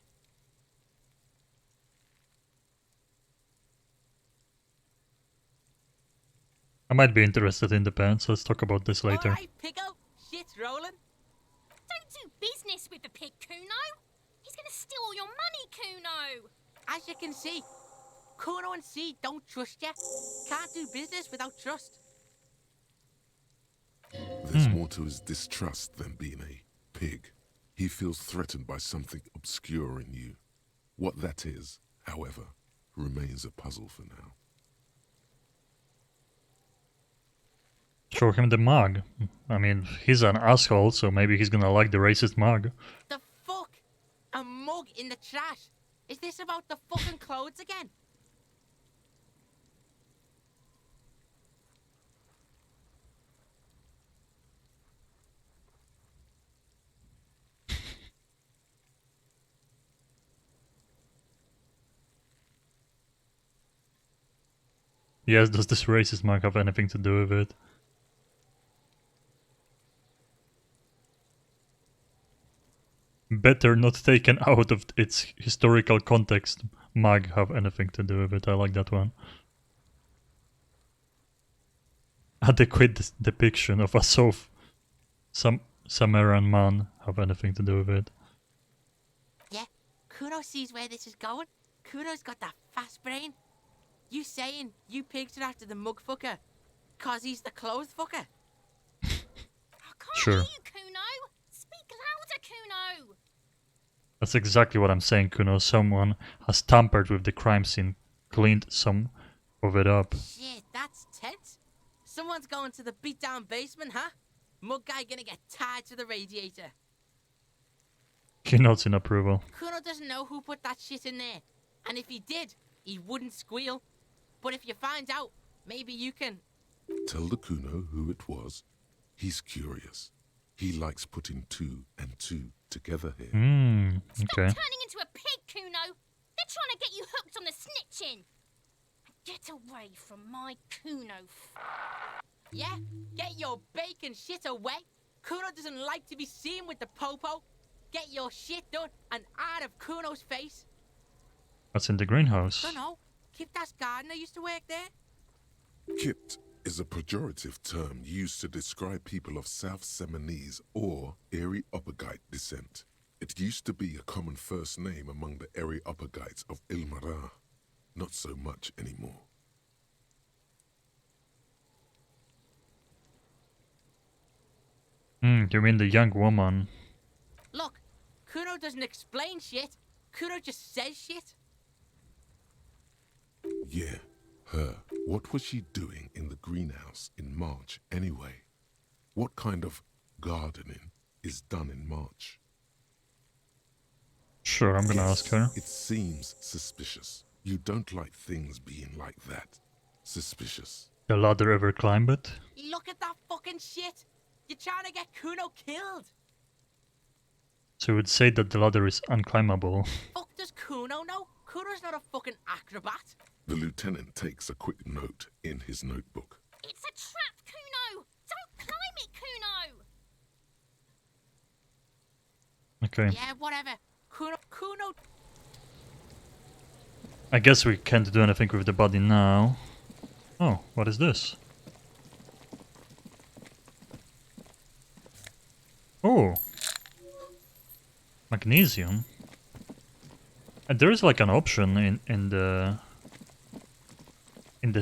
I might be interested in the pants. Let's talk about this later. Alright, Pico, shit's rolling. Don't do business with the pig, Kuno. He's gonna steal all your money, Kuno. As you can see, Kuno and C don't trust you. Can't do business without trust. There's more to his distrust than being a pig. He feels threatened by something obscure in you. What that is, however, remains a puzzle for now. Show him the mug. I mean, he's an asshole, so maybe he's gonna like the racist mug. The fuck? A mug in the trash? Is this about the fucking clothes again? Yes, does this racist mug have anything to do with it? Better not taken out of its historical context mug have anything to do with it. I like that one. Adequate depiction of a Samaran man have anything to do with it. Yeah, Kuno sees where this is going. Kuno's got that fast brain. You saying you picked it after the mug fucker, cause he's the clothes fucker? Sure. You, Kuno. Speak louder, Kuno. That's exactly what I'm saying, Kuno. Someone has tampered with the crime scene, cleaned some of it up. Shit, that's tense. Someone's going to the beat-down basement, huh? Mug guy gonna get tied to the radiator. He nods in approval. Kuno doesn't know who put that shit in there. And if he did, he wouldn't squeal. But if you find out, maybe you can... Tell the Kuno who it was. He's curious. He likes putting 2 and 2 together here. Okay. Turning into a pig, Kuno. They're trying to get you hooked on the snitching. Get away from my Kuno. Yeah? Get your bacon shit away. Kuno doesn't like to be seen with the popo. Get your shit done and out of Kuno's face. What's in the greenhouse? Dunno. Kipta's gardener used to work there. Kipt is a pejorative term used to describe people of South Seminese or Areopagite descent. It used to be a common first name among the Areopagites of Ilmara. Not so much anymore. You mean the young woman? Look, Kuno doesn't explain shit. Kuno just says shit. Yeah, her. What was she doing in the greenhouse in March anyway? What kind of gardening is done in March? Sure, I'm gonna ask her. It seems suspicious. You don't like things being like that. Suspicious. The ladder ever climb it? Look at that fucking shit. You're trying to get Kuno killed. So you would say that the ladder is unclimbable. Fuck does Kuno know? Kuno's not a fucking acrobat. The lieutenant takes a quick note in his notebook. It's a trap, Kuno. Don't climb it, Kuno. Okay. Yeah, whatever. Kuno. I guess we can't do anything with the body now. Oh, what is this? Oh! Magnesium? And there is like an option in the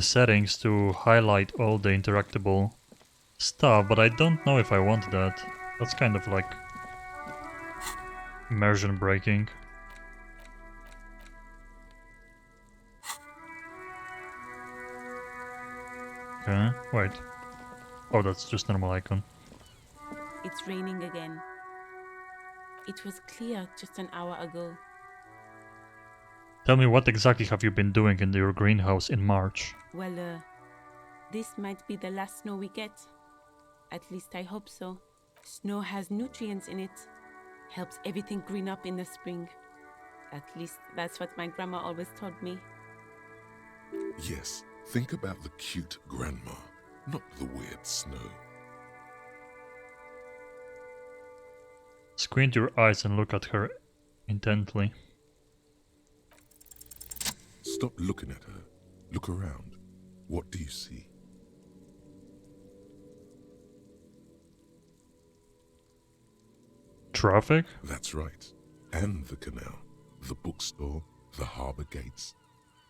settings to highlight all the interactable stuff, but I don't know if I want that. That's kind of like immersion breaking. Okay, wait. Oh, that's just normal icon. It's raining again. It was clear just an hour ago. Tell me, what exactly have you been doing in your greenhouse in March? Well, this might be the last snow we get. At least I hope so. Snow has nutrients in it. Helps everything green up in the spring. At least that's what my grandma always told me. Yes, think about the cute grandma, not the weird snow. Squint your eyes and look at her intently. Stop looking at her. Look around. What do you see? Traffic? That's right. And the canal, the bookstore, the harbor gates.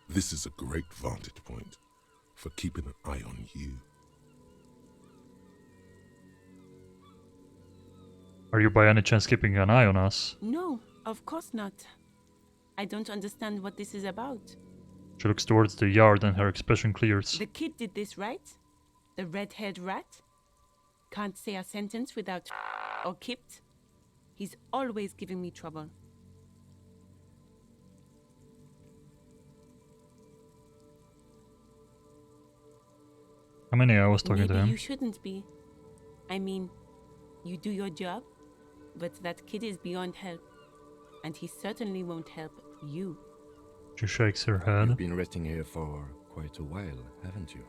This is a great vantage point for keeping an eye on you. Are you by any chance keeping an eye on us? No, of course not. I don't understand what this is about. She looks towards the yard and her expression clears. The kid did this, right? The red-haired rat? Can't say a sentence without or kipped. He's always giving me trouble. How many hours talking Maybe to him? you shouldn't be. I mean, you do your job, but that kid is beyond help. And he certainly won't help you. She shakes her head. You've been resting here for quite a while, haven't you?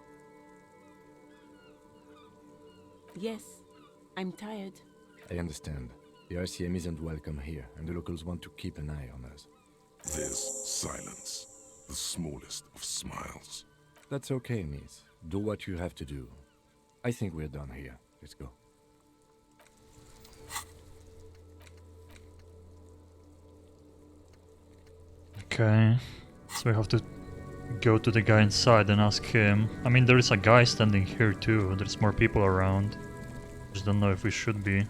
Yes, I'm tired. I understand. The RCM isn't welcome here, and the locals want to keep an eye on us. There's silence, the smallest of smiles. That's okay, miss. Do what you have to do. I think we're done here. Let's go. Okay, so we have to go to the guy inside and ask him. I mean, there is a guy standing here too. There's more people around. Just don't know if we should be.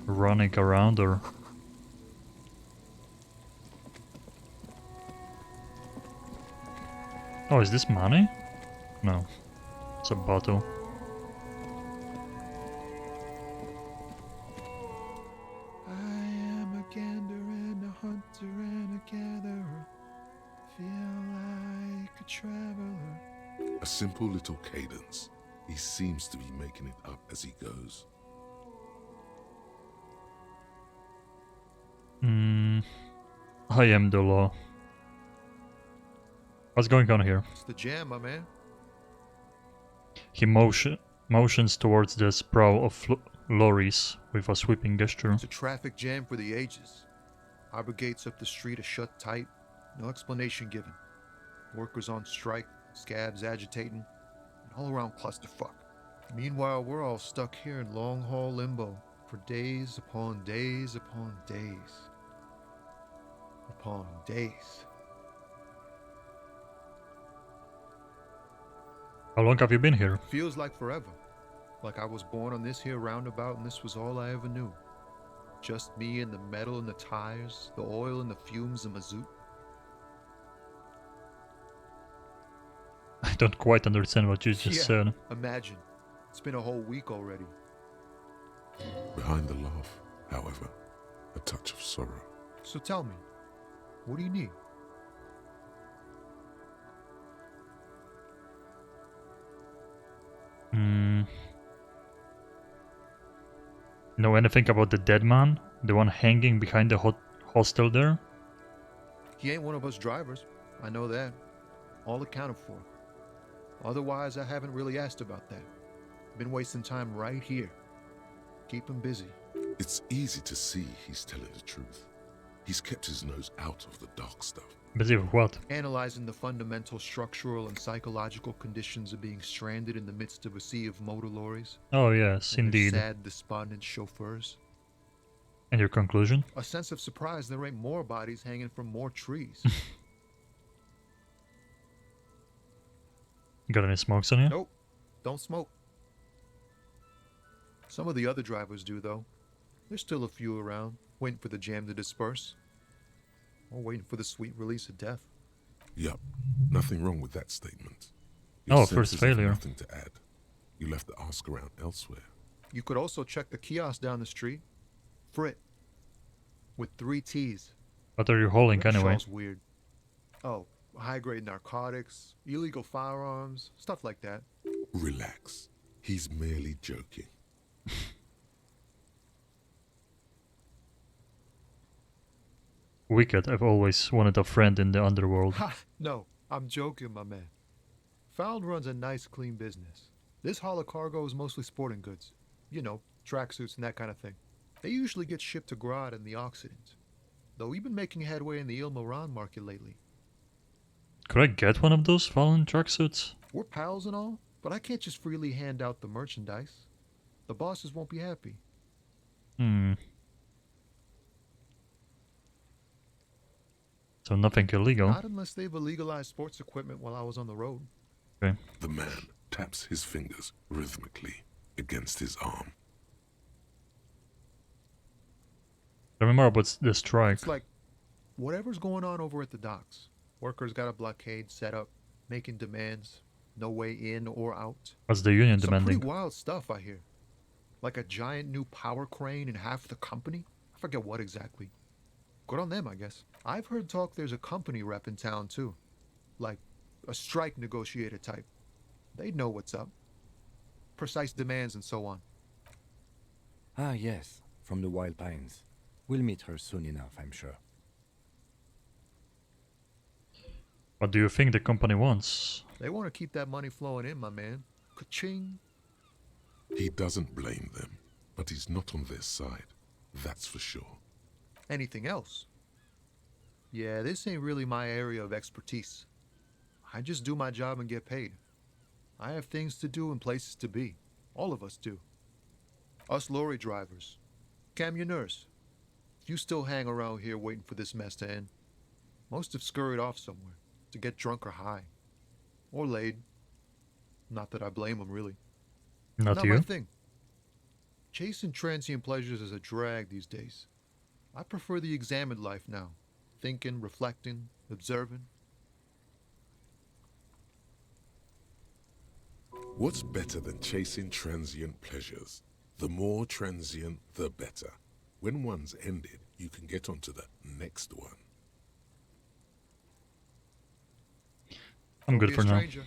Running around or... Oh, is this money? No. It's a bottle. I am a gander and a hunter and a gatherer. feel like a traveler. A simple little cadence. He seems to be making it up as he goes. I am the law. What's going on here? It's the jam, my man. He motions towards the sprawl of lorries with a sweeping gesture. It's a traffic jam for the ages. Harbor gates up the street are shut tight. No explanation given. Workers on strike, scabs agitating, an all-around clusterfuck. Meanwhile, we're all stuck here in long-haul limbo for days upon days upon days. Upon days. How long have you been here? Feels like forever. Like I was born on this here roundabout and this was all I ever knew. Just me and the metal and the tires, the oil and the fumes of mazout. I don't quite understand what you just said. Imagine. It's been a whole week already. Behind the laugh, however, a touch of sorrow. So tell me, what do you need? Know anything about the dead man? The one hanging behind the hostel there? He ain't one of us drivers. I know that. All accounted for. Otherwise, I haven't really asked about that. Been wasting time right here. Keep him busy. It's easy to see he's telling the truth. He's kept his nose out of the dark stuff. Busy with what? Analyzing the fundamental structural and psychological conditions of being stranded in the midst of a sea of motor lorries. Oh yes, and indeed. Sad, despondent chauffeurs. And your conclusion? A sense of surprise there ain't more bodies hanging from more trees. Got any smokes on you? Nope. Don't smoke. Some of the other drivers do, though. There's still a few around, waiting for the jam to disperse. Or waiting for the sweet release of death. Yup. Nothing wrong with that statement. First failure. Nothing to add. You left the ask around elsewhere. You could also check the kiosk down the street. Frit. With 3 T's. What are you holding anyway? Sounds weird. Oh, high-grade narcotics, illegal firearms, stuff like that. Relax. He's merely joking. Wicked, I've always wanted a friend in the underworld. Ha! No, I'm joking, my man. Found runs a nice, clean business. This haul of cargo is mostly sporting goods. You know, tracksuits and that kind of thing. They usually get shipped to Grodd in the Occident. Though we've been making headway in the Il Moran market lately. Could I get one of those fallen tracksuits? We're pals and all, but I can't just freely hand out the merchandise. The bosses won't be happy. So nothing illegal? Not unless they've illegalized sports equipment while I was on the road. Okay. The man taps his fingers rhythmically against his arm. Tell me more about the strike. It's like whatever's going on over at the docks. Workers got a blockade set up, making demands, no way in or out. What's the union Some demanding? pretty wild stuff, I hear. Like a giant new power crane in half the company? I forget what exactly. Good on them, I guess. I've heard talk there's a company rep in town, too. Like a strike negotiator type. They'd know what's up. Precise demands and so on. Ah, yes, from the Wild Pines. We'll meet her soon enough, I'm sure. What do you think the company wants? They want to keep that money flowing in, my man. Ka-ching. He doesn't blame them, but he's not on their side. That's for sure. Anything else? Yeah, this ain't really my area of expertise. I just do my job and get paid. I have things to do and places to be. All of us do. Us lorry drivers. Camionneurs. You still hang around here waiting for this mess to end. Most have scurried off somewhere to get drunk or high. Or laid. Not that I blame them, really. Not my you? thing. Chasing transient pleasures is a drag these days. I prefer the examined life now. Thinking, reflecting, observing. What's better than chasing transient pleasures? The more transient, the better. When one's ended, you can get onto the next one. I'm Don't good be a for now. stranger.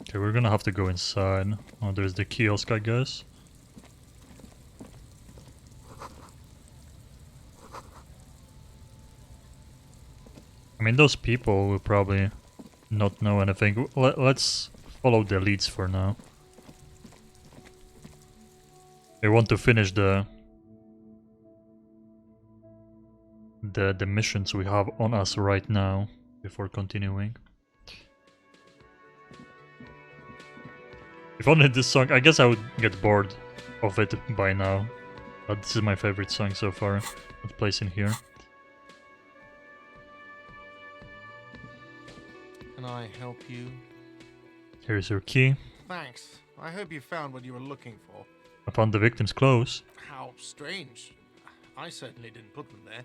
Okay, we're gonna have to go inside. Oh, there's the kiosk, I guess. I mean, those people will probably not know anything. Let's follow the leads for now. I want to finish the missions we have on us right now before continuing. If only this song, I guess I would get bored of it by now. But this is my favorite song so far that plays in here. Can I help you? Here's your key. Thanks. I hope you found what you were looking for. I found the victim's clothes. How strange. I certainly didn't put them there.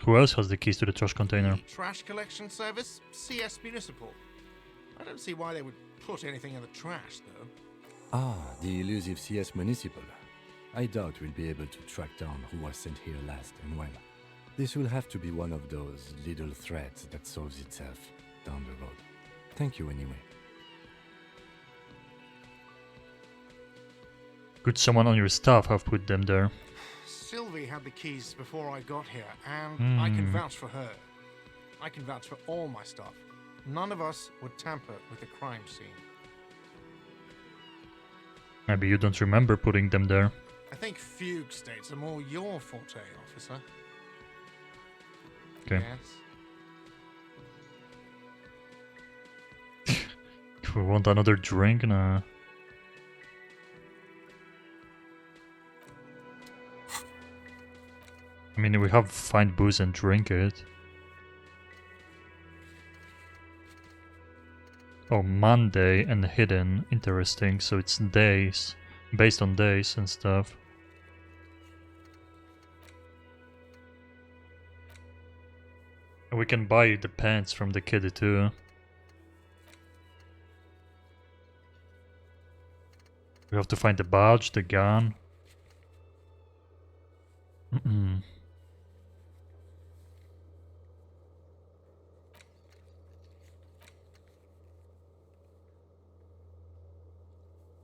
Who else has the keys to the trash container? Trash collection service? CS Municipal. I don't see why they would put anything in the trash, though. Ah, the elusive CS Municipal. I doubt we'll be able to track down who was sent here last and when. This will have to be one of those little threads that solves itself down the road. Thank you anyway. Could someone on your staff have put them there? Sylvie had the keys before I got here, and I can vouch for her. I can vouch for all my staff. None of us would tamper with the crime scene. Maybe you don't remember putting them there. I think fugue states are more your forte, officer. Okay. Yes. If we want another drink, nah. I mean, we have to find booze and drink it. Oh, Monday and hidden. Interesting. So it's days. Based on days and stuff. And we can buy the pants from the kid too. We have to find the badge, the gun.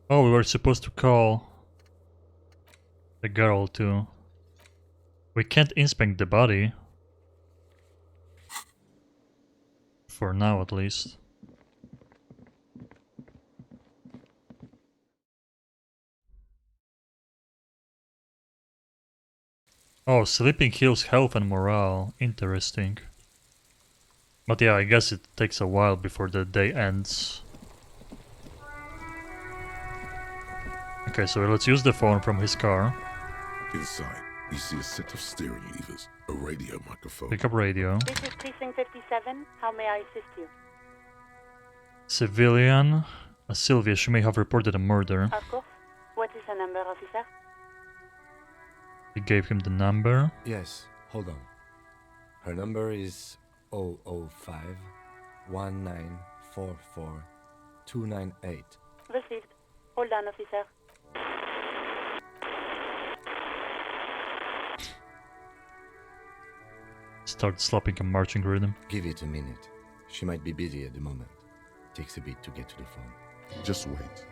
Oh, we were supposed to call the girl too. We can't inspect the body. For now, at least. Oh, sleeping heals health and morale. Interesting. But yeah, I guess it takes a while before the day ends. Okay, so let's use the phone from his car. Inside, you see a set of steering levers, a radio microphone. Pick up radio. This is Precinct 57. How may I assist you? Civilian. Sylvia, she may have reported a murder. Of course. What is the number, officer? He gave him the number. Yes, hold on. Her number is 005 1944 298. Received. Hold on, officer. Start slapping a marching rhythm. Give it a minute. She might be busy at the moment. Takes a bit to get to the phone. Just wait.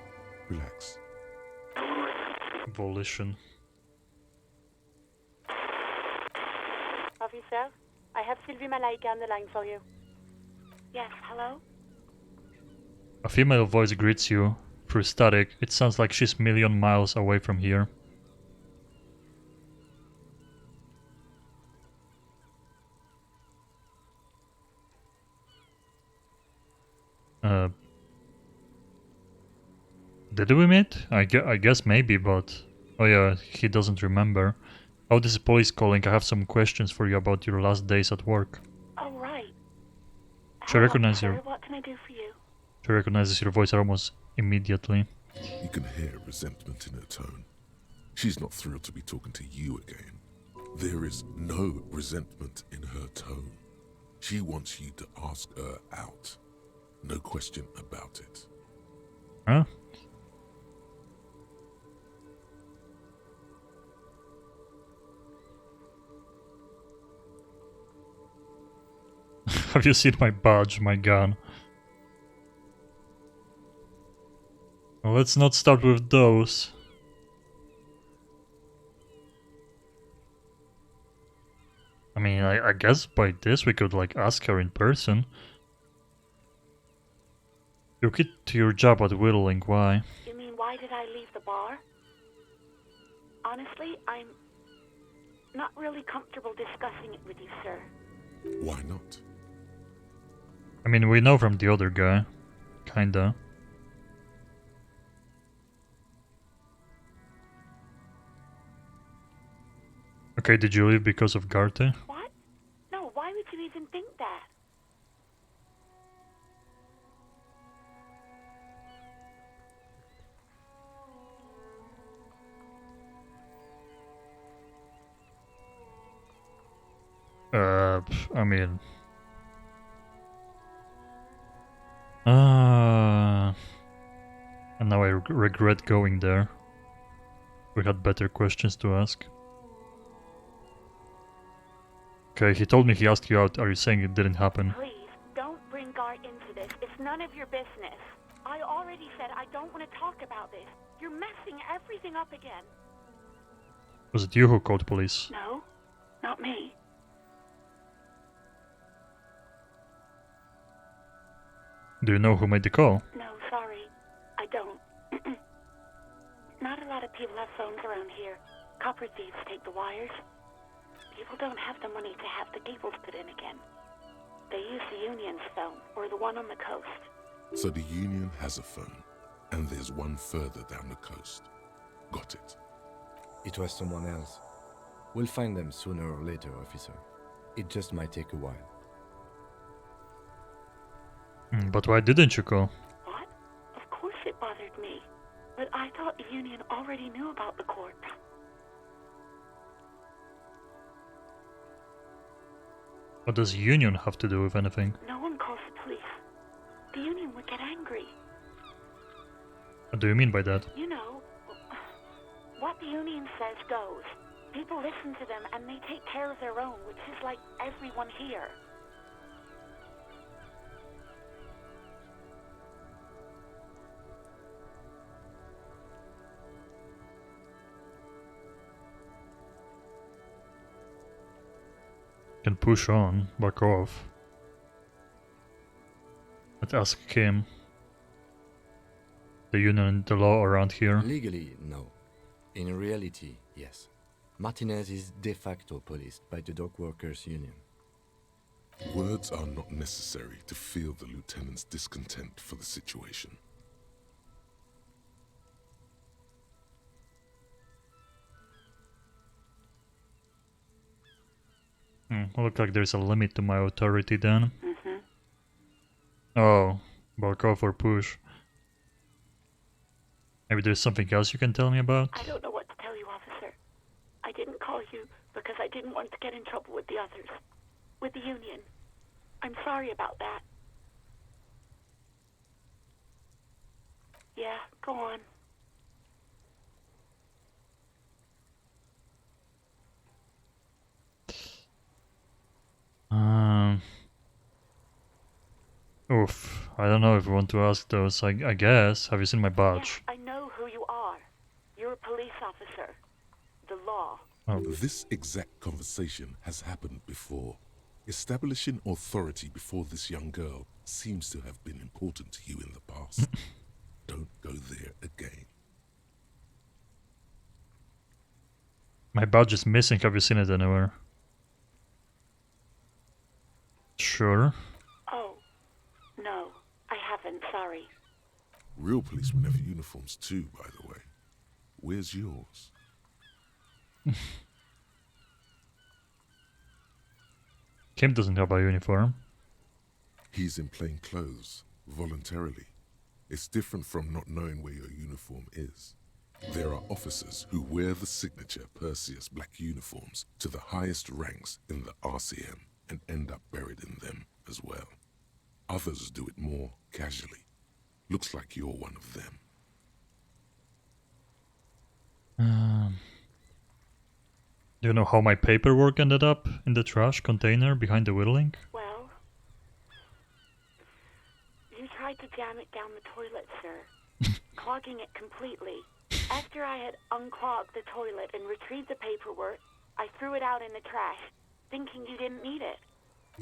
Relax. Volition. Officer, I have Sylvie Malaika on the line for you. Yes, hello? A female voice greets you through static. It sounds like she's a million miles away from here. Did we meet? I guess maybe, but... Oh yeah, he doesn't remember. Oh, this is police calling. I have some questions for you about your last days at work. Oh, right. She recognizes your... What can I do for you? She recognizes your voice almost immediately. You can hear resentment in her tone. She's not thrilled to be talking to you again. There is no resentment in her tone. She wants you to ask her out. No question about it. Huh? Have you seen my badge, my gun? Well, let's not start with those. I mean, I guess by this we could like ask her in person. You quit your job at whittling, why? You mean, why did I leave the bar? Honestly, I'm not really comfortable discussing it with you, sir. Why not? I mean, we know from the other guy. Kinda. Okay, did you leave because of Garte? What? No, why would you even think that? I mean... And now I regret going there. We had better questions to ask. Okay, he told me he asked you out. Are you saying it didn't happen? Please, don't bring Gart into this. It's none of your business. I already said I don't want to talk about this. You're messing everything up again. Was it you who called police? No, not me. Do you know who made the call? No, sorry. I don't. Not a lot of people have phones around here. Copper thieves take the wires. People don't have the money to have the cables put in again. They use the Union's phone, or the one on the coast. So the Union has a phone, and there's one further down the coast. Got it. It was someone else. We'll find them sooner or later, officer. It just might take a while. But why didn't you call? What? Of course it bothered me. But I thought the Union already knew about the corpse. What does Union have to do with anything? No one calls the police. The Union would get angry. What do you mean by that? You know, what the Union says goes. People listen to them and they take care of their own, which is like everyone here. Can push on, back off. Let's ask Kim. The Union and the law around here. Legally, no. In reality, yes. Martinez is de facto policed by the Dock Workers Union. Words are not necessary to feel the lieutenant's discontent for the situation. Look like there's a limit to my authority then. Mm-hmm. Oh, back off or push. Maybe there's something else you can tell me about? I don't know what to tell you, officer. I didn't call you because I didn't want to get in trouble with the others. With the Union. I'm sorry about that. Yeah, go on. Oof. I don't know if you want to ask those. I guess. Have you seen my badge? Yeah, I know who you are. You're a police officer. The law. Oh. This exact conversation has happened before. Establishing authority before this young girl seems to have been important to you in the past. Don't go there again. My badge is missing. Have you seen it anywhere? Sure. Oh, no, I haven't, sorry. Real policemen have uniforms too, by the way. Where's yours? Kim doesn't have a uniform. He's in plain clothes, voluntarily. It's different from not knowing where your uniform is. There are officers who wear the signature Perseus black uniforms to the highest ranks in the RCM and end up buried in them as well. Others do it more casually. Looks like you're one of them. Do you know how my paperwork ended up in the trash container behind the whittling? Well, you tried to jam it down the toilet, sir, clogging it completely. After I had unclogged the toilet and retrieved the paperwork, I threw it out in the trash, thinking you didn't need it.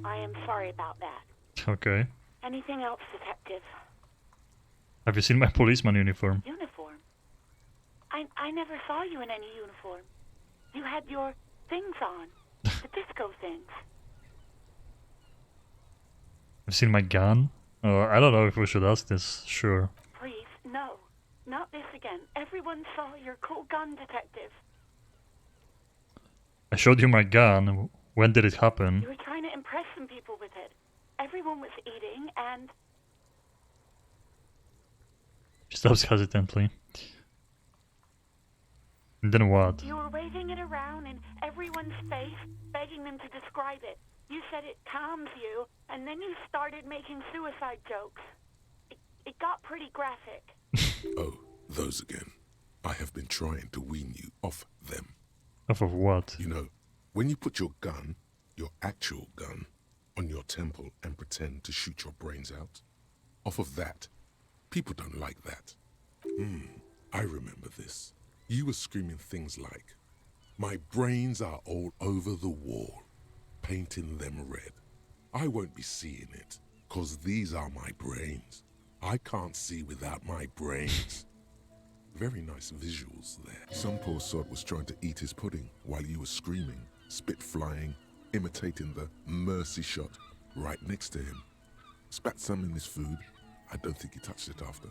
I am sorry about that. Okay. Anything else, Detective? Have you seen my policeman uniform? Uniform? I never saw you in any uniform. You had your things on. The disco things. Have you seen my gun? I don't know if we should ask this. Sure. Please, no. Not this again. Everyone saw your cool gun, Detective. I showed you my gun. When did it happen? You were trying to impress some people with it. Everyone was eating, and... She stops hesitantly. And then what? You were waving it around in everyone's face, begging them to describe it. You said it calms you, and then you started making suicide jokes. It got pretty graphic. Oh, those again. I have been trying to wean you off them. Off of what? You know, when you put your gun, your actual gun, on your temple and pretend to shoot your brains out, off of that, people don't like that. I remember this. You were screaming things like, "My brains are all over the wall, painting them red. I won't be seeing it, 'cause these are my brains. I can't see without my brains." Very nice visuals there. Some poor sod was trying to eat his pudding while you were screaming, spit flying, imitating the mercy shot right next to him. Spat some in his food. I don't think he touched it after.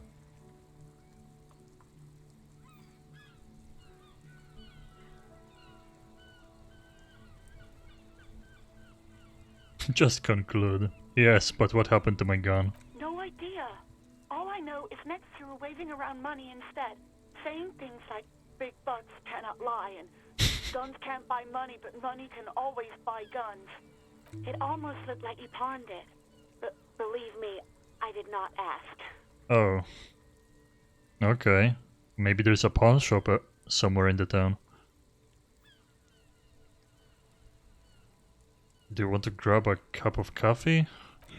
Just conclude. Yes, but what happened to my gun? No idea. All I know is next you were waving around money instead, saying things like, "Big bucks cannot lie," and "Guns can't buy money, but money can always buy guns." It almost looked like you pawned it. But believe me, I did not ask. Oh. Okay. Maybe there's a pawn shop somewhere in the town. Do you want to grab a cup of coffee?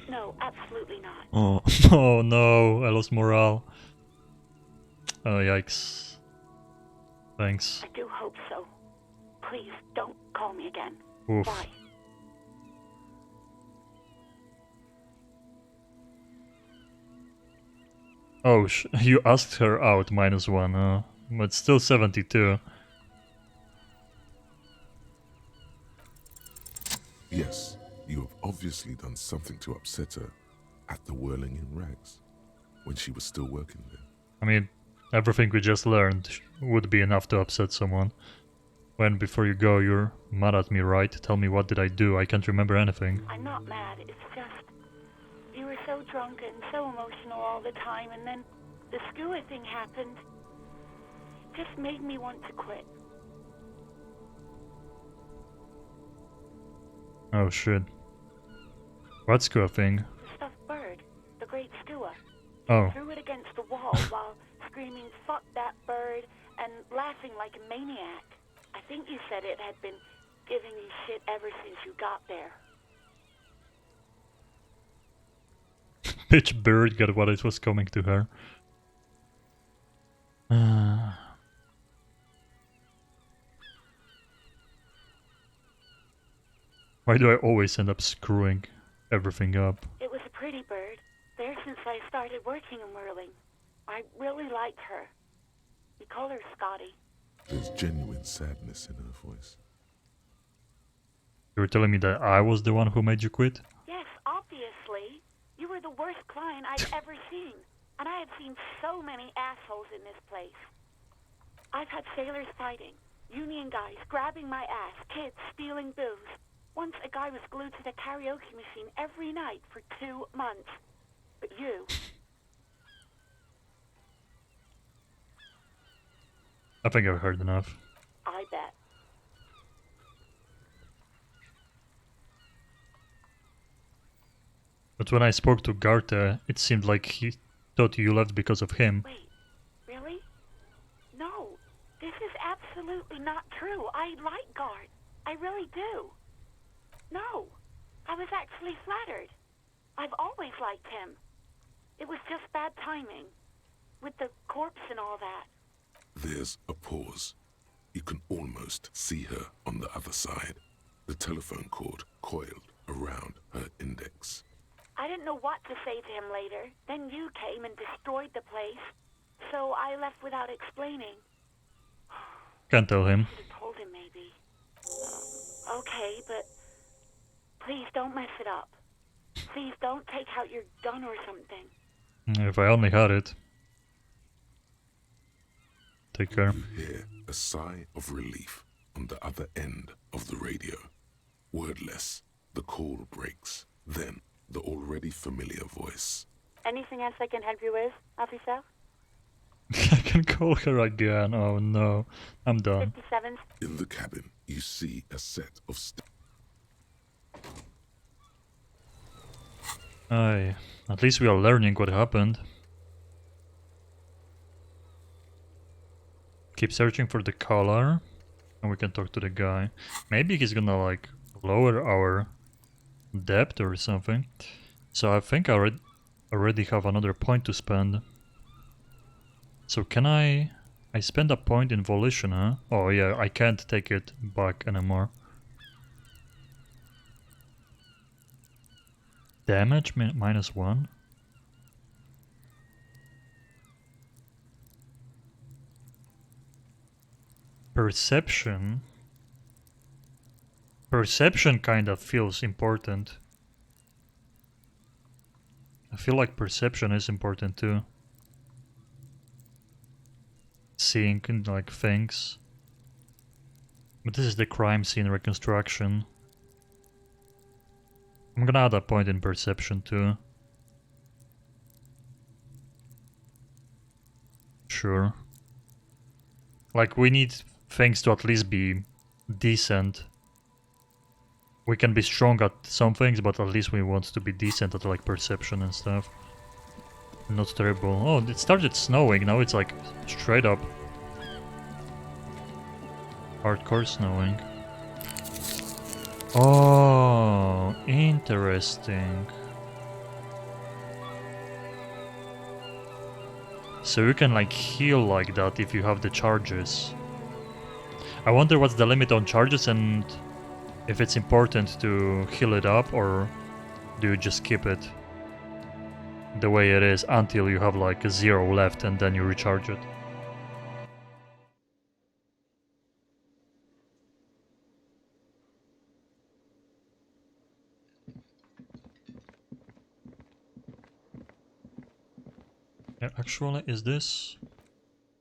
No, absolutely not. Oh, oh no, I lost morale. Oh, yikes. Thanks. I do hope so. Please, don't call me again. Oof. Bye. Oh, you asked her out, -1, but still 72. Yes, you have obviously done something to upset her at the Whirling in Rags, when she was still working there. I mean, everything we just learned would be enough to upset someone. When, before you go, you're mad at me, right? Tell me, what did I do? I can't remember anything. I'm not mad, it's just... You were so drunk and so emotional all the time, and then the skua thing happened. It just made me want to quit. Oh shit. What skua thing? The stuffed bird, the great skua. Oh. Threw it against the wall while screaming, "Fuck that bird," and laughing like a maniac. I think you said it had been giving you shit ever since you got there. Bitch bird got what it was coming to her. Why do I always end up screwing everything up? It was a pretty bird, there since I started working in whirling. I really liked her. We call her Scotty. There's genuine sadness in her voice. You were telling me that I was the one who made you quit? Yes, obviously. You were the worst client I'd ever seen. And I have seen so many assholes in this place. I've had sailors fighting, union guys grabbing my ass, kids stealing booze. Once a guy was glued to the karaoke machine every night for 2 months. But you... I think I've heard enough. I bet. But when I spoke to Garta, it seemed like he thought you left because of him. Wait, really? No, this is absolutely not true. I like Gart. I really do. No, I was actually flattered. I've always liked him. It was just bad timing. With the corpse and all that. There's a pause. You can almost see her on the other side. The telephone cord coiled around her index. I didn't know what to say to him later. Then you came and destroyed the place. So I left without explaining. Can't tell him. I should have told him maybe. Okay, but please don't mess it up. Please don't take out your gun or something. If I only had it. Take care. You hear a sigh of relief on the other end of the radio. Wordless, the call breaks. Then, the already familiar voice. Anything else I can help you with, officer? I can call her again. Oh no. I'm done. 57. In the cabin, you see a set of Aye. At least we are learning what happened. Keep searching for the collar. And we can talk to the guy. Maybe he's gonna like lower our depth or something. So I think I already have another point to spend. So can I spend a point in volition, huh? Oh yeah, I can't take it back anymore. Damage -1. Perception. Perception kind of feels important. I feel like perception is important too. Seeing like things. But this is the crime scene reconstruction. I'm gonna add a point in perception too. Sure. Like we need things to at least be decent. We can be strong at some things, but at least we want to be decent at like perception and stuff. Not terrible. Oh, it started snowing, now it's like straight up hardcore snowing. Oh, interesting. So you can like heal like that if you have the charges. I wonder what's the limit on charges and if it's important to heal it up, or do you just keep it the way it is until you have like a 0 left and then you recharge it. Yeah, actually, is this...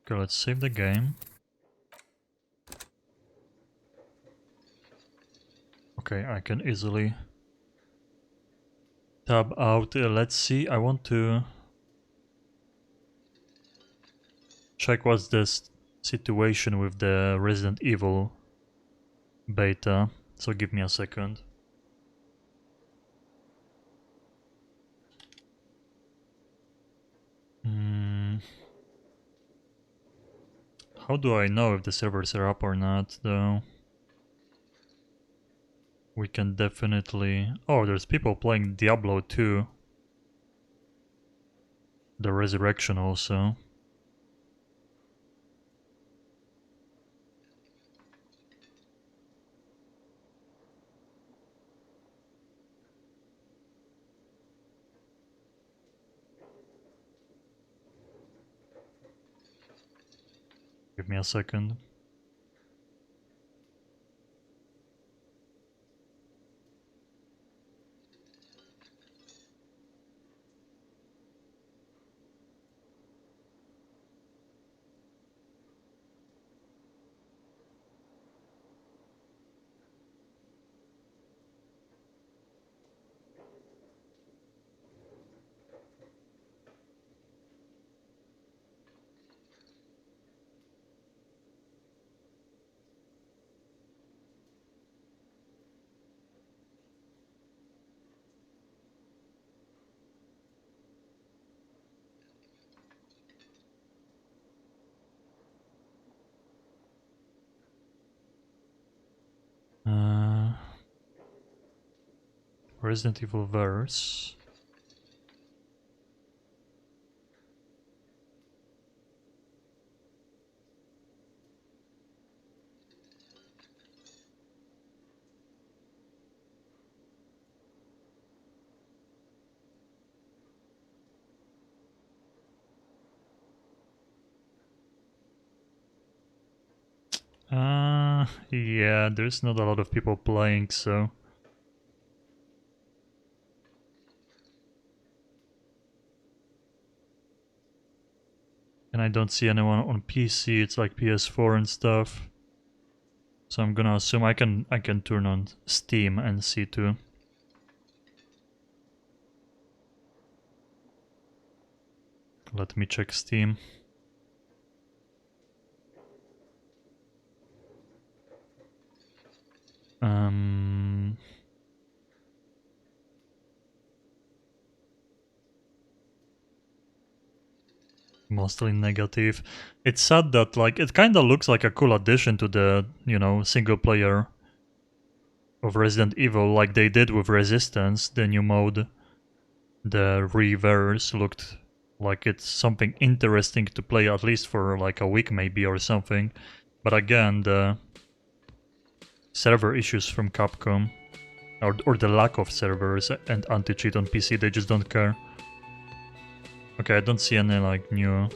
Okay, let's save the game. Okay, I can easily tab out. Let's see, I want to check what's this situation with the Resident Evil beta. So give me a second. How do I know if the servers are up or not, though? We can definitely... Oh, there's people playing Diablo 2. The Resurrection also. Give me a second. Resident Evil verse. Yeah, there's not a lot of people playing, so... And I don't see anyone on PC, it's like PS4 and stuff. So I'm gonna assume I can turn on Steam and see too. Let me check Steam. Mostly negative. It's sad that like it kind of looks like a cool addition to the, you know, single player of Resident Evil, like they did with Resistance, the new mode. The reverse looked like it's something interesting to play at least for like a week maybe or something. But again, the server issues from Capcom, or the lack of servers and anti-cheat on PC, they just don't care. Okay, I don't see any like new...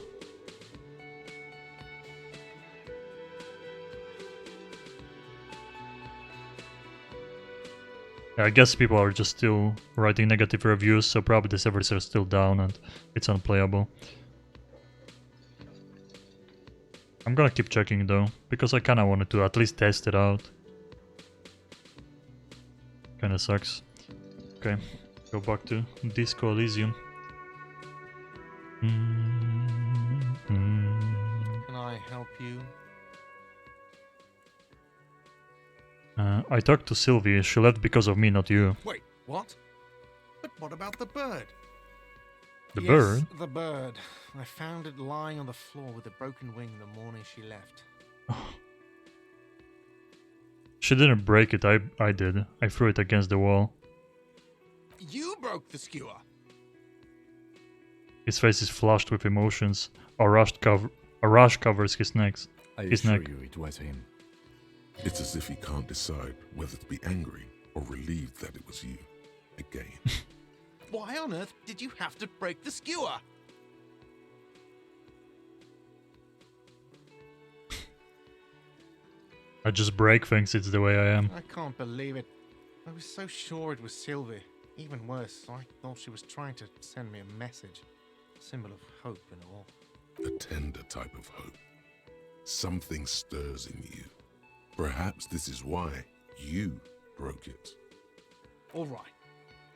Yeah, I guess people are just still writing negative reviews, so probably the servers are still down and it's unplayable. I'm gonna keep checking though, because I kinda wanted to at least test it out. Kinda sucks. Okay, go back to Disco Elysium. Can I help you? I talked to Sylvie, she left because of me, not you. Wait, what? But what about the bird? The Yes, bird? the bird. I found it lying on the floor with a broken wing the morning she left. She didn't break it, I did. I threw it against the wall. You broke the skewer! His face is flushed with emotions. A rash covers his neck. I His assure neck. you it was him. It's as if he can't decide whether to be angry or relieved that it was you. Again. Why on earth did you have to break the skewer? I just break things, it's the way I am. I can't believe it. I was so sure it was Sylvie. Even worse, I thought she was trying to send me a message. A symbol of hope and all. A tender type of hope. Something stirs in you. Perhaps this is why you broke it. All right.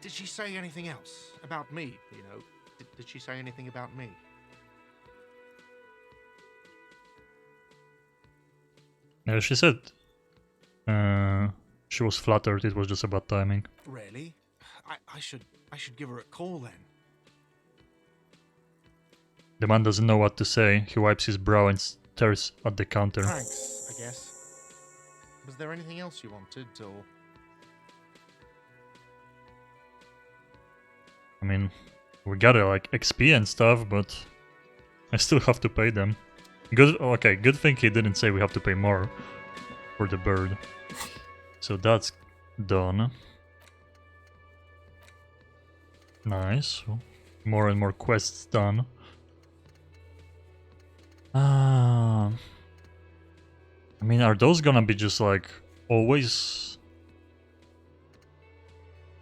Did she say anything else? About me, you know? Did she say anything about me? She said she was flattered, it was just about timing. Really? I should give her a call then. The man doesn't know what to say. He wipes his brow and stares at the counter. Thanks, I guess. Was there anything else you wanted, or...? I mean, we gotta like XP and stuff, but I still have to pay them. Okay, good thing he didn't say we have to pay more for the bird. So that's done. Nice. More and more quests done. I mean, are those gonna be just like always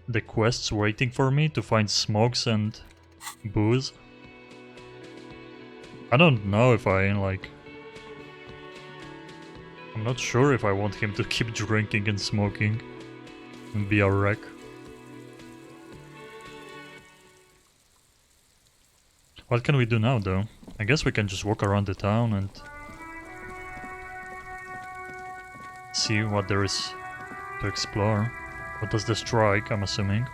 the quests waiting for me to find smokes and booze? I don't know if I like... I'm not sure if I want him to keep drinking and smoking and be a wreck. What can we do now though? I guess we can just walk around the town and see what there is to explore. What does the strike, I'm assuming?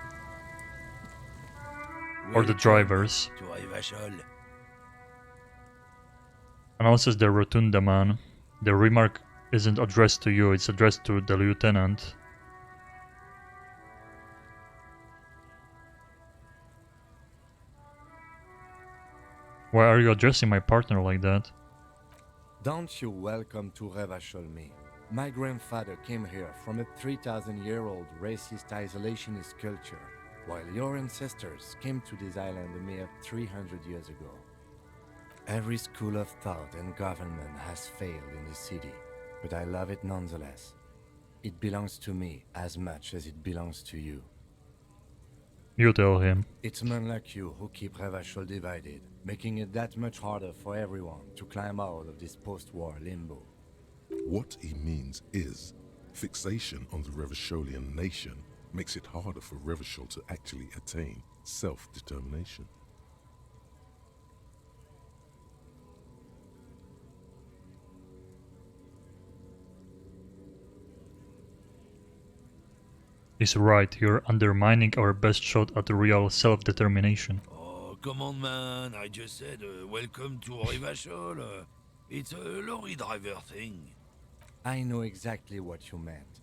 Or the drivers. Announces the Rotunda man. The remark isn't addressed to you, it's addressed to the lieutenant. Why are you addressing my partner like that? Don't you welcome to Revachol me. My grandfather came here from a 3,000-year-old racist isolationist culture, while your ancestors came to this island a mere 300 years ago. Every school of thought and government has failed in this city, but I love it nonetheless. It belongs to me as much as it belongs to you. You tell him. It's men like you who keep Revachol divided, making it that much harder for everyone to climb out of this post-war limbo. What he means is, fixation on the Revacholian nation makes it harder for Revachol to actually attain self-determination. He's right, you're undermining our best shot at real self-determination. Oh, come on, man. I just said, welcome to Revachol. It's a lorry driver thing. I know exactly what you meant.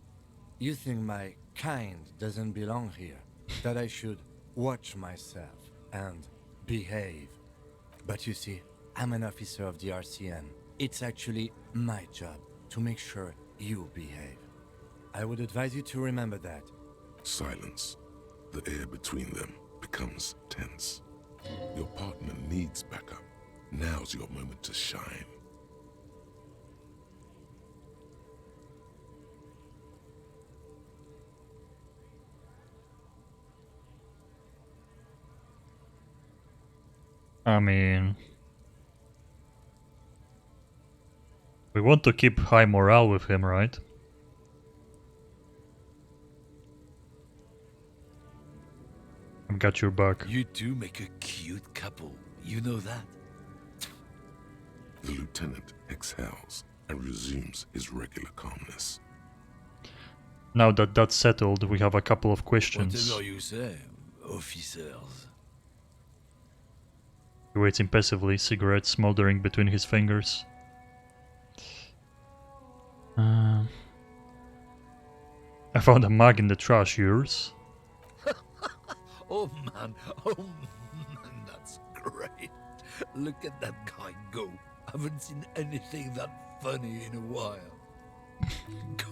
You think my kind doesn't belong here, that I should watch myself and behave. But you see, I'm an officer of the RCM. It's actually my job to make sure you behave. I would advise you to remember that. Silence. The air between them becomes tense. Your partner needs backup. Now's your moment to shine. I mean... we want to keep high morale with him, right? I've got your back. You two make a cute couple. You know that? The lieutenant exhales and resumes his regular calmness. Now that that's settled, we have a couple of questions. Whatever you say, officers. He waits impassively, cigarette smoldering between his fingers. I found a mug in the trash, yours? Oh man, that's great. Look at that guy go. Haven't seen anything that funny in a while.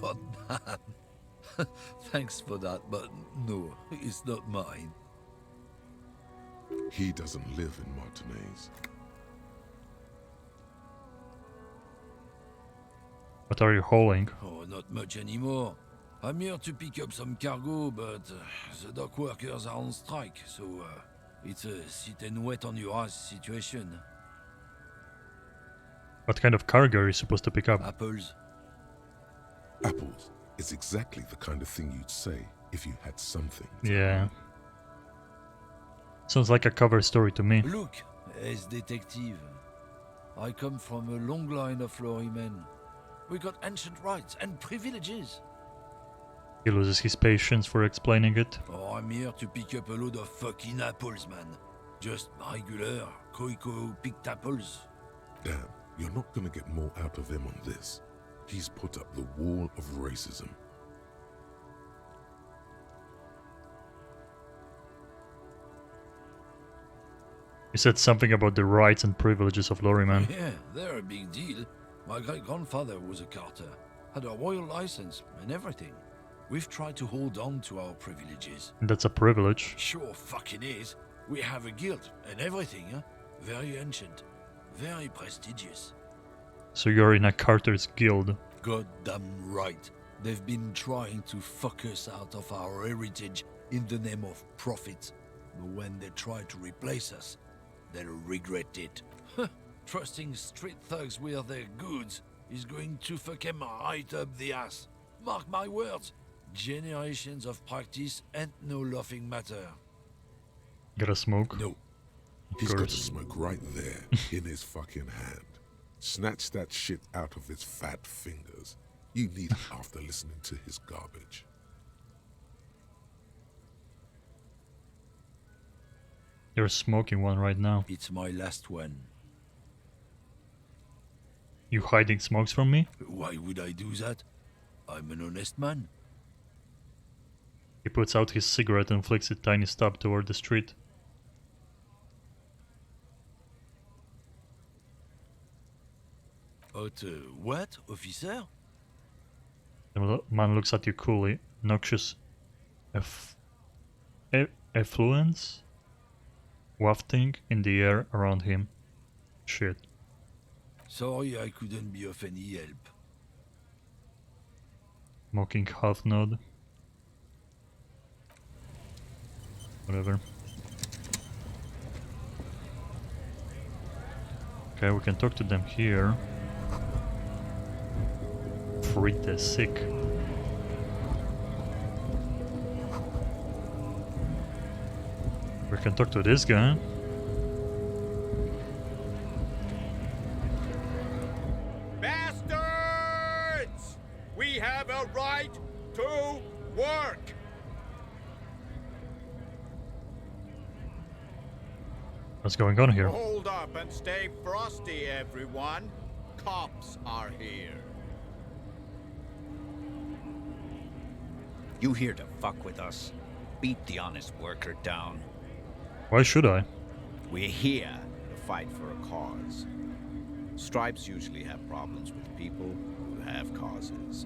God damn. Thanks for that, but no, it's not mine. He doesn't live in Martinez. What are you hauling? Oh, not much anymore. I'm here to pick up some cargo, but the dock workers are on strike, so it's a sit and wait on your ass situation. What kind of cargo are you supposed to pick up? Apples. Apples is exactly the kind of thing you'd say if you had something. Yeah. Sounds like a cover story to me. Look, as detective, I come from a long line of lorrymen. We got ancient rights and privileges. He loses his patience for explaining it. Oh, I'm here to pick up a load of fucking apples, man. Just regular, Koiko-picked apples. Damn, you're not gonna get more out of him on this. He's put up the wall of racism. You said something about the rights and privileges of lorrymen. Yeah, they're a big deal. My great-grandfather was a carter, had a royal license and everything. We've tried to hold on to our privileges. That's a privilege. Sure fucking is. We have a guild and everything, huh? Very ancient. Very prestigious. So you're in a Carter's guild. Goddamn right. They've been trying to fuck us out of our heritage in the name of profit. But when they try to replace us, they'll regret it. Trusting street thugs with their goods is going to fuck them right up the ass. Mark my words. Generations of practice and no laughing matter. Gotta smoke? No. He's got the smoke right there in his fucking hand. Snatch that shit out of his fat fingers. You need it after listening to his garbage. You're smoking one right now. It's my last one. You hiding smokes from me? Why would I do that? I'm an honest man. He puts out his cigarette and flicks a tiny stub toward the street. What, officer? The man looks at you coolly. Noxious effluence wafting in the air around him. Shit. Sorry I couldn't be of any help. Mocking half nod. Whatever. Okay, we can talk to them here. Freak the sick. We can talk to this guy. Bastards! We have a right to work! What's going on here? Hold up and stay frosty, everyone. Cops are here. You here to fuck with us? Beat the honest worker down. Why should I? We're here to fight for a cause. Stripes usually have problems with people who have causes.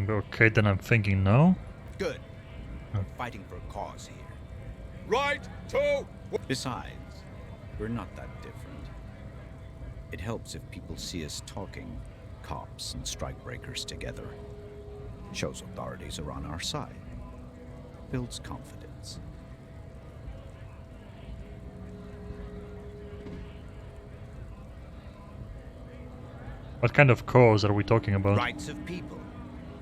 Okay, then I'm thinking no. Good. Fighting for a cause here. Right to... Besides, we're not that different. It helps if people see us talking, cops and strikebreakers together. Shows authorities are on our side. Builds confidence. What kind of cause are we talking about? Rights of people.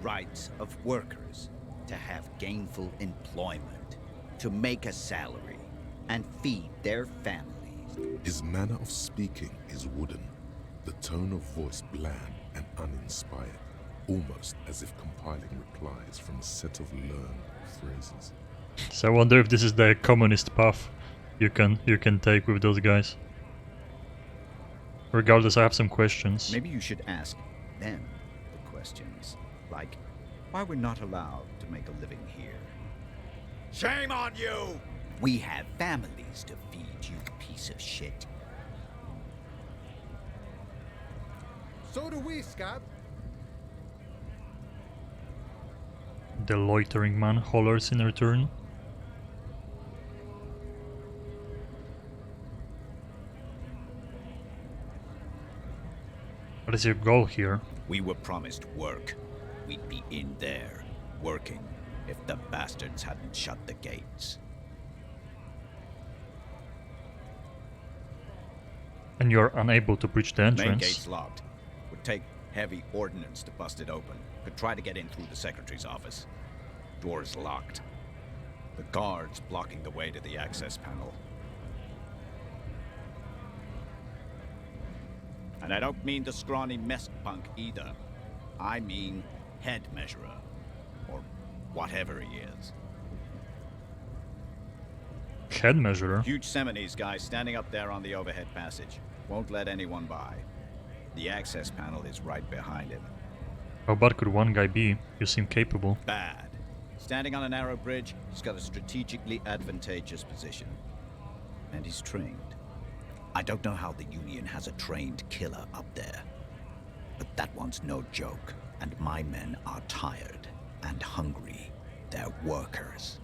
Rights of workers. To have gainful employment. To make a salary. And feed their families. His manner of speaking is wooden. The tone of voice bland and uninspired. Almost as if compiling replies from a set of learned phrases. So I wonder if this is the communist path you can take with those guys. Regardless, I have some questions. Maybe you should ask them the questions. Like, why we're not allowed to make a living here. Shame on you! We have families to feed, you piece of shit. So do we, Scott. The loitering man hollers in return. What is your goal here? We were promised work. We'd be in there, working, if the bastards hadn't shut the gates. And you're unable to breach the Main entrance. gate's locked. Would take heavy ordnance to bust it open. Could try to get in through the secretary's office. Door's locked. The guards blocking the way to the access panel. And I don't mean the scrawny mess punk either. I mean head measurer. Or whatever he is. Head measurer? Huge Seminese guy standing up there on the overhead passage. Won't let anyone by. The access panel is right behind him. How bad could one guy be? You seem capable. Bad. Standing on a narrow bridge, he's got a strategically advantageous position. And he's trained. I don't know how the Union has a trained killer up there. But that one's no joke. And my men are tired and hungry. They're workers,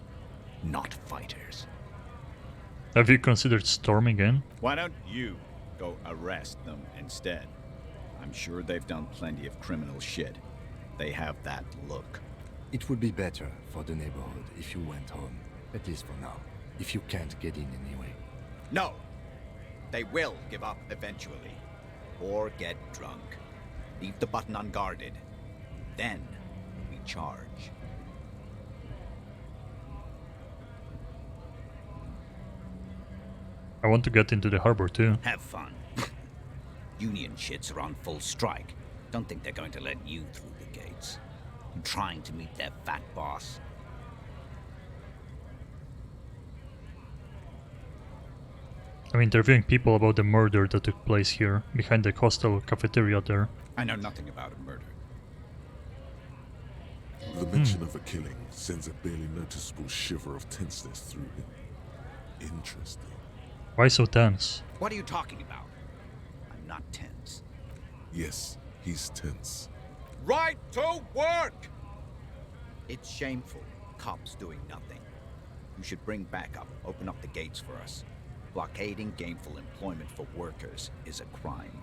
not fighters. Have you considered storming in? Why don't you go arrest them instead? I'm sure they've done plenty of criminal shit. They have that look. It would be better for the neighborhood if you went home, at least for now, if you can't get in anyway. No! They will give up eventually. Or get drunk. Leave the button unguarded. Then we charge. I want to get into the harbor too. Have fun. Union shits are on full strike. Don't think they're going to let you through the gates. I'm trying to meet their fat boss. I'm interviewing people about the murder that took place here, behind the hostel cafeteria there. I know nothing about a murder. The mention of a killing sends a barely noticeable shiver of tenseness through him. Interesting. Why so tense? What are you talking about? I'm not tense. Yes, he's tense. Right to work! It's shameful. Cops doing nothing. You should bring backup. Open up the gates for us. Blockading gainful employment for workers is a crime.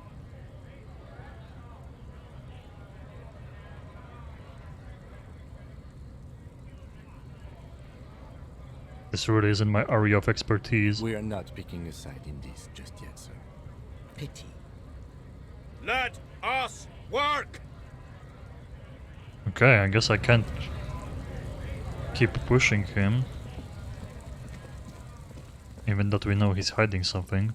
This really isn't my area of expertise. We are not picking a side in this just yet, sir. Pity. Let us work! Okay, I guess I can't keep pushing him. Even that we know he's hiding something.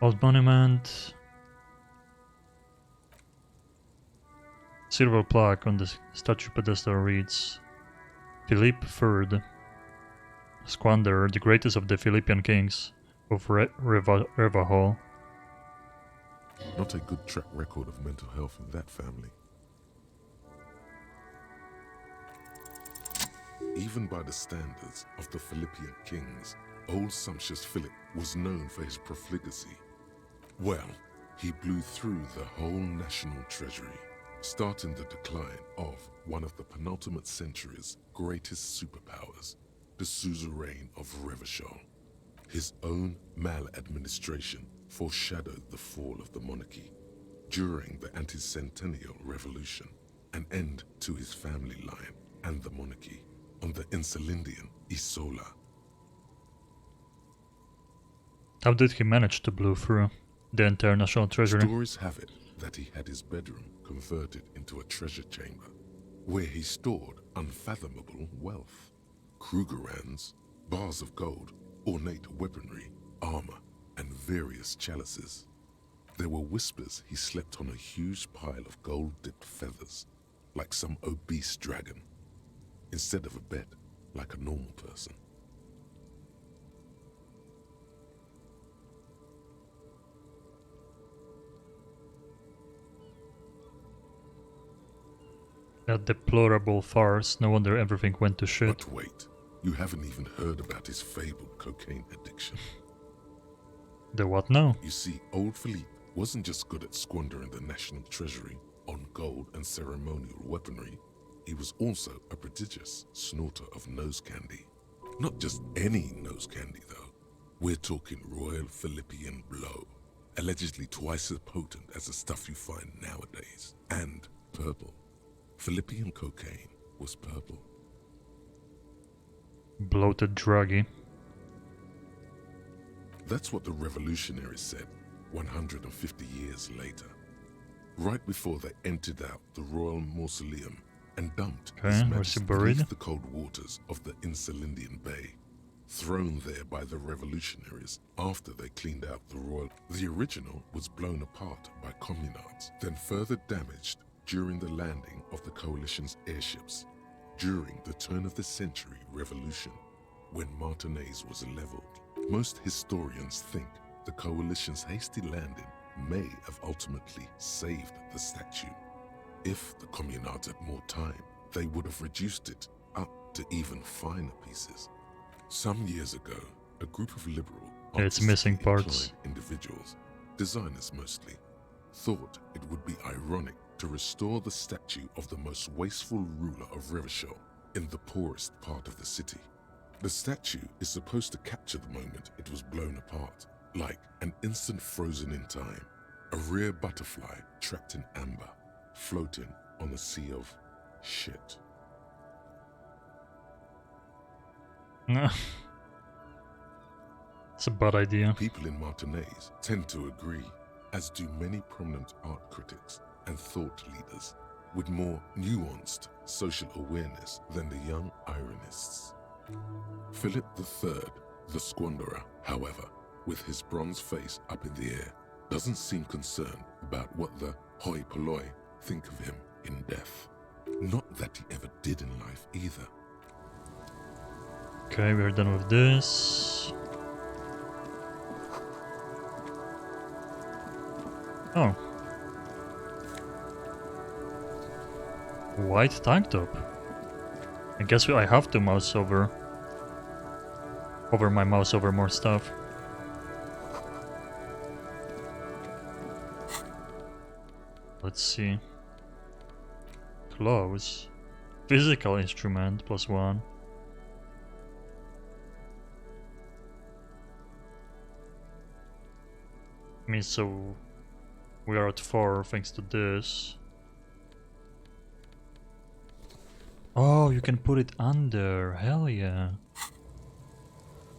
Old monument. Silver plaque on the statue pedestal reads Philippe III, Squander, the greatest of the Philippian kings of Revahol. Not a good track record of mental health in that family. Even by the standards of the Philippian kings, old sumptuous Philip was known for his profligacy. Well, he blew through the whole national treasury, starting the decline of one of the penultimate century's greatest superpowers, the suzerain of Revachol. His own maladministration foreshadowed the fall of the monarchy. During the anti-centennial revolution, an end to his family line and the monarchy on the Insulindian Isola. How did he manage to blow through the entire national treasury? Stories have it that he had his bedroom converted into a treasure chamber, where he stored unfathomable wealth. Krugerrands, bars of gold, ornate weaponry, armor, and various chalices. There were whispers he slept on a huge pile of gold-dipped feathers, like some obese dragon, instead of a bed, like a normal person. That deplorable farce, no wonder everything went to shit. But wait, you haven't even heard about his fabled cocaine addiction. The what now? You see, old Philippe wasn't just good at squandering the national treasury on gold and ceremonial weaponry, he was also a prodigious snorter of nose candy. Not just any nose candy, though. We're talking Royal Philippian Blow, allegedly twice as potent as the stuff you find nowadays, and purple. Philippian cocaine was purple. Bloated druggy. That's what the revolutionaries said 150 years later, right before they emptied out the royal mausoleum and dumped His Majesty beneath the cold waters of the Insulindian Bay, thrown there by the revolutionaries after they cleaned out the royal. The original was blown apart by communards, then further damaged during the landing of the coalition's airships during the turn-of-the-century revolution, when Martinez was leveled. Most historians think the coalition's hasty landing may have ultimately saved the statue. If the communards had more time, they would have reduced it up to even finer pieces. Some years ago, a group of liberal, it's missing parts. Individuals, designers mostly, thought it would be ironic to restore the statue of the most wasteful ruler of Revachol in the poorest part of the city. The statue is supposed to capture the moment it was blown apart, like an instant frozen in time, a rare butterfly trapped in amber, floating on a sea of shit. It's a bad idea. People in Martinez tend to agree, as do many prominent art critics and thought leaders with more nuanced social awareness than the young ironists. Philip III, the Squanderer, however, with his bronze face up in the air, doesn't seem concerned about what the hoi polloi think of him in death. Not that he ever did in life either. Okay, we're done with this. Oh. White tank top. I guess I have to mouse over my mouse over more stuff. Let's see. Close. Physical instrument +1. I mean, so we are at 4 thanks to this. Oh, you can put it under. Hell yeah.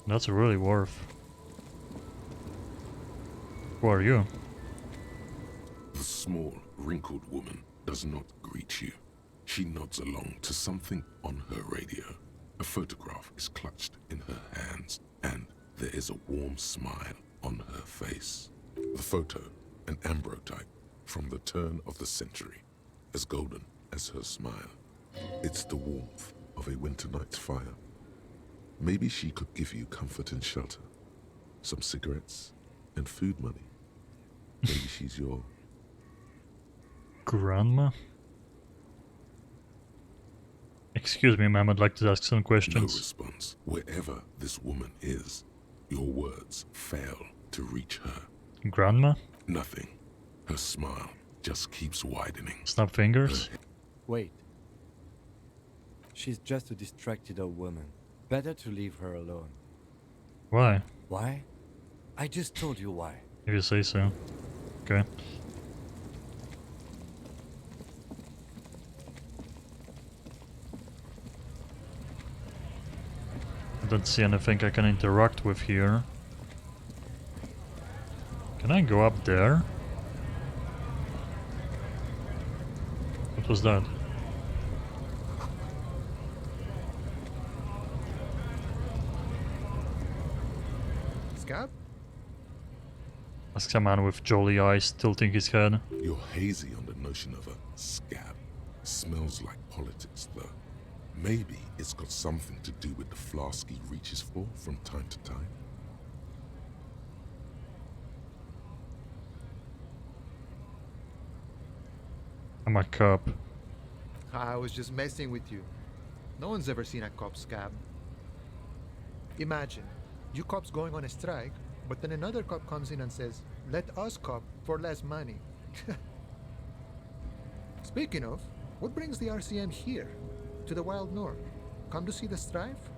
That's really worth. Who are you? The small, wrinkled woman does not greet you. She nods along to something on her radio. A photograph is clutched in her hands, and there is a warm smile on her face. The photo, an ambrotype from the turn of the century, as golden as her smile. It's the warmth of a winter night's fire. Maybe she could give you comfort and shelter, some cigarettes and food money. Maybe she's your grandma? Excuse me, ma'am, I'd like to ask some questions. No response. Wherever this woman is, your words fail to reach her. Grandma? Nothing. Her smile just keeps widening. Snap fingers? Wait. She's just a distracted old woman. Better to leave her alone. Why? Why? I just told you why. If you say so. Okay. I don't see anything I can interact with here. Can I go up there? What was that? Scab? Asks a man with jolly eyes tilting his head. You're hazy on the notion of a scab. Smells like politics, though. Maybe it's got something to do with the flask he reaches for from time to time. I'm a cop. I was just messing with you. No one's ever seen a cop scab. Imagine, you cops going on a strike, but then another cop comes in and says, let us cop for less money. Speaking of, what brings the RCM here, to the Wild North? Come to see the strife?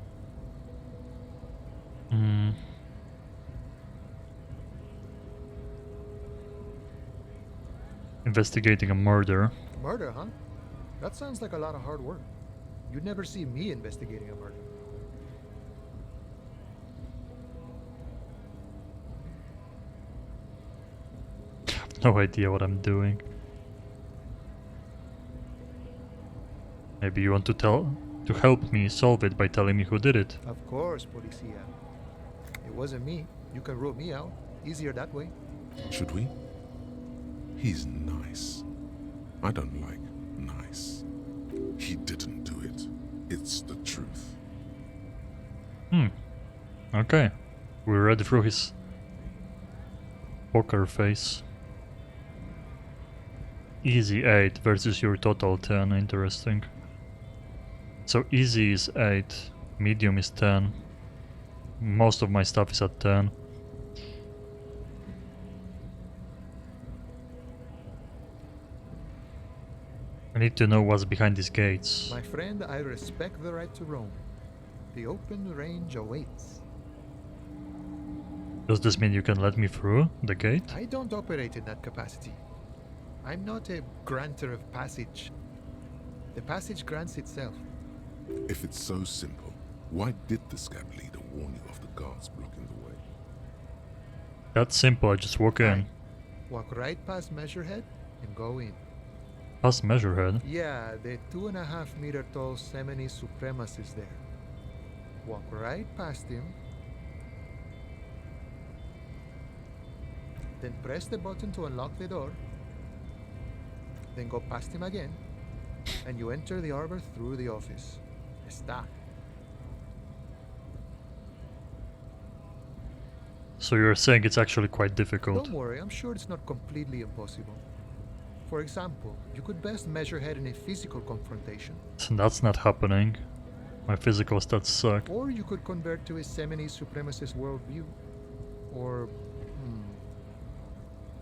Investigating a murder. Murder, huh? That sounds like a lot of hard work. You'd never see me investigating a murder. No idea what I'm doing. Maybe you want to help me solve it by telling me who did it. Of course, Policia. It wasn't me. You can rule me out. Easier that way. Should we? He's nice. I don't like nice. He didn't do it. It's the truth. Okay. We read through his poker face. Easy 8 versus your total 10. Interesting. So easy is 8, medium is 10. Most of my stuff is at 10. I need to know what's behind these gates. My friend, I respect the right to roam. The open range awaits. Does this mean you can let me through the gate? I don't operate in that capacity. I'm not a granter of passage. The passage grants itself. If it's so simple, why did the scab leader warn you of the guards blocking the way? That's simple, I just walk in. Walk right past Measurehead and go in. Past Measurehead? Yeah, the 2.5 meter tall Semini Supremus is there. Walk right past him. Then press the button to unlock the door. Then go past him again. And you enter the arbor through the office. Está. So you're saying it's actually quite difficult. Don't worry, I'm sure it's not completely impossible. For example, you could best measure head in a physical confrontation. That's not happening. My physical stats suck. Or you could convert to a Semini supremacist worldview. Or,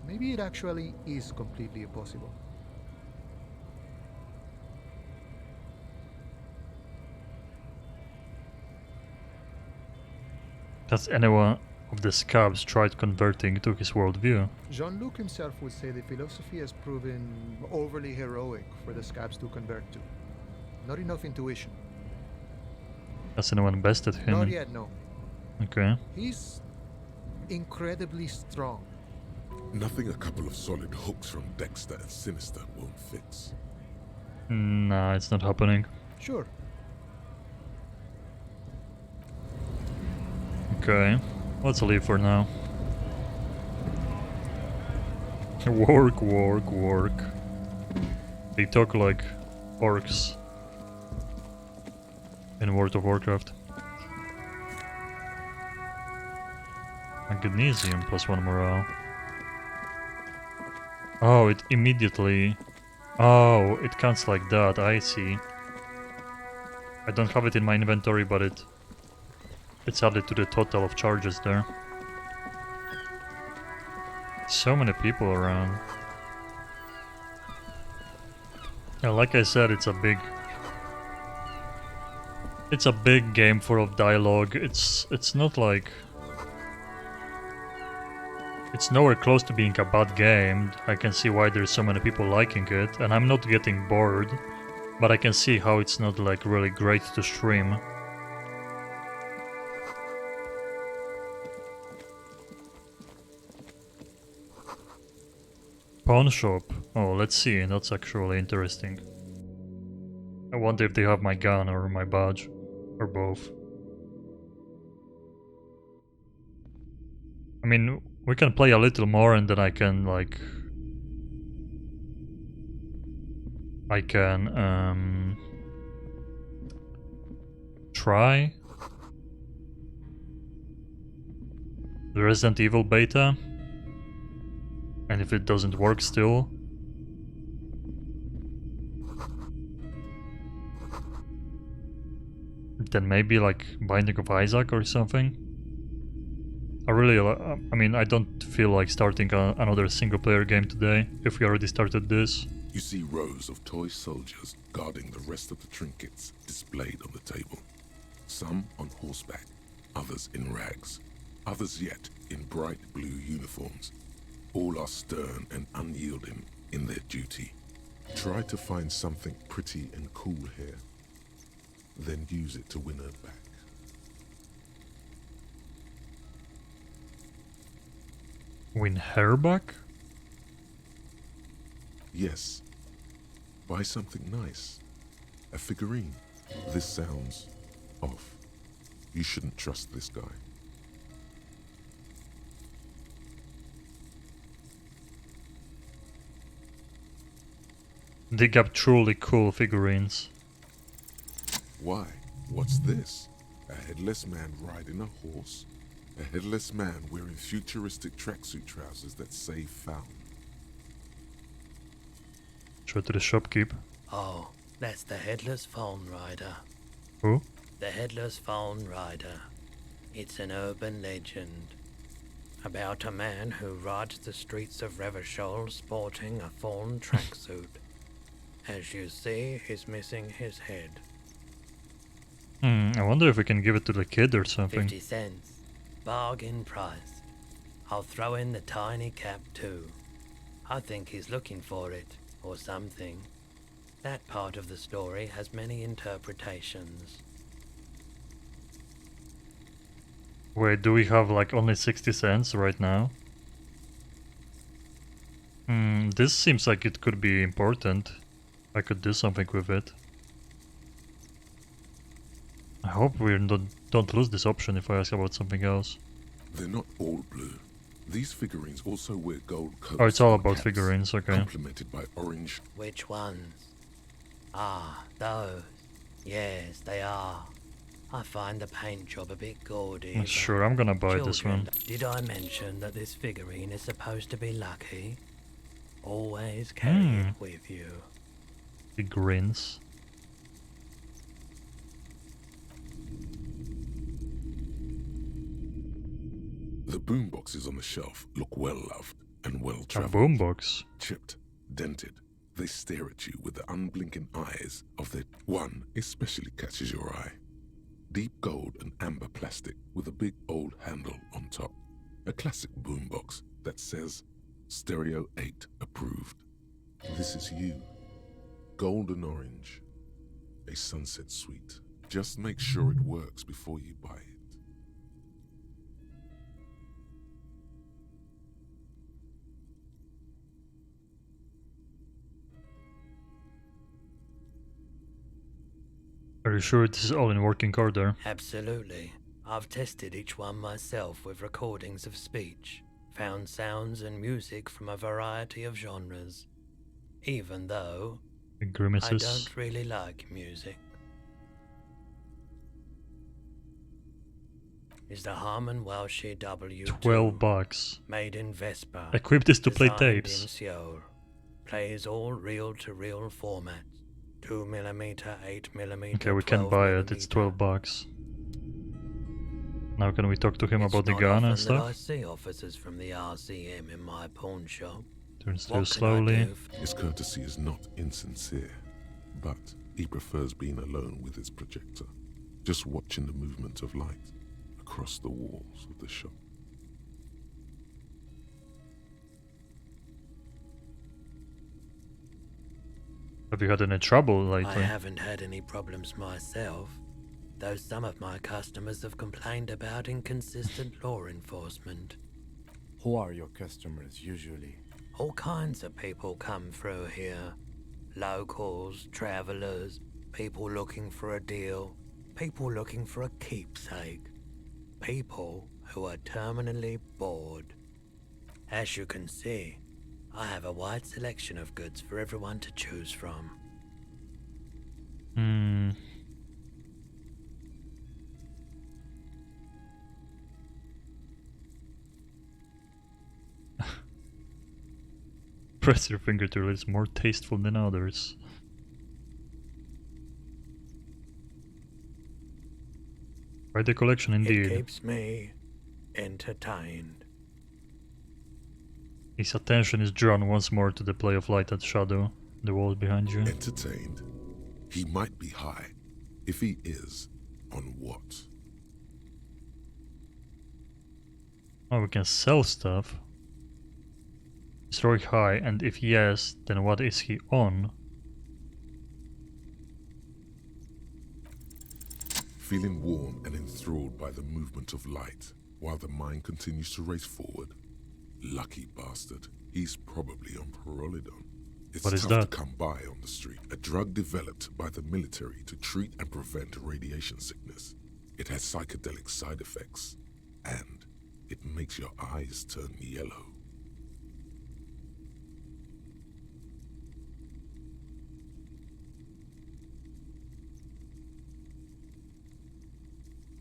maybe it actually is completely impossible. Has anyone of the scabs tried converting to his worldview? Jean-Luc himself would say the philosophy has proven overly heroic for the scabs to convert to. Not enough intuition. Has anyone bested him? Not yet, no. Okay. He's incredibly strong. Nothing a couple of solid hooks from Dexter and Sinister won't fix. Nah, it's not happening. Sure. Okay, let's leave for now. Work, work, work. They talk like orcs in World of Warcraft. Magnesium plus 1 morale. Oh, it immediately... Oh, it counts like that, I see. I don't have it in my inventory, but it's added to the total of charges there. So many people around. Yeah, like I said, it's a big game full of dialogue. It's not like... It's nowhere close to being a bad game. I can see why there's so many people liking it, and I'm not getting bored, but I can see how it's not like really great to stream. Pawn shop. Oh, let's see. That's actually interesting. I wonder if they have my gun or my badge. Or both. I mean, we can play a little more and then I can, like... try the Resident Evil beta. And if it doesn't work still, then maybe like Binding of Isaac or something. I mean, I don't feel like starting another single player game today, if we already started this. You see rows of toy soldiers guarding the rest of the trinkets displayed on the table. Some on horseback, others in rags, others yet in bright blue uniforms. All are stern and unyielding in their duty. Try to find something pretty and cool here, then use it to win her back. Win her back? Yes. Buy something nice. A figurine. This sounds off. You shouldn't trust this guy. Dig up truly cool figurines. Why? What's this? A headless man riding a horse? A headless man wearing futuristic tracksuit trousers that say found. Try to the shopkeep. Oh, that's the Headless Phone Rider. Who? The Headless Phone Rider. It's an urban legend about a man who rides the streets of Revachol sporting a fawn tracksuit. As you see, he's missing his head. I wonder if we can give it to the kid or something. 50 cents. Bargain price. I'll throw in the tiny cap too. I think he's looking for it, or something. That part of the story has many interpretations. Wait, do we have like only 60 cents right now? This seems like it could be important. I could do something with it. I hope we don't lose this option if I ask about something else. They're not all blue. These figurines also wear gold coats. Oh, it's all and about caps, figurines, okay. Complemented by orange. Which ones? Ah, those. Yes, they are. I find the paint job a bit gaudy. Sure, I'm gonna buy this Children, one. did I mention that this figurine is supposed to be lucky? Always carry it with you. Figurines. The boomboxes on the shelf look well loved and well A traveled. boombox. Chipped, dented. They stare at you with the unblinking eyes of the one especially catches your eye. Deep gold and amber plastic with a big old handle on top. A classic boombox that says Stereo 8 approved. This is you. Golden orange. A sunset suite. Just make sure it works before you buy it. Are you sure this is all in working order? Absolutely. I've tested each one myself with recordings of speech, found sounds and music from a variety of genres. Even though The grimaces. I don't really like music. Is the Harman Welsh W2 $12. made in Vespa. Equip this to play designed tapes. in Seoul. Plays all reel-to-reel formats. 2mm, 8mm. Okay, we can buy it. It's $12. Now can we talk to him about the gun and That I stuff? see officers from the RCM in my pawn shop. Turns too What can I slowly. do His courtesy is not insincere, but he prefers being alone with his projector, just watching the movement of light across the walls of the shop. Have you had any trouble I lately? haven't had any problems myself, though some of my customers have complained about inconsistent law enforcement. Who are your customers usually? All kinds of people come through here. Locals, travelers, people looking for a deal, people looking for a keepsake, people who are terminally bored. As you can see, I have a wide selection of goods for everyone to choose from. Hmm. Press your finger to it's more tasteful than others. Quite the collection It indeed. keeps me entertained. His attention is drawn once more to the play of light and shadow, the wall behind you. Entertained? He might be high. If he is, on what? Oh, we can sell stuff. Is Roy high, and if yes, then what is he on? Feeling warm and enthralled by the movement of light, while the mind continues to race forward. Lucky bastard. He's probably on Pyrrolidon. It's What is tough that? to come by on the street. A drug developed by the military to treat and prevent radiation sickness. It has psychedelic side effects, and it makes your eyes turn yellow.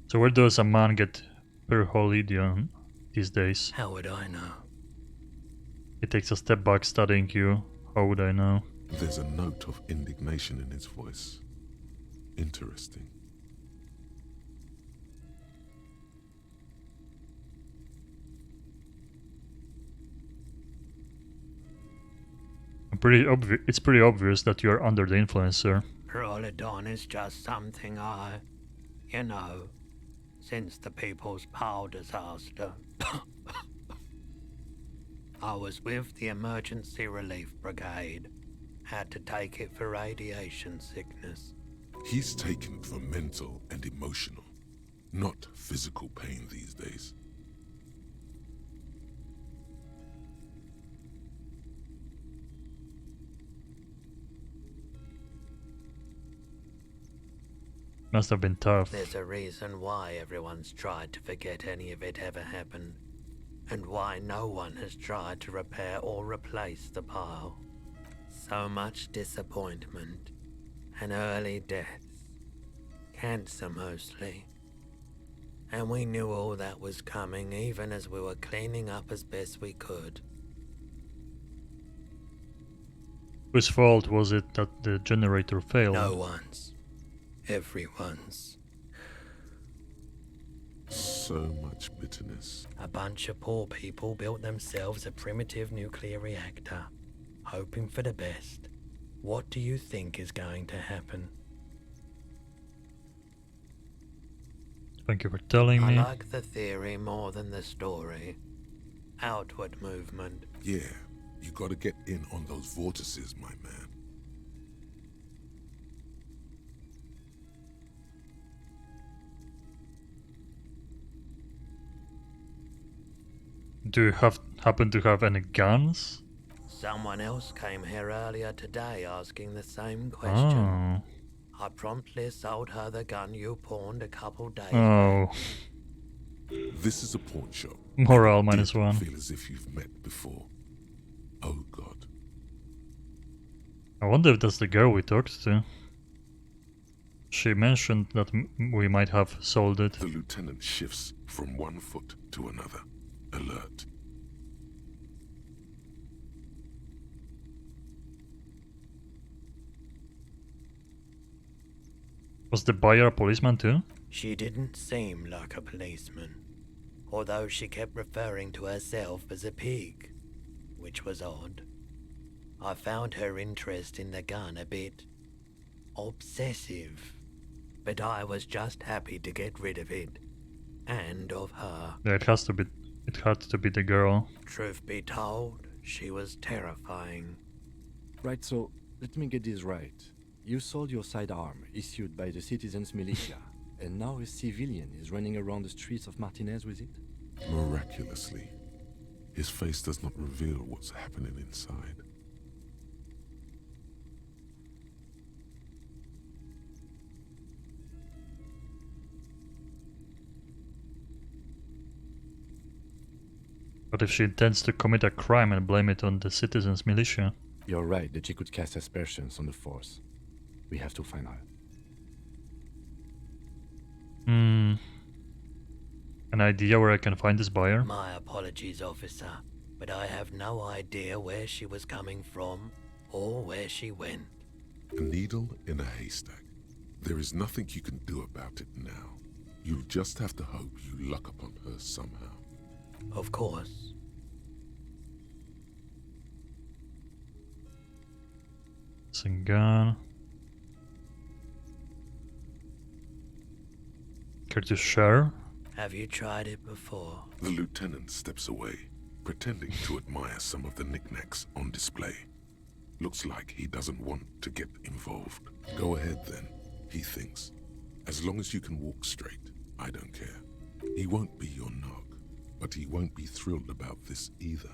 So where does a man get Pyrrholidion these days? How would I know? He takes a step back studying you. How would I know? There's a note of indignation in his voice. Interesting. It's pretty obvious that you are under the influence, sir. Pyrrolidon is just something you know, since the People's Power disaster. I was with the Emergency Relief Brigade. Had to take it for radiation sickness. He's taken it for mental and emotional, not physical pain these days. Must have been tough. There's a reason why everyone's tried to forget any of it ever happened, and why no one has tried to repair or replace the pile. So much disappointment and early deaths. Cancer mostly. And we knew all that was coming even as we were cleaning up as best we could. Whose fault was it that the generator failed? No one's. Everyone's. So much bitterness. A bunch of poor people built themselves a primitive nuclear reactor, hoping for the best. What do you think is going to happen? Thank you for telling me. I like the theory more than the story. Outward movement. Yeah, you gotta get in on those vortices, my man. Do you happen to have any guns? Someone else came here earlier today asking the same question. Oh. I promptly sold her the gun you pawned a couple days Oh. This is a pawn shop. Morale And it minus did 1. Feel as if you've met before. Oh God. I wonder if that's the girl we talked to. She mentioned that we might have sold it. The lieutenant shifts from one foot to another. Alert. Was the buyer a policeman too? She didn't seem like a policeman, although she kept referring to herself as a pig, which was odd. I found her interest in the gun a bit obsessive, but I was just happy to get rid of it, and of her. Yeah, it had to be the girl. Truth be told, she was terrifying. Right, so let me get this right. You sold your sidearm, issued by the citizens' militia, and now a civilian is running around the streets of Martinez with it? Miraculously, his face does not reveal what's happening inside. But if she intends to commit a crime and blame it on the citizens' militia? You're right that she could cast aspersions on the force. We have to find her. An idea where I can find this buyer? My apologies, officer, but I have no idea where she was coming from or where she went. A needle in a haystack. There is nothing you can do about it now. You'll just have to hope you luck upon her somehow. Of course. Missing gun. Care to share? Have you tried it before? The lieutenant steps away, pretending to admire some of the knickknacks on display. Looks like he doesn't want to get involved. Go ahead then, he thinks. As long as you can walk straight, I don't care. He won't be your nog, but he won't be thrilled about this either.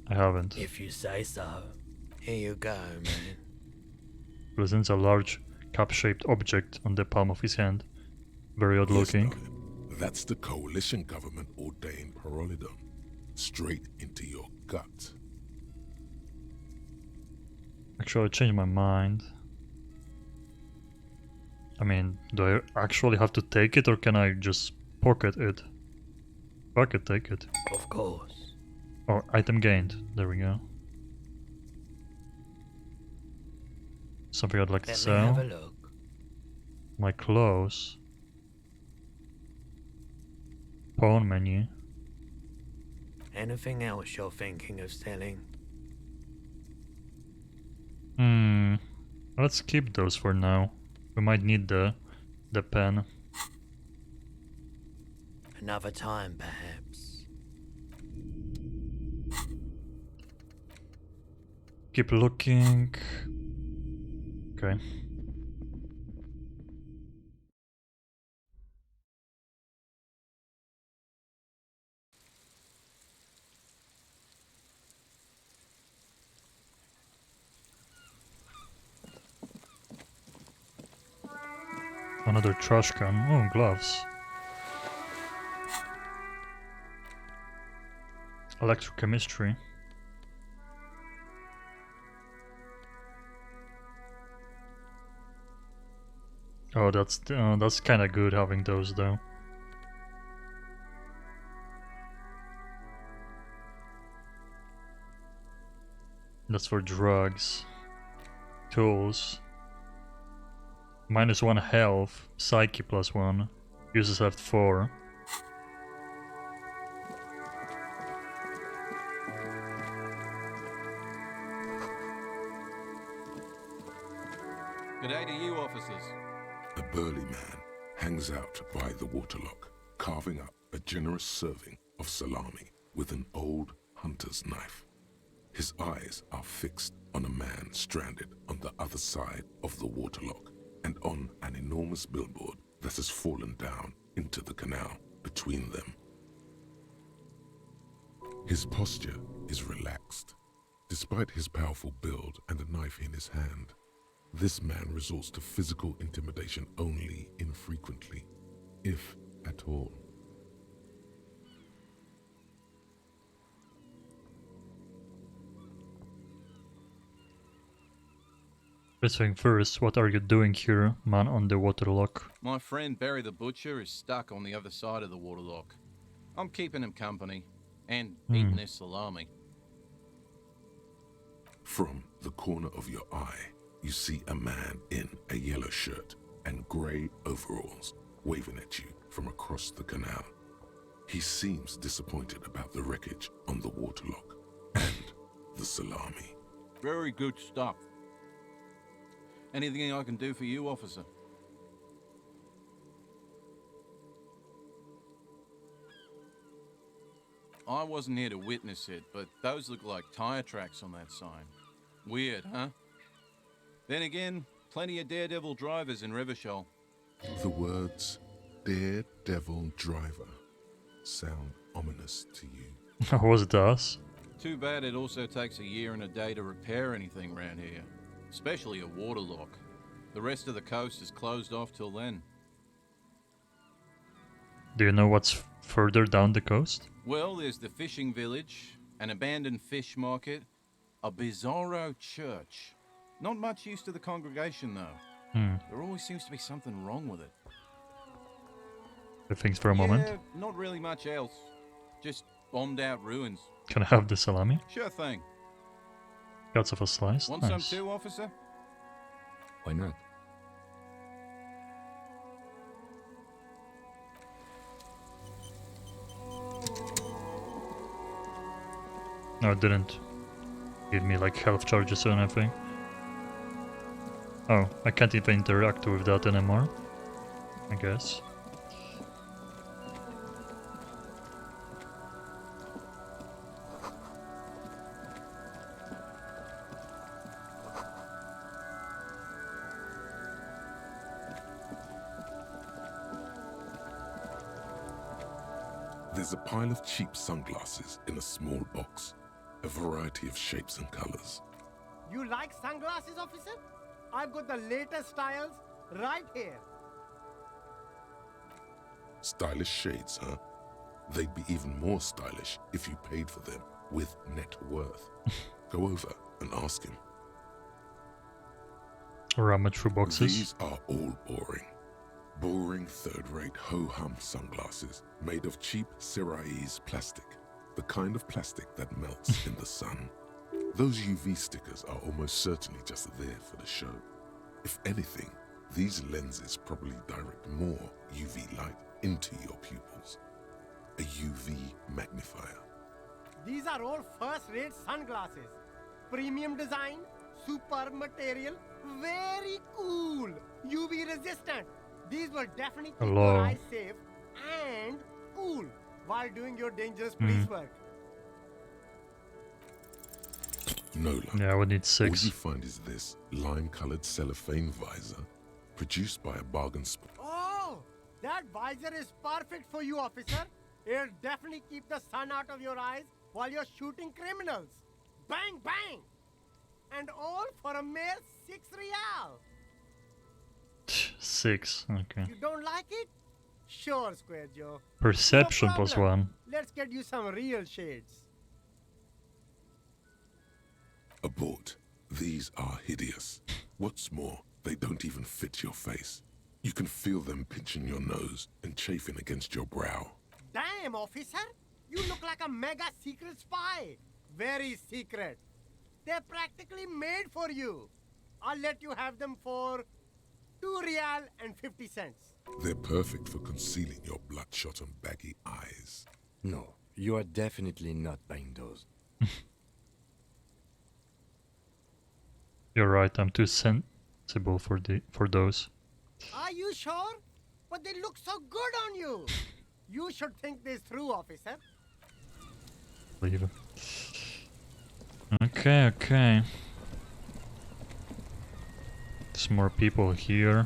I haven't. If you say so. Here you go, man. Presents a large cup-shaped object on the palm of his hand. Very odd looking. Yes, that's the coalition government ordained Parolidon. Straight into your gut. Actually, I changed my mind. I mean, do I actually have to take it or can I just pocket it? I could take it. Of course. Oh, item gained. There we go. Something I'd like to sell. Let me have a look. My clothes. Pawn menu. Anything else you're thinking of selling? Let's keep those for now. We might need the pen. Another time, perhaps. Keep looking. Okay. Another trash can. Oh, gloves. Electrochemistry. Oh, that's kind of good having those though. That's for drugs. Tools. -1 health. Psyche +1. Users have 4. Good day to you, officers. A burly man hangs out by the waterlock, carving up a generous serving of salami with an old hunter's knife. His eyes are fixed on a man stranded on the other side of the waterlock and on an enormous billboard that has fallen down into the canal between them. His posture is relaxed. Despite his powerful build and a knife in his hand, this man resorts to physical intimidation only infrequently, if at all. First thing first, what are you doing here, man on the waterlock? My friend Barry the Butcher is stuck on the other side of the waterlock. I'm keeping him company and eating his salami. From the corner of your eye, you see a man in a yellow shirt and grey overalls waving at you from across the canal. He seems disappointed about the wreckage on the waterlock and the salami. Very good stuff. Anything I can do for you, officer? I wasn't here to witness it, but those look like tire tracks on that sign. Weird, huh? Then again, plenty of daredevil drivers in Rivershoal. The words daredevil driver sound ominous to you. Was it us? Too bad it also takes a year and a day to repair anything around here. Especially a waterlock. The rest of the coast is closed off till then. Do you know what's further down the coast? Well, there's the fishing village, an abandoned fish market, a bizarro church. Not much use to the congregation, though. There always seems to be something wrong with it. Thanks for a moment. Yeah, not really much else. Just bombed out ruins. Can I have the salami? Sure thing. Lots of a slice. Want Nice. some too, officer? Why not? No, it didn't give me like health charges or anything. Oh, I can't even interact with that anymore, I guess. There's a pile of cheap sunglasses in a small box, a variety of shapes and colors. You like sunglasses, officer? I've got the latest styles right here. Stylish shades, huh? They'd be even more stylish if you paid for them with net worth. Go over and ask him. Rummage through boxes. These are all boring. Boring third-rate ho-hum sunglasses made of cheap Syrahese plastic, the kind of plastic that melts in the sun. Those UV stickers are almost certainly just there for the show. If anything, these lenses probably direct more UV light into your pupils. A UV magnifier. These are all first-rate sunglasses. Premium design, superb material, very cool, UV resistant. These will definitely keep your eyes safe and cool while doing your dangerous police work. No luck. Yeah, I would need 6. All you find is this lime-colored cellophane visor, produced by a bargain spot. Oh, that visor is perfect for you, officer. It'll definitely keep the sun out of your eyes while you're shooting criminals. Bang, bang! And all for a mere 6 real. 6, okay. You don't like it? Sure, Square Joe. Perception No plus problem. 1. Let's get you some real shades. Abort. These are hideous. What's more, they don't even fit your face. You can feel them pinching your nose and chafing against your brow. Damn, officer! You look like a mega secret spy. Very secret. They're practically made for you. I'll let you have them for 2 real and 50 cents. They're perfect for concealing your bloodshot and baggy eyes. No, you are definitely not buying those. You're right, I'm too sensible for those. Are you sure? But they look so good on you. You should think this through, officer. Leave. Okay. There's more people here.